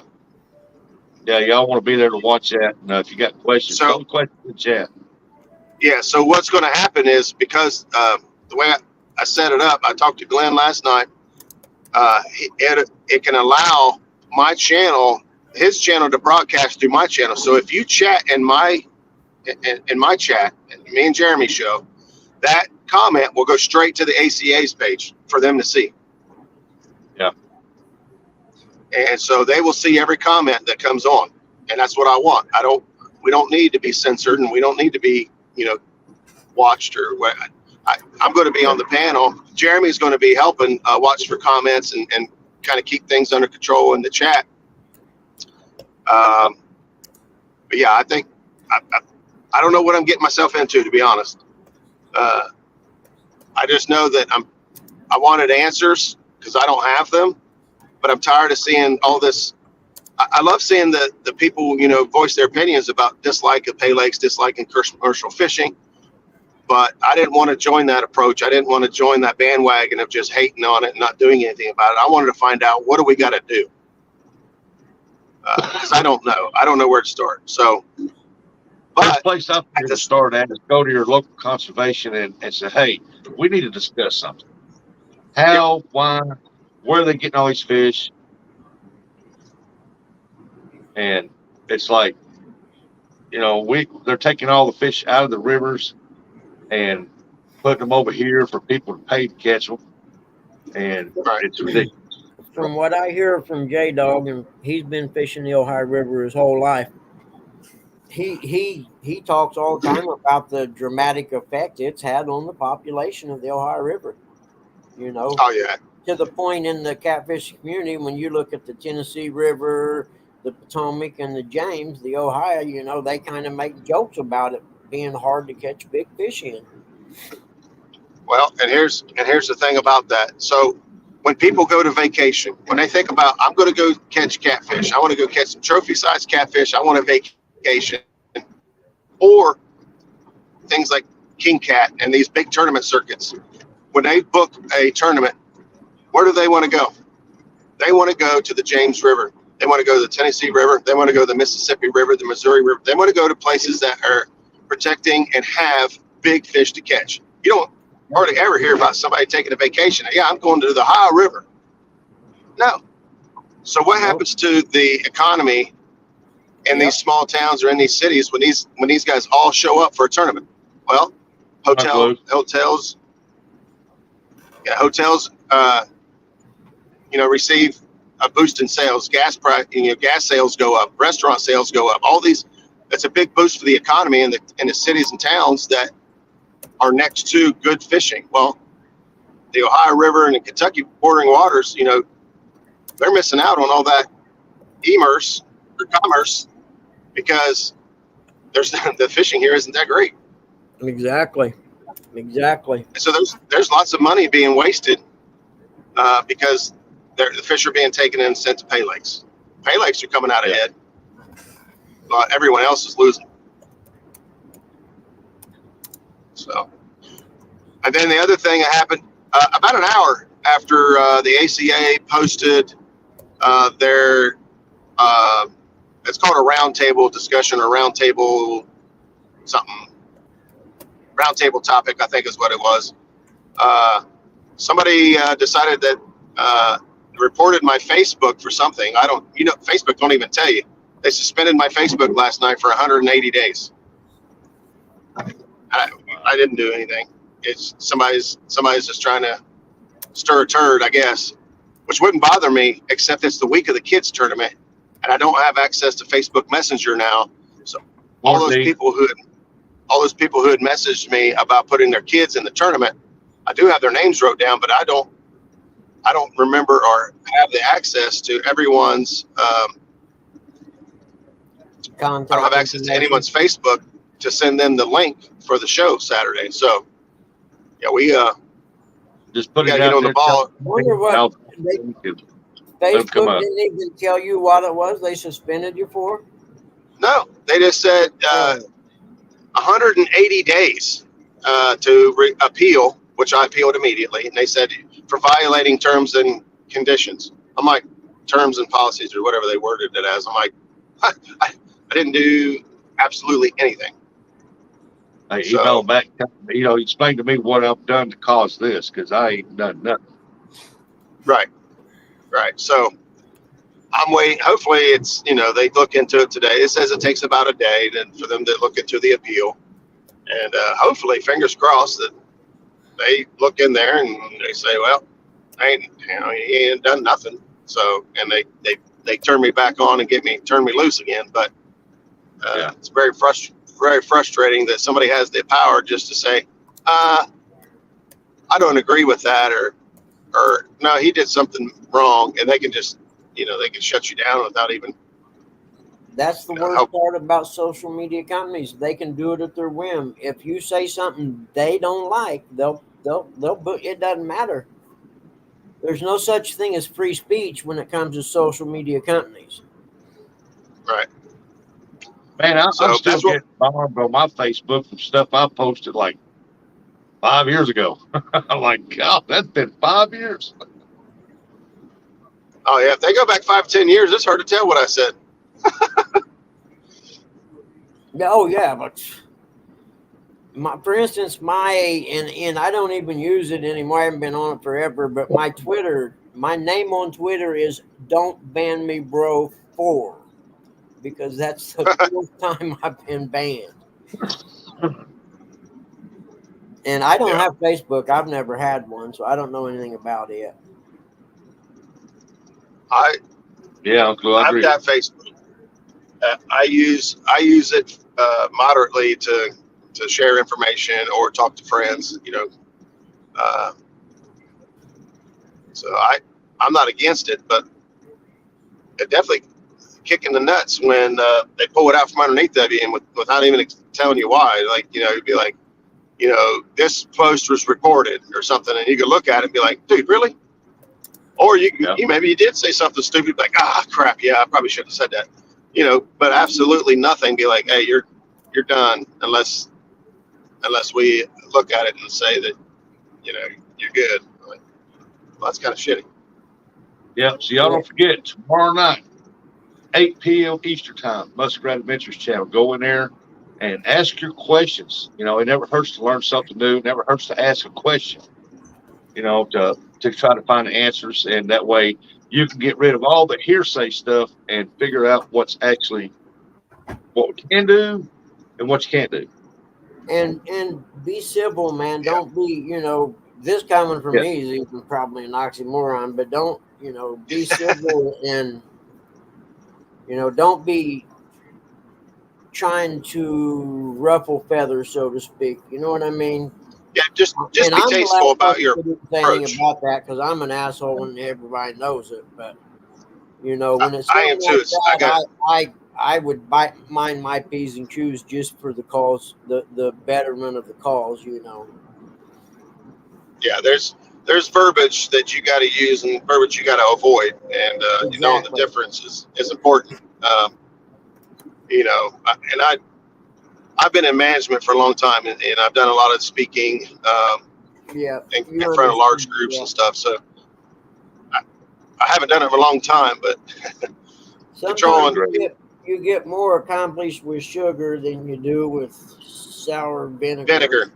Yeah, y'all want to be there to watch that. And if you got questions, So- throw the questions in the chat. Yeah. So what's going to happen is, because the way I set it up, I talked to Glenn last night. It can allow my channel, his channel, to broadcast through my channel. So if you chat in my chat, me and Jeremy show, that comment will go straight to the ACA's page for them to see. Yeah. And so they will see every comment that comes on, and that's what I want. We don't need to be censored, and we don't need to be watched or what. I'm going to be on the panel. Jeremy's going to be helping watch for comments and kind of keep things under control in the chat. But yeah, I think I don't know what I'm getting myself into, to be honest. I just know that I wanted answers because I don't have them, but I'm tired of seeing all this. I love seeing the people, voice their opinions about dislike of pay lakes, dislike in commercial fishing. But I didn't want to join that approach. I didn't want to join that bandwagon of just hating on it and not doing anything about it. I wanted to find out, what do we got to do? Because I don't know. I don't know where to start. So, First but place up here to start at is go to your local conservation and say, hey, we need to discuss something. How, why, where are they getting all these fish? And it's like, they're taking all the fish out of the rivers and putting them over here for people to pay to catch them. And it's ridiculous. From what I hear from J Dog, and he's been fishing the Ohio River his whole life, he talks all the time about the dramatic effect it's had on the population of the Ohio River. Oh yeah. To the point in the catfishing community, when you look at the Tennessee River, the Potomac, and the James, the Ohio, they kind of make jokes about it being hard to catch big fish in. Well, and here's the thing about that. So when people go to vacation, when they think about, I'm going to go catch catfish, I want to go catch some trophy-sized catfish, I want a vacation, or things like King Cat and these big tournament circuits, when they book a tournament, where do they want to go? They want to go to the James River. They want to go to the Tennessee River. They want to go to the Mississippi River, the Missouri River. They want to go to places that are protecting and have big fish to catch. You don't hardly ever hear about somebody taking a vacation. Yeah, I'm going to the Ohio River. No. So what happens to the economy in these small towns or in these cities when these guys all show up for a tournament? Well, hotels, receive a boost in sales. Gas sales go up. Restaurant sales go up. All these, that's a big boost for the economy in the cities and towns that are next to good fishing. Well, the Ohio River and the Kentucky bordering waters, they're missing out on all that commerce because there's the fishing here isn't that great. Exactly. So there's lots of money being wasted because the fish are being taken in and sent to pay lakes. Pay lakes are coming out ahead, but everyone else is losing. So, and then the other thing that happened about an hour after the ACA posted their it's called a roundtable discussion or roundtable something. Roundtable topic, I think is what it was. Somebody decided that reported my Facebook for something. Facebook don't even tell you. They suspended my Facebook last night for 180 days. I didn't do anything. It's somebody's just trying to stir a turd, I guess, which wouldn't bother me, except it's the week of the kids tournament, and I don't have access to Facebook Messenger now. So all those people who had messaged me about putting their kids in the tournament, I do have their names wrote down, but I don't remember or have the access to everyone's. I don't have access to anyone's Facebook to send them the link for the show Saturday. So yeah, we just put it get on the ball. Wonder what Facebook didn't even tell you what it was they suspended you for? No, they just said 180 days to appeal, which I appealed immediately. And they said for violating terms and conditions. I'm like, terms and policies or whatever they worded it as. I'm like, I didn't do absolutely anything. I emailed back, explain to me what I've done to cause this, because I ain't done nothing. Right. So I'm waiting. Hopefully it's, they look into it today. It says it takes about a day then for them to look into the appeal. And hopefully, fingers crossed, that they look in there and they say, well, he ain't done nothing. So, and they turn me back on and turn me loose again. But it's very frustrating that somebody has the power just to say, I don't agree with that, or no, he did something wrong, and they can just, they can shut you down without even. That's the worst part about social media companies. They can do it at their whim. If you say something they don't like, they'll it doesn't matter. There's no such thing as free speech when it comes to social media companies. Right. Man, I'm still getting bombed on my Facebook from stuff I posted like 5 years ago. I'm like, God, that's been 5 years. Oh yeah, if they go back 5-10 years, it's hard to tell what I said. Oh yeah, but for instance, and I don't even use it anymore. I haven't been on it forever. But my name on Twitter is "Don't Ban Me Bro 4" because that's the fourth time I've been banned. And I don't have Facebook. I've never had one, so I don't know anything about it. I've got Facebook. I use it moderately to share information or talk to friends. So I'm not against it, but it definitely kicking the nuts when they pull it out from underneath of you and without even telling you why. Like, you'd be like, this post was recorded or something, and you could look at it and be like, dude, really? Or maybe you did say something stupid, like, crap, yeah, I probably shouldn't have said that. But absolutely nothing. Be like, hey, you're done unless we look at it and say that, you're good. Like, well, that's kind of shitty. Yep. So y'all Yeah. don't forget tomorrow night, 8 p.m. Eastern time, Muskrat Adventures channel. Go in there and ask your questions. You know, it never hurts to learn something new. It never hurts to ask a question. You know, to try to find the answers, and that way you can get rid of all the hearsay stuff and figure out what's actually what we can do and what you can't do. And be civil, man. Yeah. Don't be, this coming from Yeah. me is even probably an oxymoron, but don't, be civil and, don't be trying to ruffle feathers, so to speak. You know what I mean? Yeah. Just And be I'm the tasteful last about person your to didn't say anything approach. about that because I'm an asshole and everybody knows it. But I, when it's I something am too. like It's, I got that, I would mind my p's and q's just for the cause, the betterment of the cause. yeah. There's verbiage that you got to use and verbiage you got to avoid, and knowing the Exactly. difference is important. And I've been in management for a long time, and I've done a lot of speaking Yeah, in you front of large understand. groups Yeah. and stuff. So I haven't done it for a long time, but Sometimes controlling. you get more accomplished with sugar than you do with sour vinegar. Vinegar.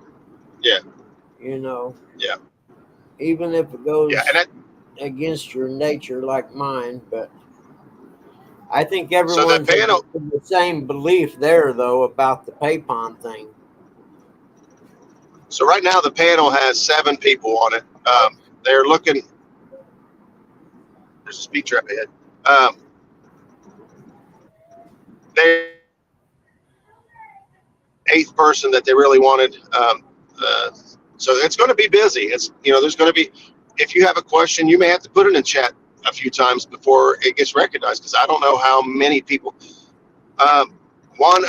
Yeah. You know, Yeah. even if it Yeah. And goes that, against your nature, like mine. But I think so that everyone's of panel. the same belief there, though, about the PayPon thing. So right now the panel has 7 people on it. They're looking. There's a speed trap ahead. They're 8th person that they really wanted. So it's going to be busy. There's going to be. If you have a question, you may have to put it in chat a few times before it gets recognized, because I don't know how many people. One,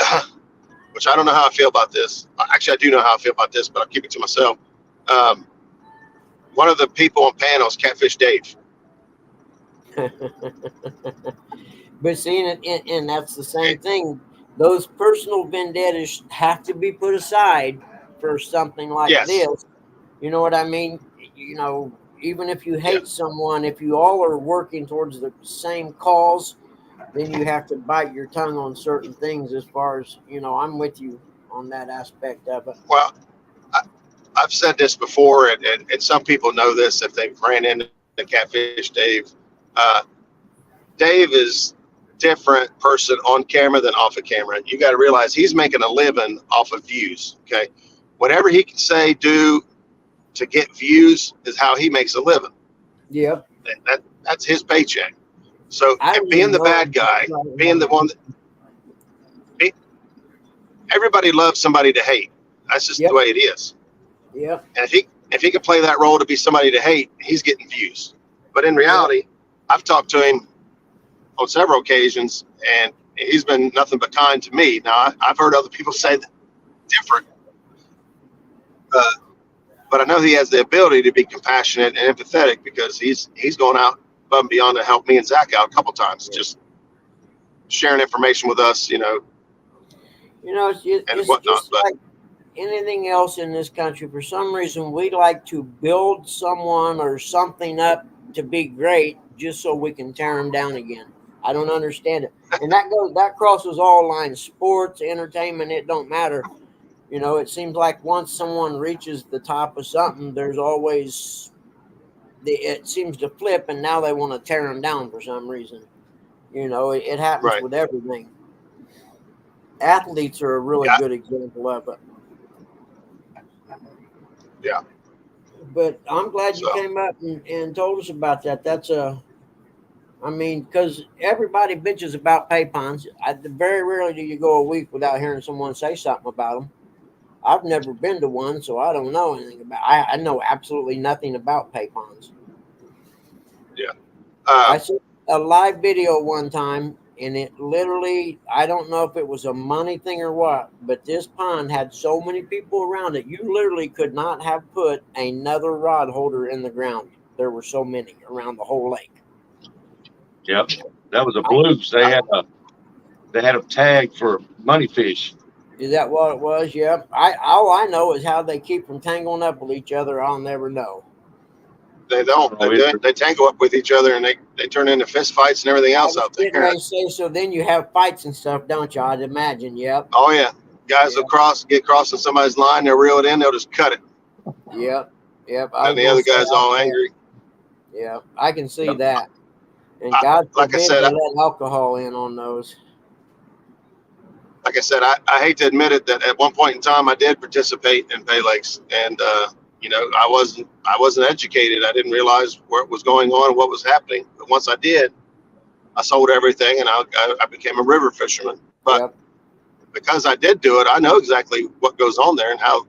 which I don't know how I feel about this. Actually, I do know how I feel about this, but I'll keep it to myself. Um, one of the people on panels, Catfish Dave. But seeing it, and that's the same thing. Those personal vendettas have to be put aside for something like Yes. this. You know what I mean? Even if you Yeah. hate someone, if you all are working towards the same cause, then you have to bite your tongue on certain things. As far as I'm with you on that aspect of it. Well, I've said this before, and some people know this if they've ran into Catfish Dave. Uh, Dave is different person on camera than off of camera. You got to realize he's making a living off of views. Okay, whatever he can say, do to get views is how he makes a living. Yep. That's his paycheck. So I don't being even the know bad guy, being the how one that everybody loves somebody to hate. That's just the Yep. way it is. Yep. And if he can play that role to be somebody to hate, he's getting views. But in Yep. reality, I've talked to him on several occasions, and he's been nothing but kind to me. Now, I've heard other people say that different, uh, but I know he has the ability to be compassionate and empathetic, because he's gone out above and beyond to help me and Zach out a couple times, just sharing information with us, and It's whatnot. just But like anything else in this country. For some reason, we like to build someone or something up to be great just so we can tear them down again. I don't understand it, and that crosses all lines: sports, entertainment. It don't matter. It seems like once someone reaches the top of something, there's always it seems to flip, and now they want to tear them down for some reason. It happens right, with everything. Athletes are a really yeah, good example of it. yeah. But I'm glad you So came up and told us about that. Because everybody bitches about paypons. Very rarely do you go a week without hearing someone say something about them. I've never been to one, so I don't know anything about. I know absolutely nothing about paypons. yeah, I saw a live video one time, and it literally, I don't know if it was a money thing or what, but this pond had so many people around it, you literally could not have put another rod holder in the ground. There were so many around the whole lake. Yep. That was a I, blues. They had a tag for money fish. is that what it was? Yeah. All I know is how they keep from tangling up with each other. I'll never know. They don't. Oh, They tangle up with each other, and they turn into fist fights and everything I else was out getting there. ready to say, so then you have fights and stuff, don't you? I'd imagine. Yep. Oh yeah, guys Yep. will get crossing somebody's line, they'll reel it in, they'll just cut it, Yep. Yep. I and was the gonna other say, guy's all angry. yeah, I can see Yep. that. And God Like I forbid said, they let alcohol in on those. I hate to admit it that at one point in time I did participate in pay lakes, and I wasn't educated. I didn't realize what was going on and what was happening. But once I did, I sold everything, and I became a river fisherman. But Yep. because I did do it, I know exactly what goes on there and how.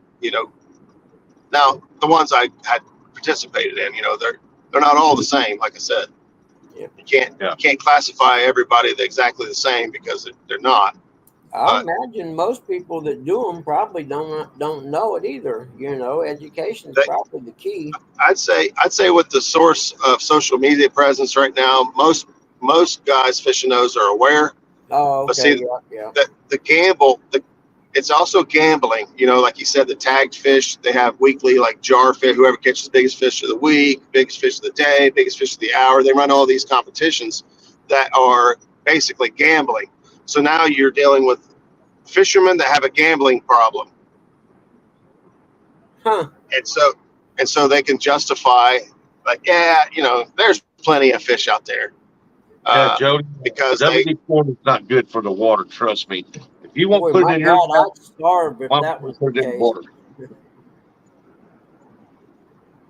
Now the ones I had participated in, they're not all the same. Like I said, Yep. you can't classify everybody exactly the same because they're not. I But imagine most people that do them probably don't know it either. Education is they, probably the key. I'd say with the source of social media presence right now, most guys fishing those are aware. Oh, But okay. see, Yeah. the gamble, it's also gambling. Like you said, the tagged fish, they have weekly like jar fish. Whoever catches the biggest fish of the week, biggest fish of the day, biggest fish of the hour. They run all these competitions that are basically gambling. So now you're dealing with fishermen that have a gambling problem, Huh. and so they can justify like, yeah, there's plenty of fish out there. Yeah, Jody. Because WD-40 is not good for the water. Trust me. If you won't Boy, put my it in your God, mouth, I'd starve if why that don't you was the put it in the case. water?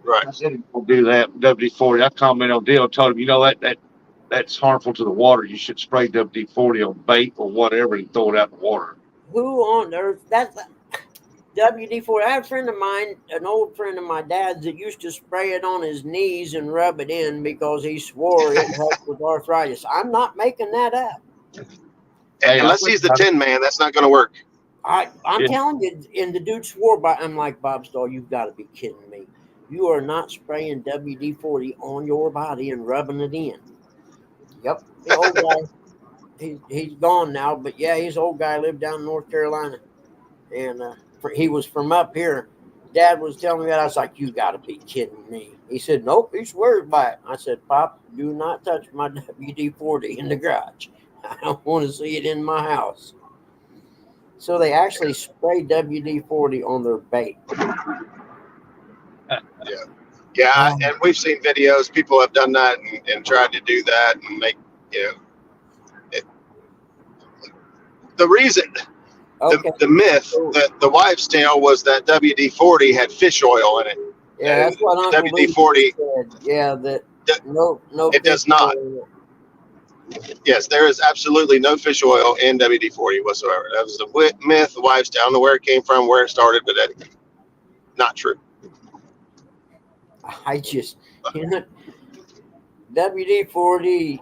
right. I said don't do that. WD-40. I commented on Dale. Told him, that's harmful to the water. You should spray WD-40 on bait or whatever and throw it out in the water. Who on earth? That's WD-40. I had a friend of mine, an old friend of my dad's, that used to spray it on his knees and rub it in because he swore it helped with arthritis. I'm not making that up. Hey, Unless he's the Tin Man, that's not going to work. I'm Yeah. telling you, and the dude swore by. I'm like, Bob Stahl, you've got to be kidding me. You are not spraying WD-40 on your body and rubbing it in. Yep, the old guy. He's gone now, but yeah, he's an old guy. Lived down in North Carolina, and he was from up here. Dad was telling me that. I was like, you got to be kidding me. He said, nope, he swears by it. I said, Pop, do not touch my WD-40 in the garage. I don't want to see it in my house. So they actually spray WD-40 on their bait. Yeah, and we've seen videos. People have done that and tried to do that and make, it, the reason, Okay. the myth, the wives' tale was that WD-40 had fish oil in it. Yeah, that's what Uncle WD-40 said. Yeah, that no it does not. Yes, there is absolutely no fish oil in WD-40 whatsoever. That was the myth, the wives' tale. I don't know where it came from, where it started, but that's not true. I just, WD-40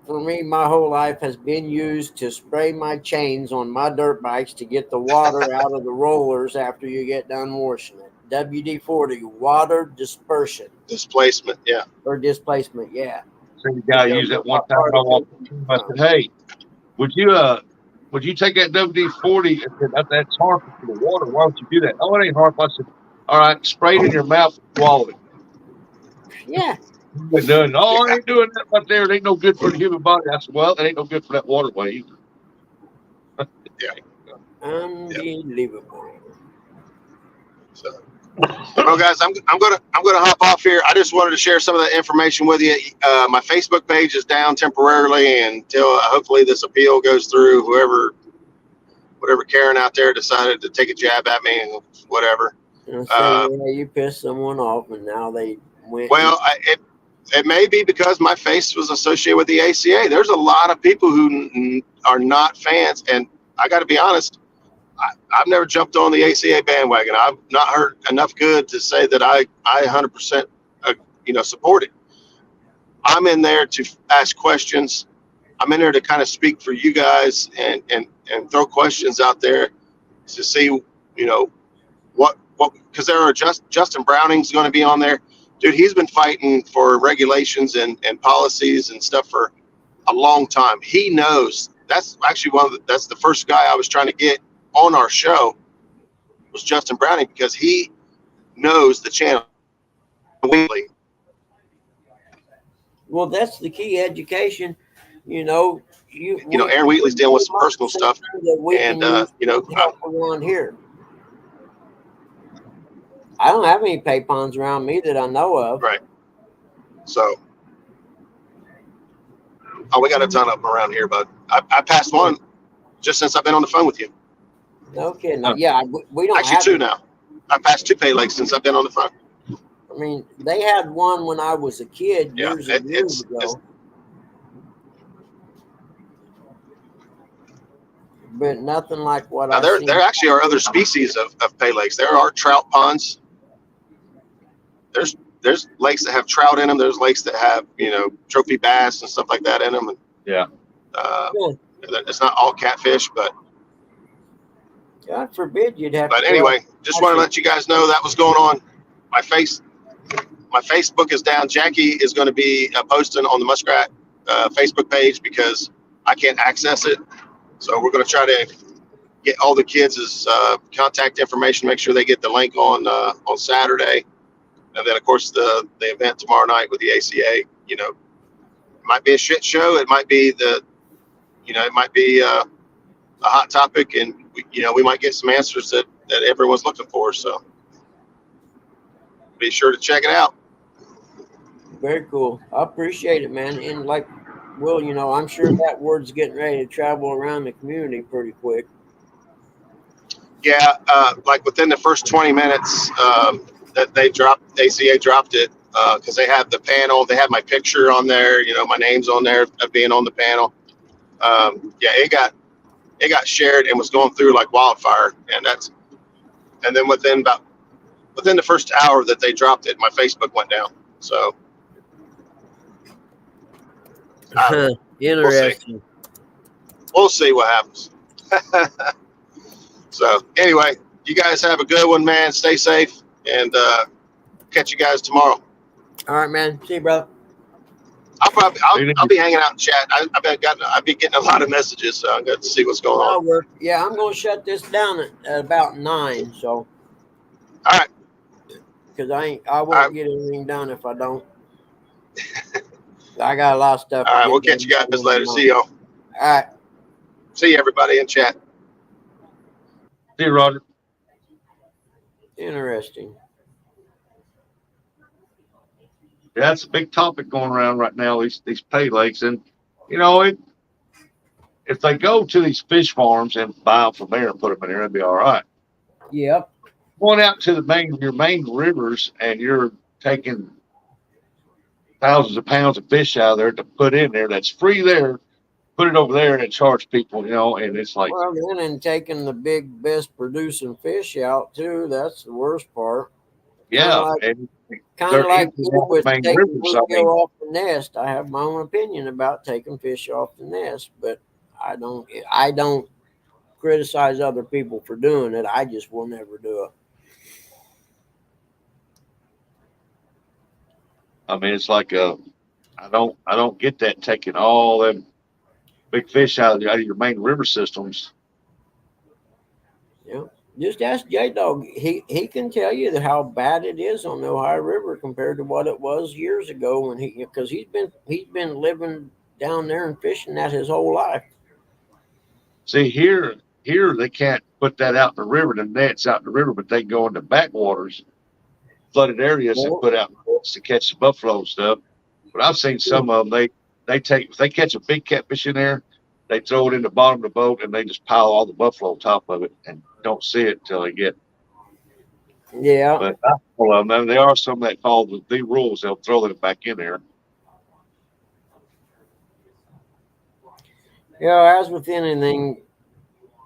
for me, my whole life has been used to spray my chains on my dirt bikes to get the water out of the rollers after you get done washing it. WD-40, water dispersion. Displacement, yeah. Or displacement, yeah. So the guy used that one time. I said, hey, would you take that WD-40? That's harmful to the water. Why would you do that? Oh, it ain't harmful. I said, all right, spray it in your mouth and swallow it. Yeah. Done. Oh, I ain't doing that right there. It ain't no good for the human body. I said, well, it ain't no good for that waterway either. Yeah. Unbelievable. So, well, guys, I'm gonna hop off here. I just wanted to share some of that information with you. My Facebook page is down temporarily until hopefully this appeal goes through. Whatever Karen out there decided to take a jab at me and whatever. You pissed someone off, and now they went. Well, it may be because my face was associated with the ACA. There's a lot of people who are not fans, and I got to be honest. I've never jumped on the ACA bandwagon. I've not heard enough good to say that I 100% support it. I'm in there to ask questions. I'm in there to kind of speak for you guys and throw questions out there to see what because there are Justin Browning's going to be on there. Dude, he's been fighting for regulations and policies and stuff for a long time. He knows. That's actually that's the first guy I was trying to get on our show was Justin Browning because he knows the channel. Well, that's the key, education. You know, Aaron Wheatley's dealing with some learn personal something stuff, that we and can use to help around here. I don't have any pay pawns around me that I know of. right. So, we got a ton of them around here, but I passed one just since I've been on the phone with you. No kidding. Yeah, we don't Actually, have two it. now. I passed two pay lakes since I've been on the phone. I mean, they had one when I was a kid Yeah, years and years it's ago. But nothing like what now I there seen. actually are other species of pay lakes. There are trout ponds. There's lakes that have trout in them. There's lakes that have trophy bass and stuff like that in them. And, Yeah. it's not all catfish, but God forbid you'd have to. anyway, just want to let you guys know that was going on. My Facebook is down. Jackie is going to be posting on the Muskrat Facebook page because I can't access it. So we're going to try to get all the kids' contact information, make sure they get the link on Saturday. And then, of course, the event tomorrow night with the ACA, it might be a shit show. It might be it might be a hot topic, and we might get some answers that everyone's looking for. So be sure to check it out. Very cool. I appreciate it, man. And like, well, I'm sure that word's getting ready to travel around the community pretty quick. Yeah, like within the first 20 minutes that ACA dropped it because they have the panel. They have my picture on there. My name's on there of being on the panel. Yeah, it got shared and was going through like wildfire, and then within the first hour that they dropped it, my Facebook went down. So Interesting. We'll see what happens. So anyway, you guys have a good one, man. Stay safe, and catch you guys tomorrow. All right, man. See you, brother. I'll be hanging out in chat. I've been getting a lot of messages, so I'm going to see what's going on. Yeah, I'm going to shut this down at about 9. So. All right. Because I won't get anything done if I don't. I got a lot of stuff. All right, we'll catch you guys later. See y'all. All right. See everybody in chat. See you, Roger. Interesting. Yeah, that's a big topic going around right now. These pay lakes, and if they go to these fish farms and buy them from there and put them in there, it'd be all right. Yep. Going out to your main rivers and you're taking thousands of pounds of fish out of there to put in there that's free there, put it over there and charge people, and it's like, well, then and taking the big best producing fish out too. That's the worst part. Yeah, kind of like with taking rivers, off the nest. I have my own opinion about taking fish off the nest, but I don't criticize other people for doing it. I just will never do it. I mean, it's like I don't get that, taking all them big fish out of your main river systems. Yeah. Just ask J Dog. He can tell you how bad it is on the Ohio River compared to what it was years ago because he's been living down there and fishing that his whole life. See, here they can't put that out in the river, the nets out in the river, but they go into backwaters, flooded areas, and put out nets to catch the buffalo and stuff. But I've seen some of them. If they catch a big catfish in there, they throw it in the bottom of the boat and they just pile all the buffalo on top of it and don't see it until they get. Yeah. But well, there are some that follow the rules. They'll throw it back in there. Yeah, as with anything,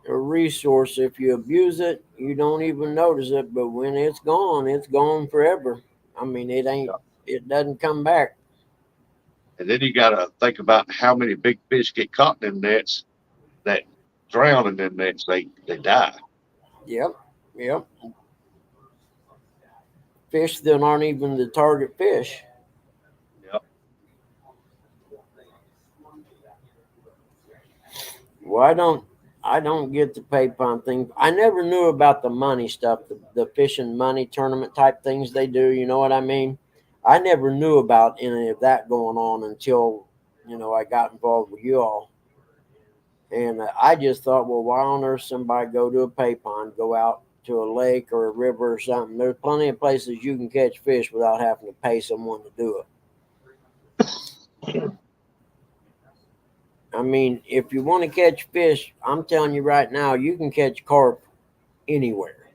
a resource, if you abuse it, you don't even notice it. But when it's gone forever. I mean, it doesn't come back. And then you got to think about how many big fish get caught in them nets that drown in them nets. They die. Yep. Fish that aren't even the target fish. Yep. Well, I don't get the pay pond thing. I never knew about the money stuff, the fishing money tournament type things they do. You know what I mean? I never knew about any of that going on until I got involved with you all. And I just thought, well, why on earth somebody go to a pay pond, go out to a lake or a river or something? There's plenty of places you can catch fish without having to pay someone to do it. I mean, if you want to catch fish, I'm telling you right now, you can catch carp anywhere.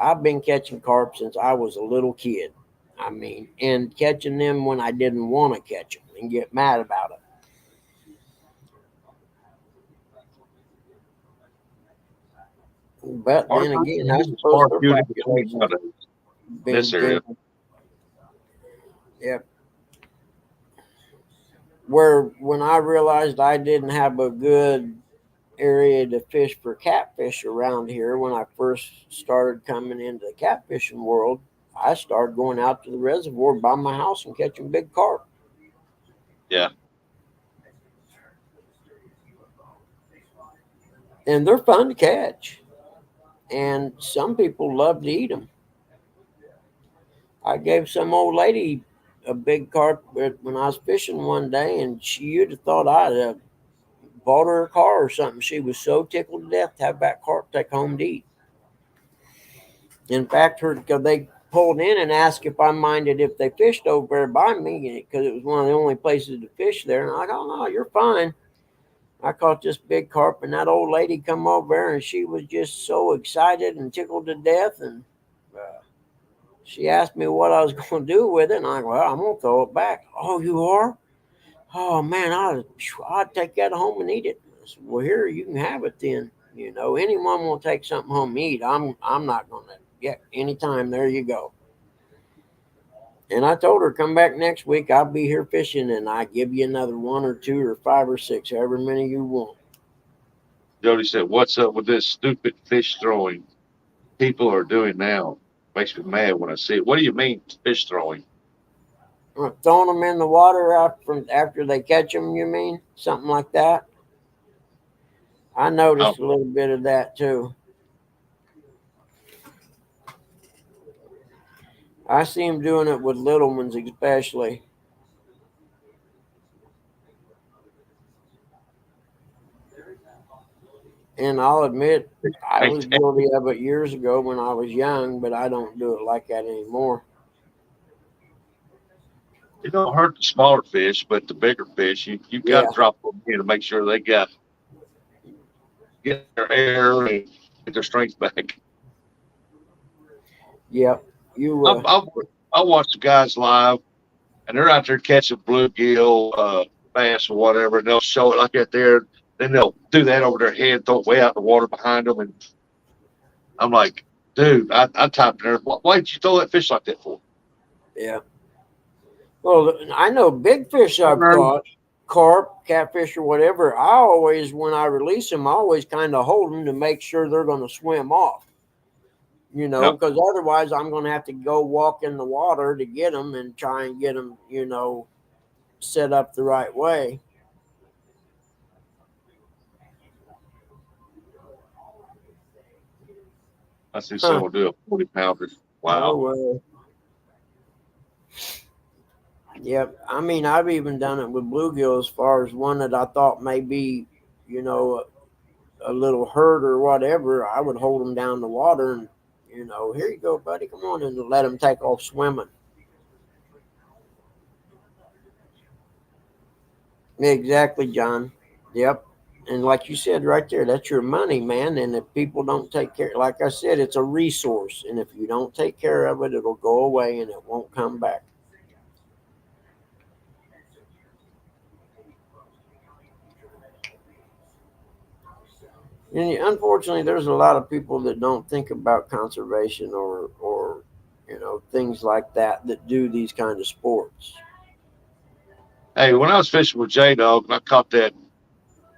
I've been catching carp since I was a little kid. I mean, and catching them when I didn't want to catch them and get mad about it. But Hard then not again, to I do as suppose far as their you to get on population's nowadays in this been area. thin. Yeah, where when I realized I didn't have a good area to fish for catfish around here when I first started coming into the catfishing world, I started going out to the reservoir by my house and catching big carp. Yeah. And they're fun to catch. And some people love to eat them. I gave some old lady a big carp when I was fishing one day, and you'd have thought I'd have bought her a car or something. She was so tickled to death to have that carp take home to eat. In fact, they pulled in and asked if I minded if they fished over there by me because it was one of the only places to fish there. And I go, no, you're fine. I caught this big carp, and that old lady come over there, and she was just so excited and tickled to death. And she asked me what I was going to do with it, and I go, well, I'm going to throw it back. Oh, you are? Oh man, I'd take that home and eat it. I said, well, here you can have it then. Anyone will take something home and eat. I'm not going to. Yeah, anytime. There you go. And I told her, come back next week. I'll be here fishing, and I give you another one or two or five or six, however many you want. Jody said, "What's up with this stupid fish throwing people are doing now? Makes me mad when I see it. What do you mean fish throwing? Throwing them in the water after they catch them. You mean something like that? I Oh, noticed a little bit of that too. I see them doing it with little ones, especially. And I'll admit, I ain't was that- guilty of it years ago when I was young, but I don't do it like that anymore. it don't hurt the smaller fish, but the bigger fish, you got Yeah, to drop them in to make sure they get their air and get their strength back. yep. You, I I, I watch the guys live, and they're out there catching bluegill, bass, or whatever, and they'll show it like that there. Then they'll do that over their head, throw it way out in the water behind them, and I'm like, dude, I typed in there, why did you throw that fish like that for? yeah. Well, I know big fish I've caught, carp, catfish, or whatever. When I release them, I always kind of hold them to make sure they're going to swim off. Yep, Because otherwise I'm going to have to go walk in the water to get them and try and get them, set up the right way. I see Huh. someone do a 40 pounder. Oh, Wow. well. Yep. I mean, I've even done it with bluegill as far as one that I thought may be, you know, a little hurt or whatever. I would hold them down the water and, here you go, buddy, come on, and let them take off swimming. Exactly, John. Yep. And like you said right there, that's your money, man. And if people don't take care, like I said, it's a resource. And if you don't take care of it, it'll go away and it won't come back. And unfortunately, there's a lot of people that don't think about conservation or things like that do these kind of sports. Hey, when I was fishing with J Dog and I caught that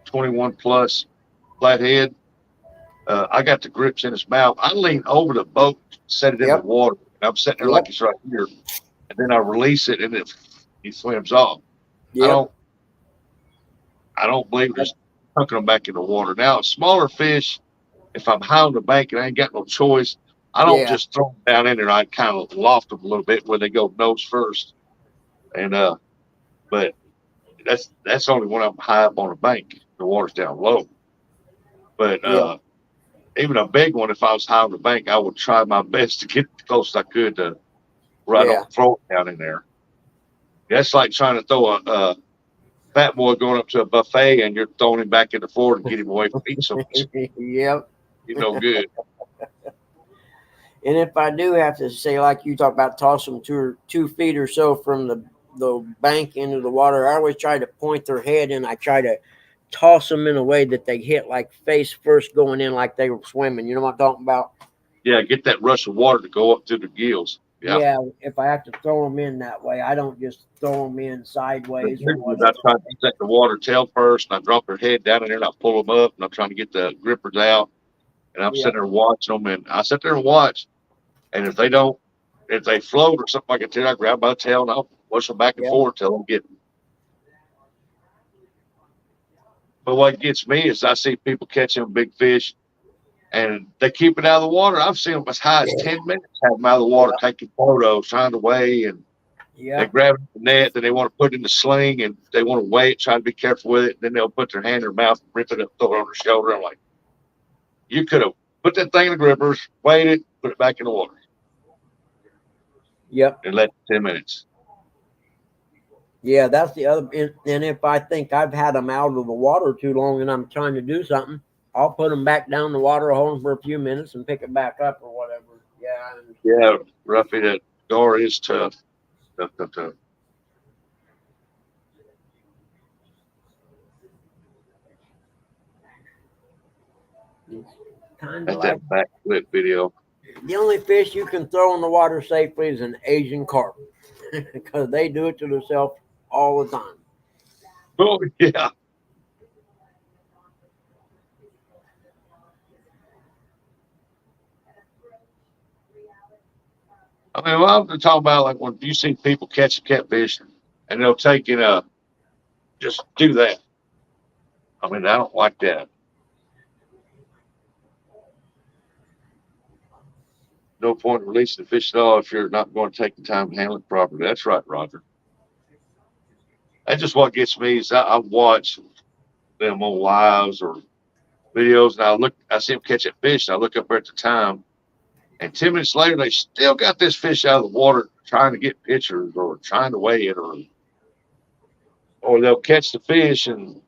21 plus flathead, I got the grips in his mouth. I leaned over the boat, set it in the Yep. water, and I'm sitting there like Yep. it's right here. And then I release it, and he swims off. I Yep. don't, I don't believe just hooking them back in the water. Now, smaller fish, if I'm high on the bank and I ain't got no choice, I don't Yeah, just throw them down in there. I kind of loft them a little bit where they go nose first, and but that's only when I'm high up on a bank. The water's down low. But yeah, even a big one, if I was high on the bank, I would try my best to get the close I could to where I yeah, don't throw it down in there. That's like trying to throw a fat boy going up to a buffet and you're throwing him back in the floor to get him away from eating so much. yep. You know, good. And if I do have to say, like you talk about, toss them 2 feet or so from the bank into the water, I always try to point their head and I try to toss them in a way that they hit like face first going in like they were swimming. You know what I'm talking about? Yeah, get that rush of water to go up to the gills. Yeah. Yeah, if I have to throw them in that way, I don't just throw them in But sideways or usually I whatever. try to set the water tail first and I drop their head down in there and I pull them up and I'm trying to get the grippers out and I'm Yep, sitting there watching them and I sit there and watch. And if they float or something like that, I grab my tail and I'll push them back and yep, forth till they get. But what gets me is I see people catching big fish and they keep it out of the water. I've seen them as high as 10 minutes have them out of the water, taking photos, trying to weigh, and they yep, grab the net, then they want to put it in the sling and they want to weigh it, try to be careful with it. Then they'll put their hand in their mouth, rip it up, throw it on their shoulder. I'm like, you could have put that thing in the grippers, weighed it, put it back in the water, yep. and let it 10 minutes. Yeah, that's the other. And if I think I've had them out of the water too long and I'm trying to do something, I'll put them back down the water, hold them for a few minutes, and pick it back up or whatever. Yeah, Yeah, roughly that gar is tough. Tough, tough, tough. it's kind of That's like that backflip video. the only fish you can throw in the water safely is an Asian carp because they do it to themselves all the time. Oh, yeah. I mean, well, I'm talking about like when you see people catch a catfish and they'll take it, just do that. I mean, I don't like that. No point in releasing the fish at all if you're not going to take the time to handle it properly. That's right, Roger. That's just what gets me is I watch them on lives or videos and I see them catch that fish and I look up there at the time and 10 minutes later they still got this fish out of the water trying to get pictures or trying to weigh it or they'll catch the fish and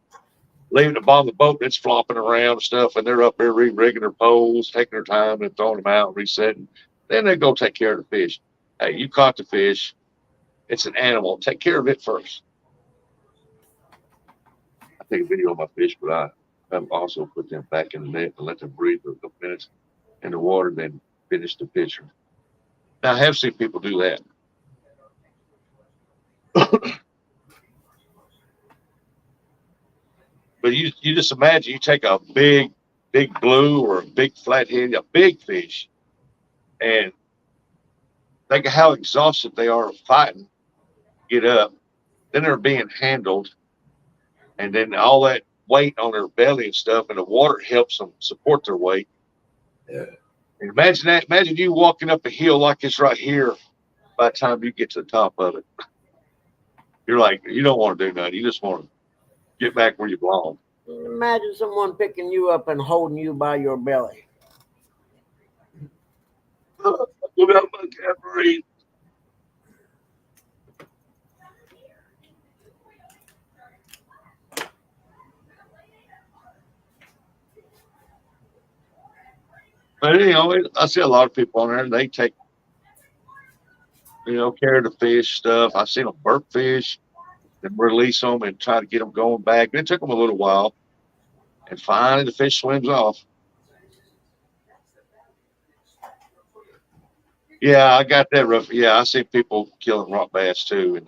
leave it at the bottom of the boat that's flopping around and stuff and they're up there re-rigging their poles, taking their time and throwing them out, resetting. Then they go take care of the fish. Hey, you caught the fish. It's an animal. Take care of it first. I take a video of my fish, but I have also put them back in the net and let them breathe for a couple minutes in the water, then finish the picture. Now, I have seen people do that. But you just imagine you take a big blue or a big flathead, a big fish, and think of how exhausted they are fighting, get up. Then they're being handled, and then all that weight on their belly and stuff, and the water helps them support their weight. Yeah. And imagine that. Imagine you walking up a hill like this right here. By the time you get to the top of it, you're like, you don't want to do nothing. You just want to get back where you belong. Imagine someone picking you up and holding you by your belly. Look out, my cat. But I see a lot of people on there. They take care of the fish stuff. I've seen them burp fish and release them and try to get them going back. It took them a little while, and finally the fish swims off. Yeah, I got that rough. Yeah, I see people killing rock bass too, and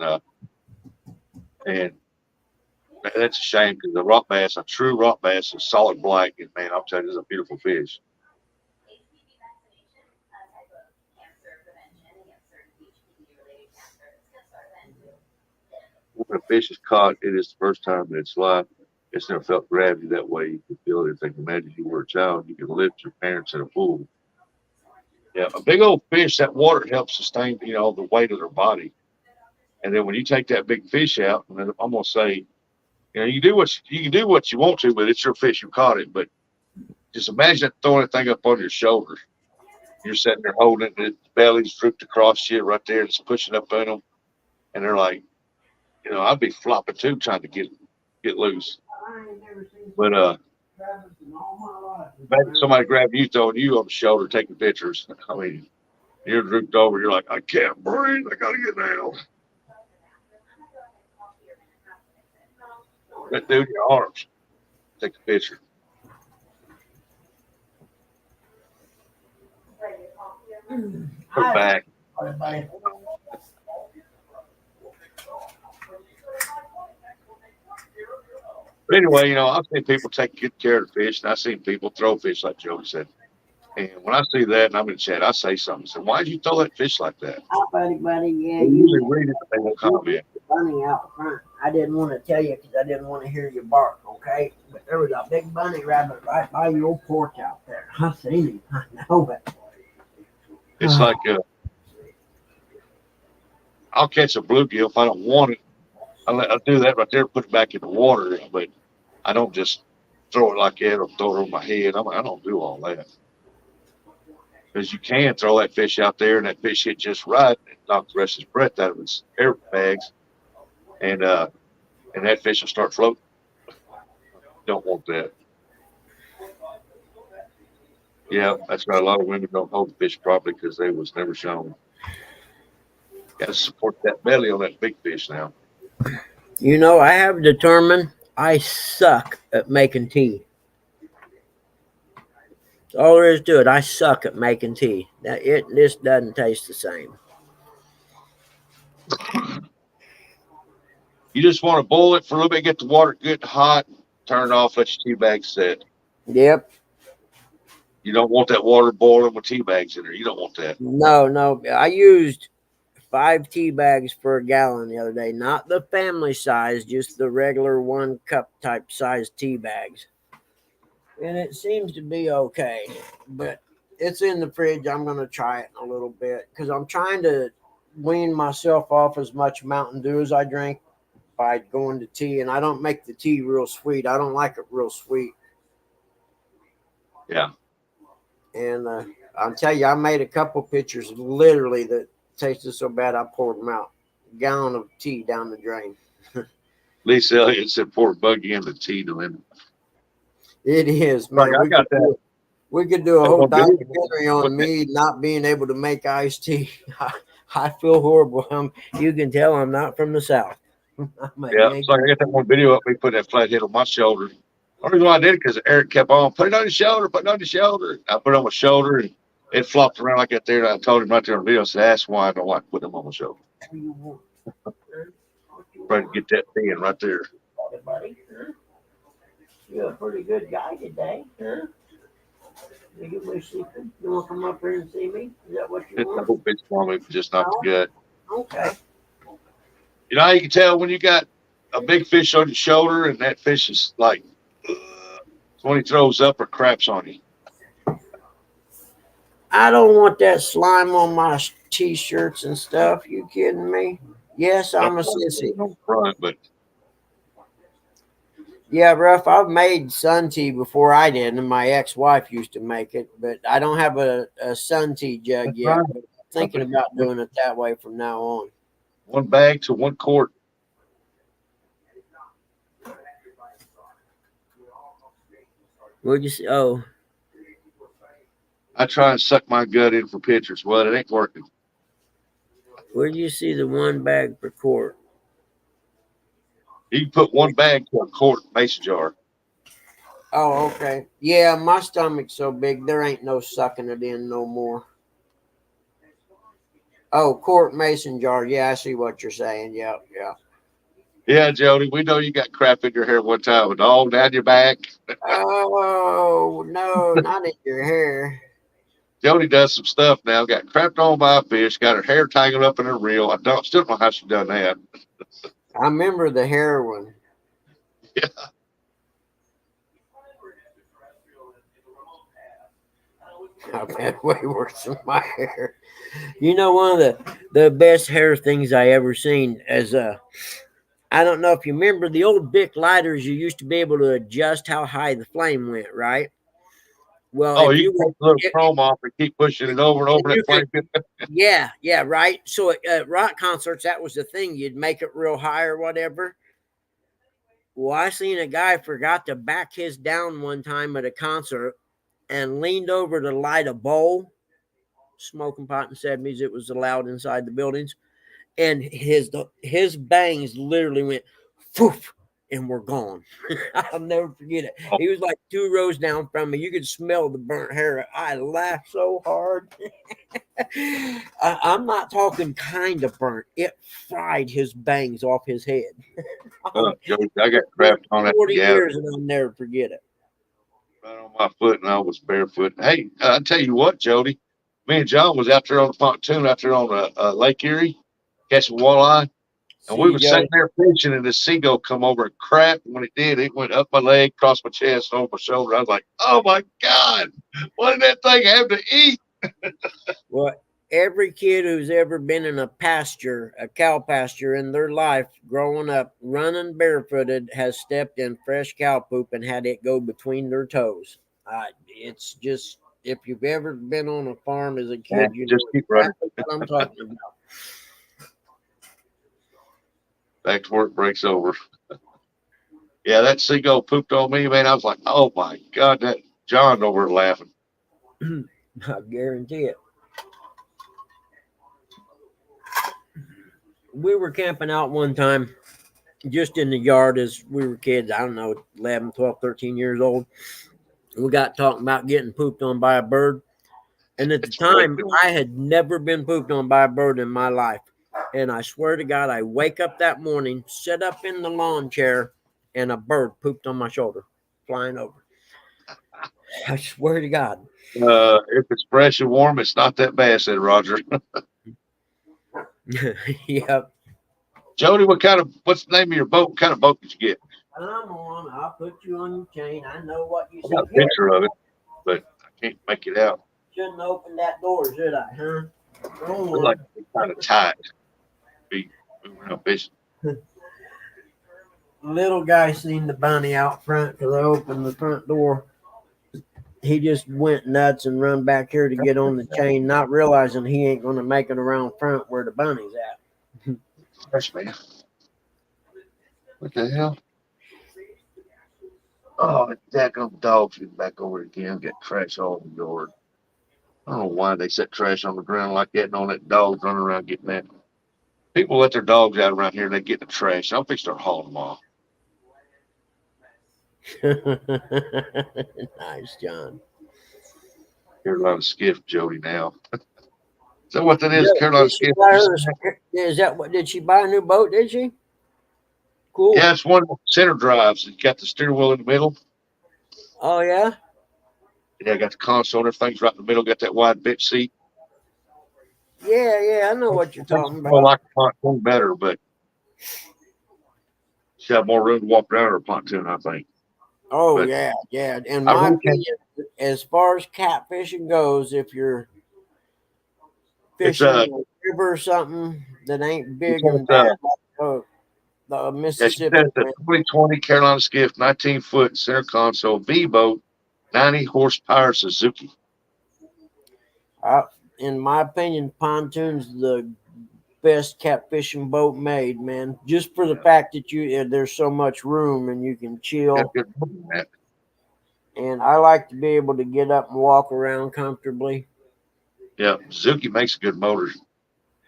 that's a shame because the rock bass, a true rock bass, is solid black, and man, I'll tell you, it's a beautiful fish. When a fish is caught, it is the first time in its life it's never felt gravity that way. You can feel it. If you can imagine you were a child, you can lift your parents in a pool. Yeah, a big old fish, that water helps sustain, the weight of their body. And then when you take that big fish out, and then I'm gonna say, you can do what you want to, but it's your fish. You caught it. But just imagine throwing that thing up on your shoulder. You're sitting there holding it, its belly's drooped across you right there, it's pushing up on them, and they're like, I'd be flopping too, trying to get loose. But imagine somebody grabbing you, throwing you on the shoulder, taking pictures. I mean, you're drooped over. You're like, I can't breathe. I gotta get down. That dude in your arms. Take a picture. Put back. But anyway, I've seen people take good care of the fish, and I've seen people throw fish like Joey said. And when I see that, and I'm in the chat, I say something. I say, why did you throw that fish like that? Oh, buddy, yeah, They you usually read it, but they won't comment. bunny out front. I didn't want to tell you because I didn't want to hear you bark, okay? But there was a big bunny rabbit right by your porch out there. I seen him. I know it. It's like I'll catch a bluegill if I don't want it. I'll do that right there, put it back in the water, but I don't just throw it like that or throw it over my head. I don't do all that. Because you can throw that fish out there and that fish hit just right and knock the rest of his breath out of his air bags, and that fish will start floating. Don't want that. Yeah, that's why a lot of women don't hold the fish properly because they was never shown. Got to support that belly on that big fish now. I have determined I suck at making tea. That's all there is to it. I suck at making tea. This doesn't taste the same. You just want to boil it for a little bit, get the water good hot, turn it off, let your tea bag set. Yep. You don't want that water boiling with tea bags in there. You don't want that. No. I used 5 tea bags for a gallon the other day. Not the family size, just the regular 1 cup type size tea bags. And it seems to be okay. But it's in the fridge. I'm going to try it in a little bit because I'm trying to wean myself off as much Mountain Dew as I drink by going to tea. And I don't make the tea real sweet. I don't like it real sweet. Yeah. And I'll tell you, I made a couple pictures literally that tasted so bad I poured them out. A gallon of tea down the drain. Lisa Elliott said pour buggy in the tea to lemon. It is, Like, man. I got that. We could do a That whole one video. documentary on me not being able to make iced tea. I feel horrible. You can tell I'm not from the South. Yeah, it's like I got that one video up me putting that flathead on my shoulder. The reason why I did it because Eric kept on, put it on your shoulder, put it on your shoulder. I put it on my shoulder and it flopped around like that there. And I told him right there on the video, I said, that's why I don't like putting them on my shoulder. Trying to get that thing right there. Buddy, huh? You're a pretty good guy today, huh? You want to come up here and see me? Is that what you It's the want? whole bitch for me, but just not the gut. Okay. You know how you can tell when you got a big fish on your shoulder and that fish is like, when he throws up or craps on you. I don't want that slime on my t-shirts and stuff. You kidding me? Yes, I'm a sissy. On front, but yeah, Ruff, I've made sun tea before I did, and my ex-wife used to make it, but I don't have a sun tea jug yet. Right. But I'm thinking about doing it that way from now on. 1 bag to 1 quart. What'd you say? Oh, I try and suck my gut in for pictures. Well, it ain't working. where'd you see the 1 bag per quart? You can put 1 bag to a quart mason jar. Oh, okay. Yeah, my stomach's so big, there ain't no sucking it in no more. Oh, quart mason jar. Yeah, I see what you're saying. Yeah. Yeah, Jody, we know you got crap in your hair one time and all down your back. Oh, no, not in your hair. Jody does some stuff now. Got crapped on by a fish. Got her hair tangled up in her reel. I still don't know how she done that. I remember the heroin. Yeah. I've had way worse than my hair. You know, one of the best hair things I ever seen is I don't know if you remember the old Bic lighters. You used to be able to adjust how high the flame went, right? Well, Oh, if you you can would, take the little chrome off and keep pushing it over and over you that could, flame. yeah, yeah, right. So at rock concerts, that was the thing. You'd make it real high or whatever. Well, I seen a guy forgot to back his down one time at a concert and leaned over to light a bowl, smoking pot and 70s. It was allowed inside the buildings, and his bangs literally went poof and were gone. I'll never forget it. Oh, He was like 2 rows down from me. You could smell the burnt hair. I laughed so hard. I'm not talking kind of burnt. It fried his bangs off his head. Jody, I got crapped on at the 40 gas years and I'll never forget it. right on my foot, and I was barefoot. Hey, I tell you what, Jody, me and John was out there on the pontoon out there on Lake Erie catching walleye. And we See, were Joe. sitting there fishing, and this seagull come over and crapped. And when it did, it went up my leg, across my chest, over my shoulder. I was like, "Oh my God, what did that thing have to eat?" Well, every kid who's ever been in a pasture, a cow pasture in their life growing up, running barefooted, has stepped in fresh cow poop and had it go between their toes. It's just, if you've ever been on a farm as a Man, kid, you just know keep running. exactly what I'm talking about. Back to work breaks over. Yeah, that seagull pooped on me, man. I was like, "Oh my God, that John over there laughing." I guarantee it. We were camping out one time just in the yard as we were kids. I don't know, 11, 12, 13 years old. We got talking about getting pooped on by a bird. And at the It's really time, I had never been pooped on by a bird in my life. And I swear to God, I wake up that morning, sit up in the lawn chair, and a bird pooped on my shoulder, flying over. I swear to God. if it's fresh and warm, it's not that bad," said Roger. Yep. Jody, what's the name of your boat? What kind of boat did you get? Come on, I'll put you on your chain. I know what you I said. got a picture of it, but I can't make it out. Shouldn't open that door, should I, huh? Go Look like on. it's kind of tight. Be moving up fishing. Little guy seen the bunny out front because I opened the front door. He just went nuts and run back here to get on the chain, not realizing he ain't going to make it around front where the bunny's at. Fresh man. What the hell? Oh, the daggone dogs getting back over again. Got trash all over the yard. I don't know why they set trash on the ground like that and all that dogs running around getting that. People let their dogs out around here and they get the trash. I'll fix their haul them off. Nice, John. Carolina skiff, Jody now. Is that what that is? Yeah, Carolina did she skiff? buy her? Is that what? Did she buy a new boat? Did she? Cool. Yeah, it's one of the center drives. It's got the steering wheel in the middle. Oh yeah. Yeah, got the console and everything's right in the middle. Got that wide bench seat. Yeah, yeah. I know what you're I think talking it's more about. like a pontoon better, but she have more room to walk around her pontoon, I think. Oh But yeah, yeah. In I my really can't. opinion, as far as catfishing goes, if you're It's fishing a river or something that ain't big and it's bad, like the yeah, she Mississippi. said it's a 2020 Carolina skiff, 19-foot center console V boat, 90 horsepower Suzuki. I, in my opinion, pontoon's the best catfishing boat made, man. Just for the Yeah, fact that there's so much room and you can got chill. good boat in that. And I like to be able to get up and walk around comfortably. Yeah, Suzuki makes a good motor. Is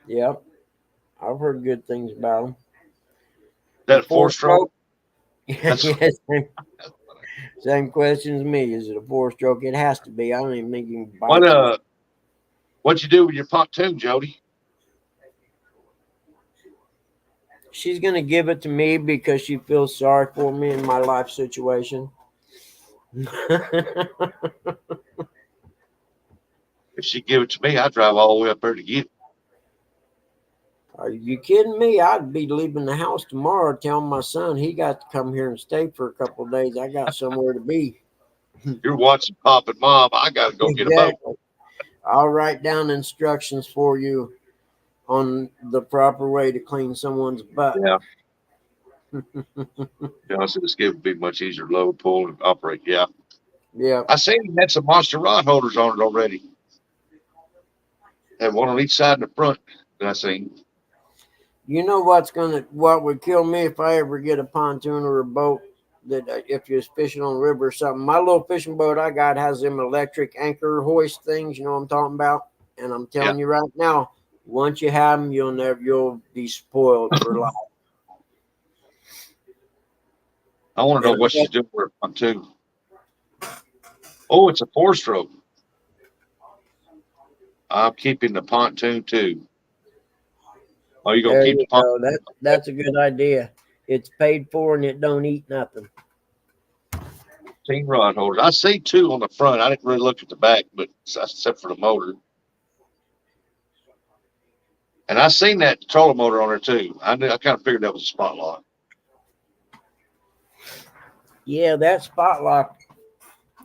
Yep, I've heard good things about them. The that a four four stroke? stroke. That's Yes, same question as me. Is it a four stroke? It has to be. I don't even think you can buy what two. what'd you do with your pontoon, Jody? She's gonna give it to me because she feels sorry for me in my life situation. If she give it to me, I'd drive all the way up there to get it. Are you kidding me? I'd be leaving the house tomorrow telling my son he got to come here and stay for a couple of days. I got somewhere to be. You're watching Pop and Mom. I got to go get a boat. Exactly. I'll write down instructions for you on the proper way to clean someone's butt. Yeah. Yeah, so this kid would be much easier to load, pull, and operate. Yeah. Yeah. I seen he had some monster rod holders on it already. Had one on each side in the front that I seen. You know what would kill me if I ever get a pontoon or a boat that if you're fishing on a river or something. My little fishing boat I got has them electric anchor hoist things. You know what I'm talking about? And I'm Yeah. telling you right now, once you have them, you'll be spoiled for life. I want to know And what she's doing with her pontoon. Oh, it's a 4-stroke. I'm keeping the pontoon too. Oh, you gonna there keep you the pontoon? go. That's a good idea. It's paid for and it don't eat nothing. Rod holders. I see 2 on the front. I didn't really look at the back, but except for the motor. And I seen that trolling motor on there too. I kind of figured that was a spot lock. Yeah, that spot lock,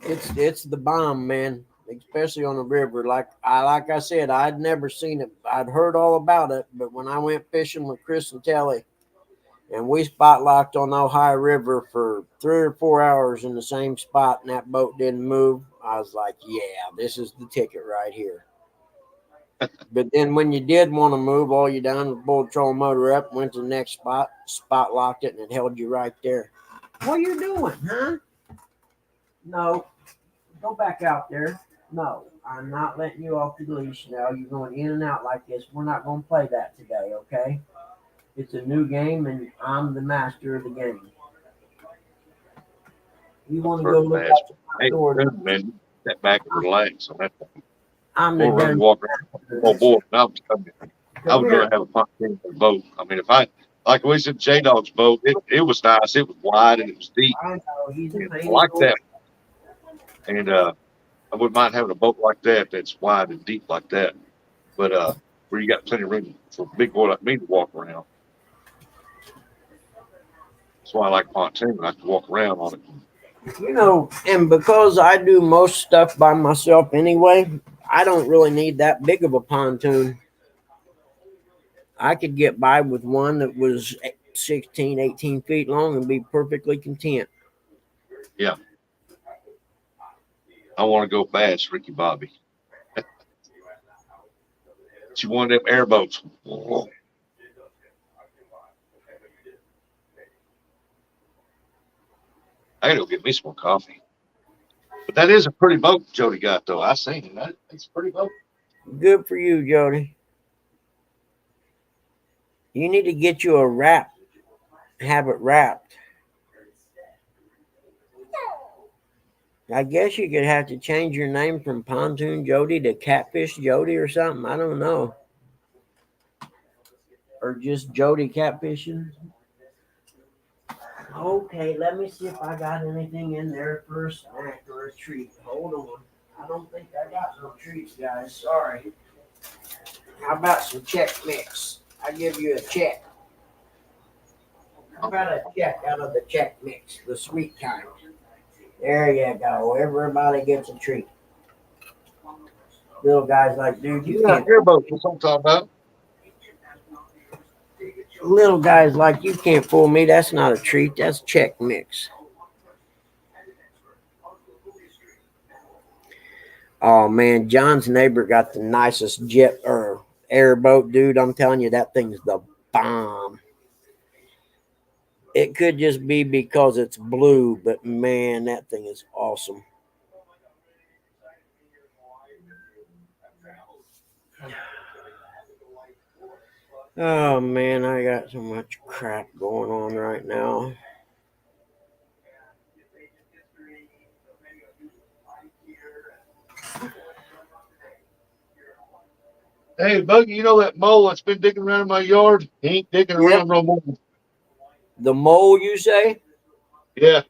it's the bomb, man. Especially on the river. Like I said, I'd never seen it. I'd heard all about it, but when I went fishing with Chris and Telly, and we spot locked on the Ohio River for 3 or 4 hours in the same spot, and that boat didn't move, I was like, "Yeah, this is the ticket right here." But then when you did want to move, all you done was pull the trolling motor up, went to the next spot locked it, and it held you right there. What are you doing, huh? No, go back out there. No, I'm not letting you off the leash now. You're going in and out like this. We're not going to play that today, okay? It's a new game, and I'm the master of the game. You want to go look Fast. out the front Hey, door? man, step back and relax on that. I'm the We'll run and dungeon walk around. Oh master. boy, I Come would here. rather have a pontoon than a boat. I mean, if I like we said J Dog's boat, it was nice. It was wide and it was deep. I know he's a And pain I in like the that. And I wouldn't mind having a boat like that that's wide and deep like that. But where you got plenty of room for a big boy like me to walk around. That's why I like pontoon. I can walk around on it. And because I do most stuff by myself anyway, I don't really need that big of a pontoon. I could get by with one that was 16, 18 feet long and be perfectly content. Yeah. I want to go fast, Ricky Bobby. She one of them airboats. I gotta go get me some more coffee. But that is a pretty boat Jody got though. I seen it. It's a pretty boat. Good for you, Jody. You need to get you a wrap, have it wrapped. I guess you could have to change your name from Pontoon Jody to Catfish Jody or something. I don't know. Or just Jody Catfishing. Okay, let me see if I got anything in there for a snack or a treat. Hold on. I don't think I got no treats, guys. Sorry. How about some Check Mix? I give you a check. How about a check out of the Check Mix, the sweet kind? There you go. Everybody gets a treat. Little guys like, dude, you Yeah, can't. airboats. That's what I'm talking about. Little guys like you can't fool me. That's not a treat. That's Check Mix. Oh man, John's neighbor got the nicest jet or airboat, dude. I'm telling you, that thing's the bomb. It could just be because it's blue, but man, that thing is awesome. Oh man, I got so much crap going on right now. Hey, Buggy, you know that mole that's been digging around in my yard? He ain't digging Yep, around no more. the mole, you say? Yeah.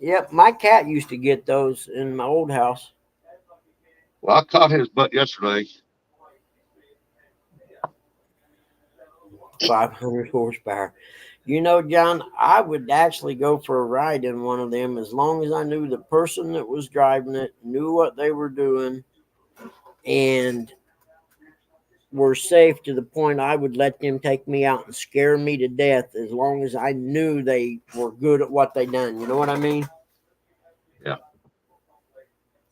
Yep, my cat used to get those in my old house. Well, I caught his butt yesterday. 500 horsepower. John, I would actually go for a ride in one of them as long as I knew the person that was driving it knew what they were doing and were safe to the point I would let them take me out and scare me to death as long as I knew they were good at what they done. You know what I mean? Yeah.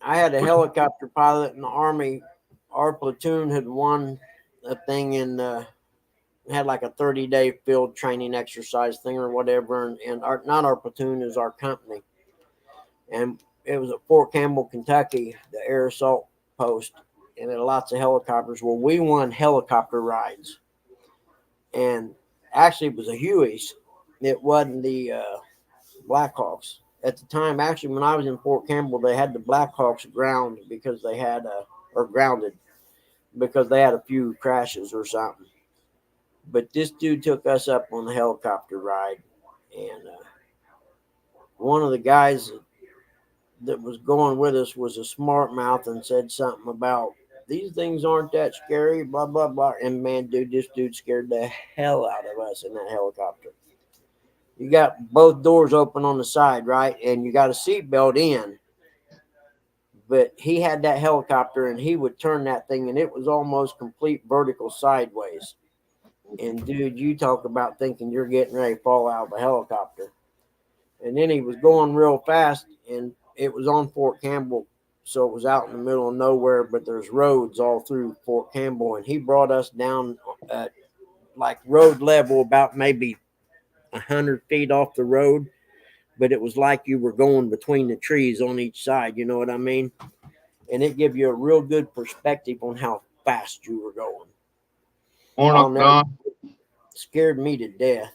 I had a Which helicopter pilot in the Army. Our platoon had won a thing in, had like a 30-day field training exercise thing or whatever. And our, not our platoon, is our company. And it was at Fort Campbell, Kentucky, the air assault post. And there had lots of helicopters. Well, we won helicopter rides. And actually, it was a Huey's. It wasn't the Blackhawks. At the time, actually, when I was in Fort Campbell, they had the Blackhawks ground because they had or grounded because they had a few crashes or something. But this dude took us up on the helicopter ride, and one of the guys that was going with us was a smart mouth and said something about these things aren't that scary, blah blah blah. And man, dude, this dude scared the hell out of us in that helicopter. You got both doors open on the side, right? And you got a seatbelt in. But he had that helicopter and he would turn that thing and it was almost complete vertical sideways. And dude, you talk about thinking you're getting ready to fall out of a helicopter. And then he was going real fast and it was on Fort Campbell. So it was out in the middle of nowhere, but there's roads all through Fort Campbell. And he brought us down at like road level about maybe 100 feet off the road, but it was like you were going between the trees on each side. You know what I mean? And it gave you a real good perspective on how fast you were going. Morning, I'll Uncle never Don. scared me to death.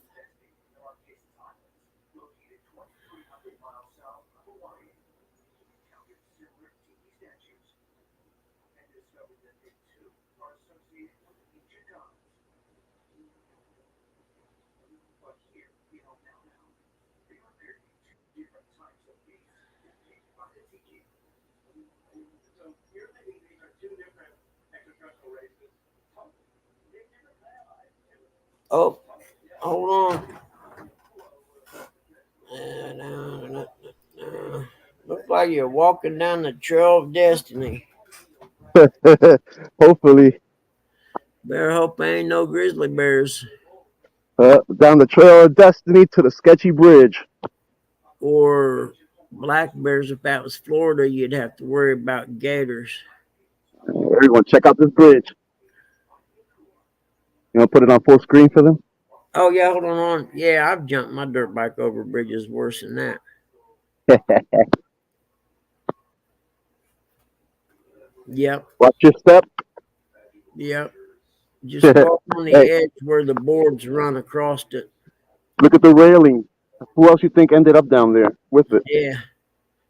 Oh, hold on. Looks like you're walking down the trail of destiny. Hopefully, Better hope there ain't no grizzly bears down the trail of destiny to the sketchy bridge. or black bears. If that was Florida, you'd have to worry about gators. Everyone, check out this bridge. You want to put it on full screen for them? Oh yeah, hold on. Yeah, I've jumped my dirt bike over bridges worse than that. Yep, Watch your step. yep. Just Hey, walk on the edge where the boards run across it. look at the railing. Who else you think ended up down there with it? Yeah,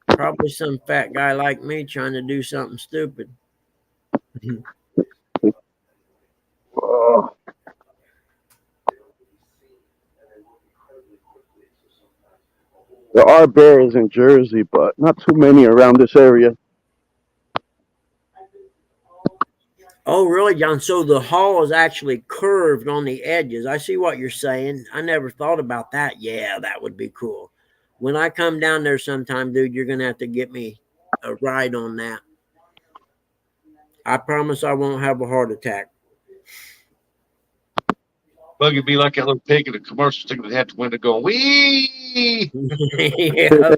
probably some fat guy like me trying to do something stupid. Oh, there are bears in Jersey, but not too many around this area. Oh, really, John? So the hall is actually curved on the edges. I see what you're saying. I never thought about that. Yeah, that would be cool. When I come down there sometime, dude, you're gonna have to get me a ride on that. I promise I won't have a heart attack. Buggy be like that little pig in the commercial sticking his head to the window going, wee! Yeah,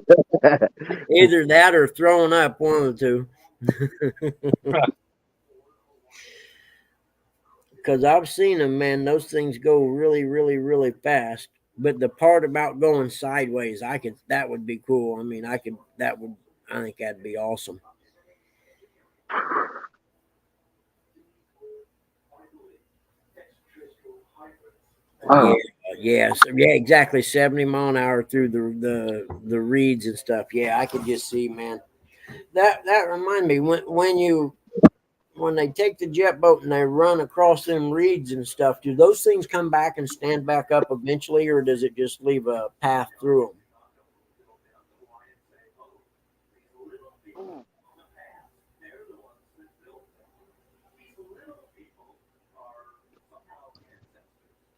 either that or throwing up, one of the two. Because I've seen them, man. Those things go really, really, really fast. But the part about going sideways, I could. That would be cool. I mean, I could. That would. I think that'd be awesome. Yeah, Wow. yes, yeah, exactly. 70 mile an hour through the reeds and stuff. Yeah, I could just see, man. That remind me when they take the jet boat and they run across them reeds and stuff. Do those things come back and stand back up eventually, or does it just leave a path through them?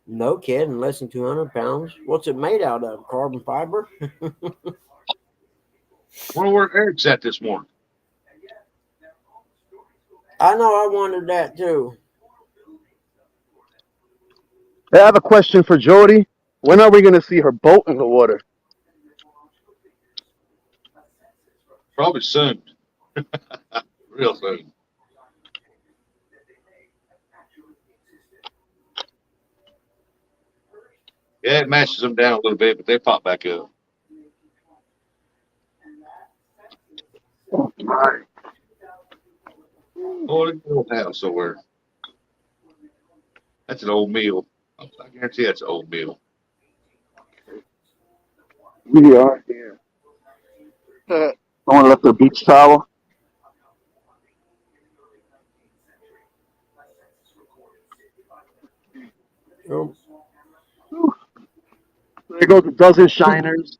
No kidding, less than 200 pounds. What's it made out of? Carbon fiber? Wonder where Eric's at this morning. I know I wanted that too. Hey, I have a question for Jody. When are we gonna see her boat in the water? Probably soon, real soon. Yeah, it mashes them down a little bit, but they pop back up. Right. Oh, they go house somewhere. That's an old meal. I guarantee that's an old meal. We are here. Someone left their beach towel. Oh, There goes a dozen shiners.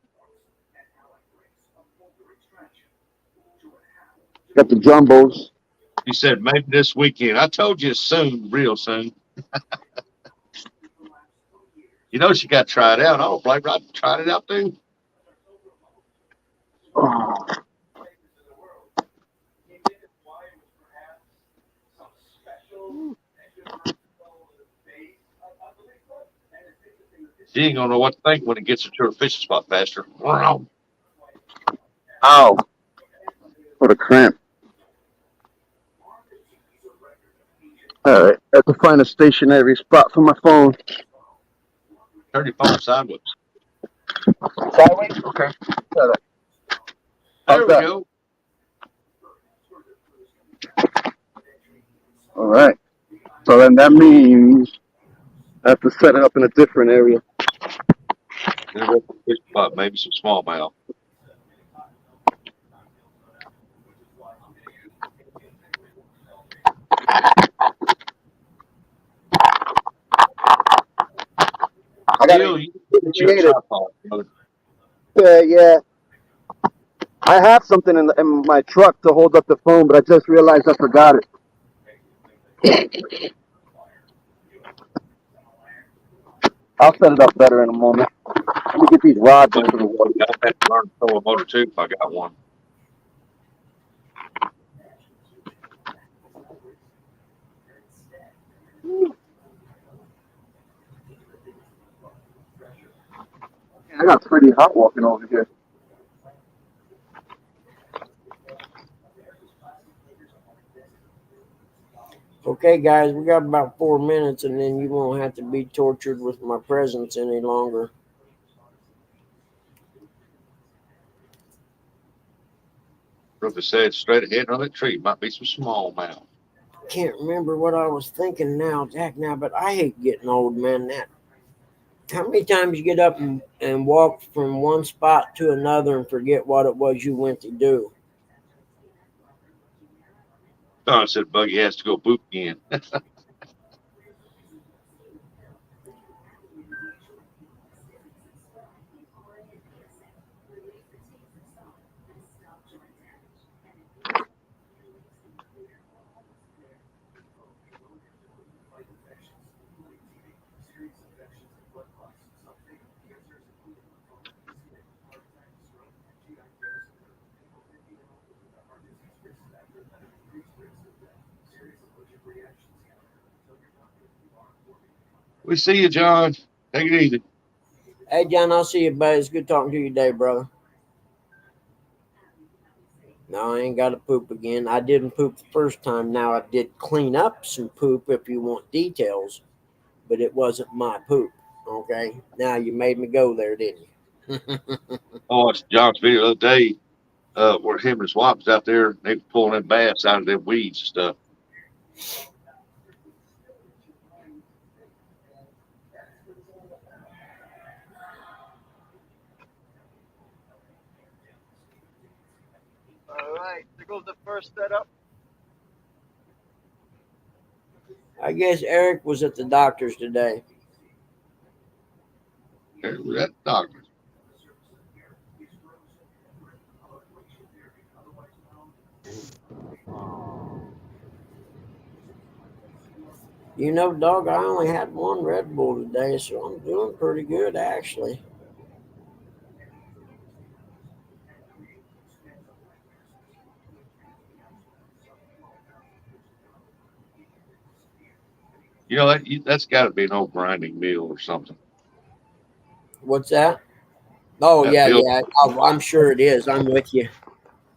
Got the jumbos. He said maybe this weekend. I told you it's soon, real soon. You know she got to try it out. I don't blame her. I tried it out too. Oh, She ain't gonna know what to think when it gets her to her fishing spot faster. Wow. ow. What a cramp. Alright. I have to find a stationary spot for my phone. Turn your phone sideways. Sideways? Okay. How's There we that? go. Alright. So then that means I have to set it up in a different area. Then go for a fishing spot, maybe some smallmouth. I gotta Bill, you get you a create it. tripod, brother. Yeah. I have something in my truck to hold up the phone, but I just realized I forgot it. I'll set it up better in a moment. Let me get these rods But into the water. I'll have to learn to throw a motor too if I got one. I got pretty hot walking over here. okay, guys, we got about 4 minutes, and then you won't have to be tortured with my presence any longer. Rufus said straight ahead on that tree might be some smallmouth. Can't remember what I was thinking now, Jack. Now, but I hate getting old, man. That how many times you get up and walk from one spot to another and forget what it was you went to do? Don said Buggy has to go boop again. We see you, John. Take it easy. Hey, John, I'll see you, buddy. It's good talking to you today, brother. No, I ain't got to poop again. I didn't poop the first time. Now, I did clean up some poop if you want details, but it wasn't my poop. Okay? Now, you made me go there, didn't you? I watched John's video the other day where him and his wife was out there and they were pulling them bass out of them weeds and stuff. All right, there goes the first setup. I guess Eric was at the doctor's today. There was that doctor. You know, dog, I only had one Red Bull today, so I'm doing pretty good, actually. that's got to be an old grinding mill or something. What's that? Oh That yeah, mill. yeah. I'm sure it is. I'm with you.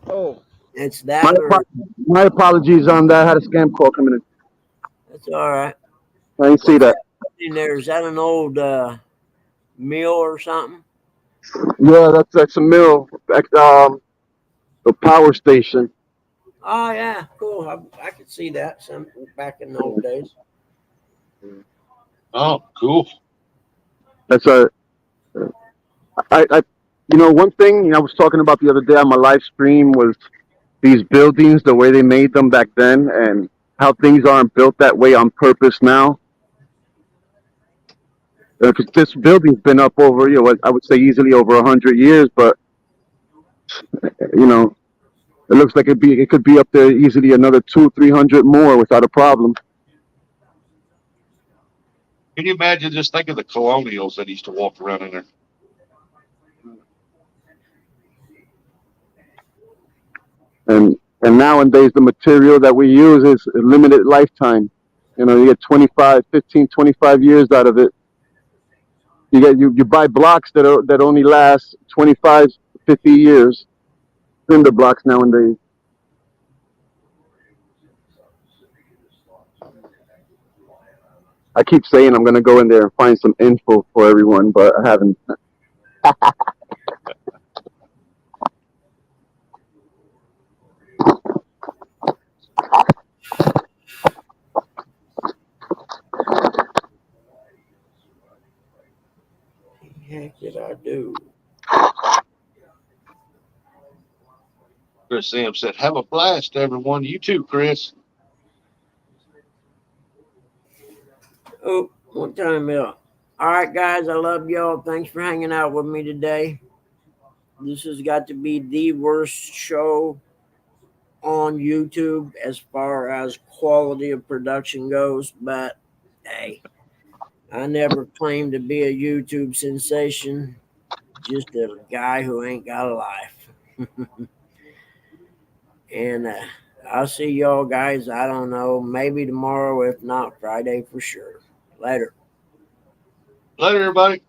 Oh, It's my that or my apologies on that. I had a scam call coming in. that's all right. I didn't see What's that. that in there? Is that an old mill or something? Yeah, that's a mill. The power station. Oh yeah, cool. I could see that some back in the old days. Oh, cool. That's a I one thing I was talking about the other day on my live stream was these buildings, the way they made them back then, and how things aren't built that way on purpose now. Because this building's been up over, I would say easily over 100 years, but you know, it looks like it could be up there easily another 200, 300 more without a problem. Can you imagine? Just think of the colonials that used to walk around in there. And nowadays the material that we use is a limited lifetime. You get 25, 15, 25 years out of it. You buy blocks that only last 25, 50 years. Cinder blocks nowadays. I keep saying I'm gonna go in there and find some info for everyone, but I haven't. The heck did I do? Chris Sam said, "Have a blast, everyone. You too, Chris." Oh, one time out. All right, guys. I love y'all. Thanks for hanging out with me today. This has got to be the worst show on YouTube as far as quality of production goes, but hey, I never claimed to be a YouTube sensation. Just a guy who ain't got a life. And I'll see y'all guys. I don't know, maybe tomorrow, if not Friday for sure. Later. Later, everybody.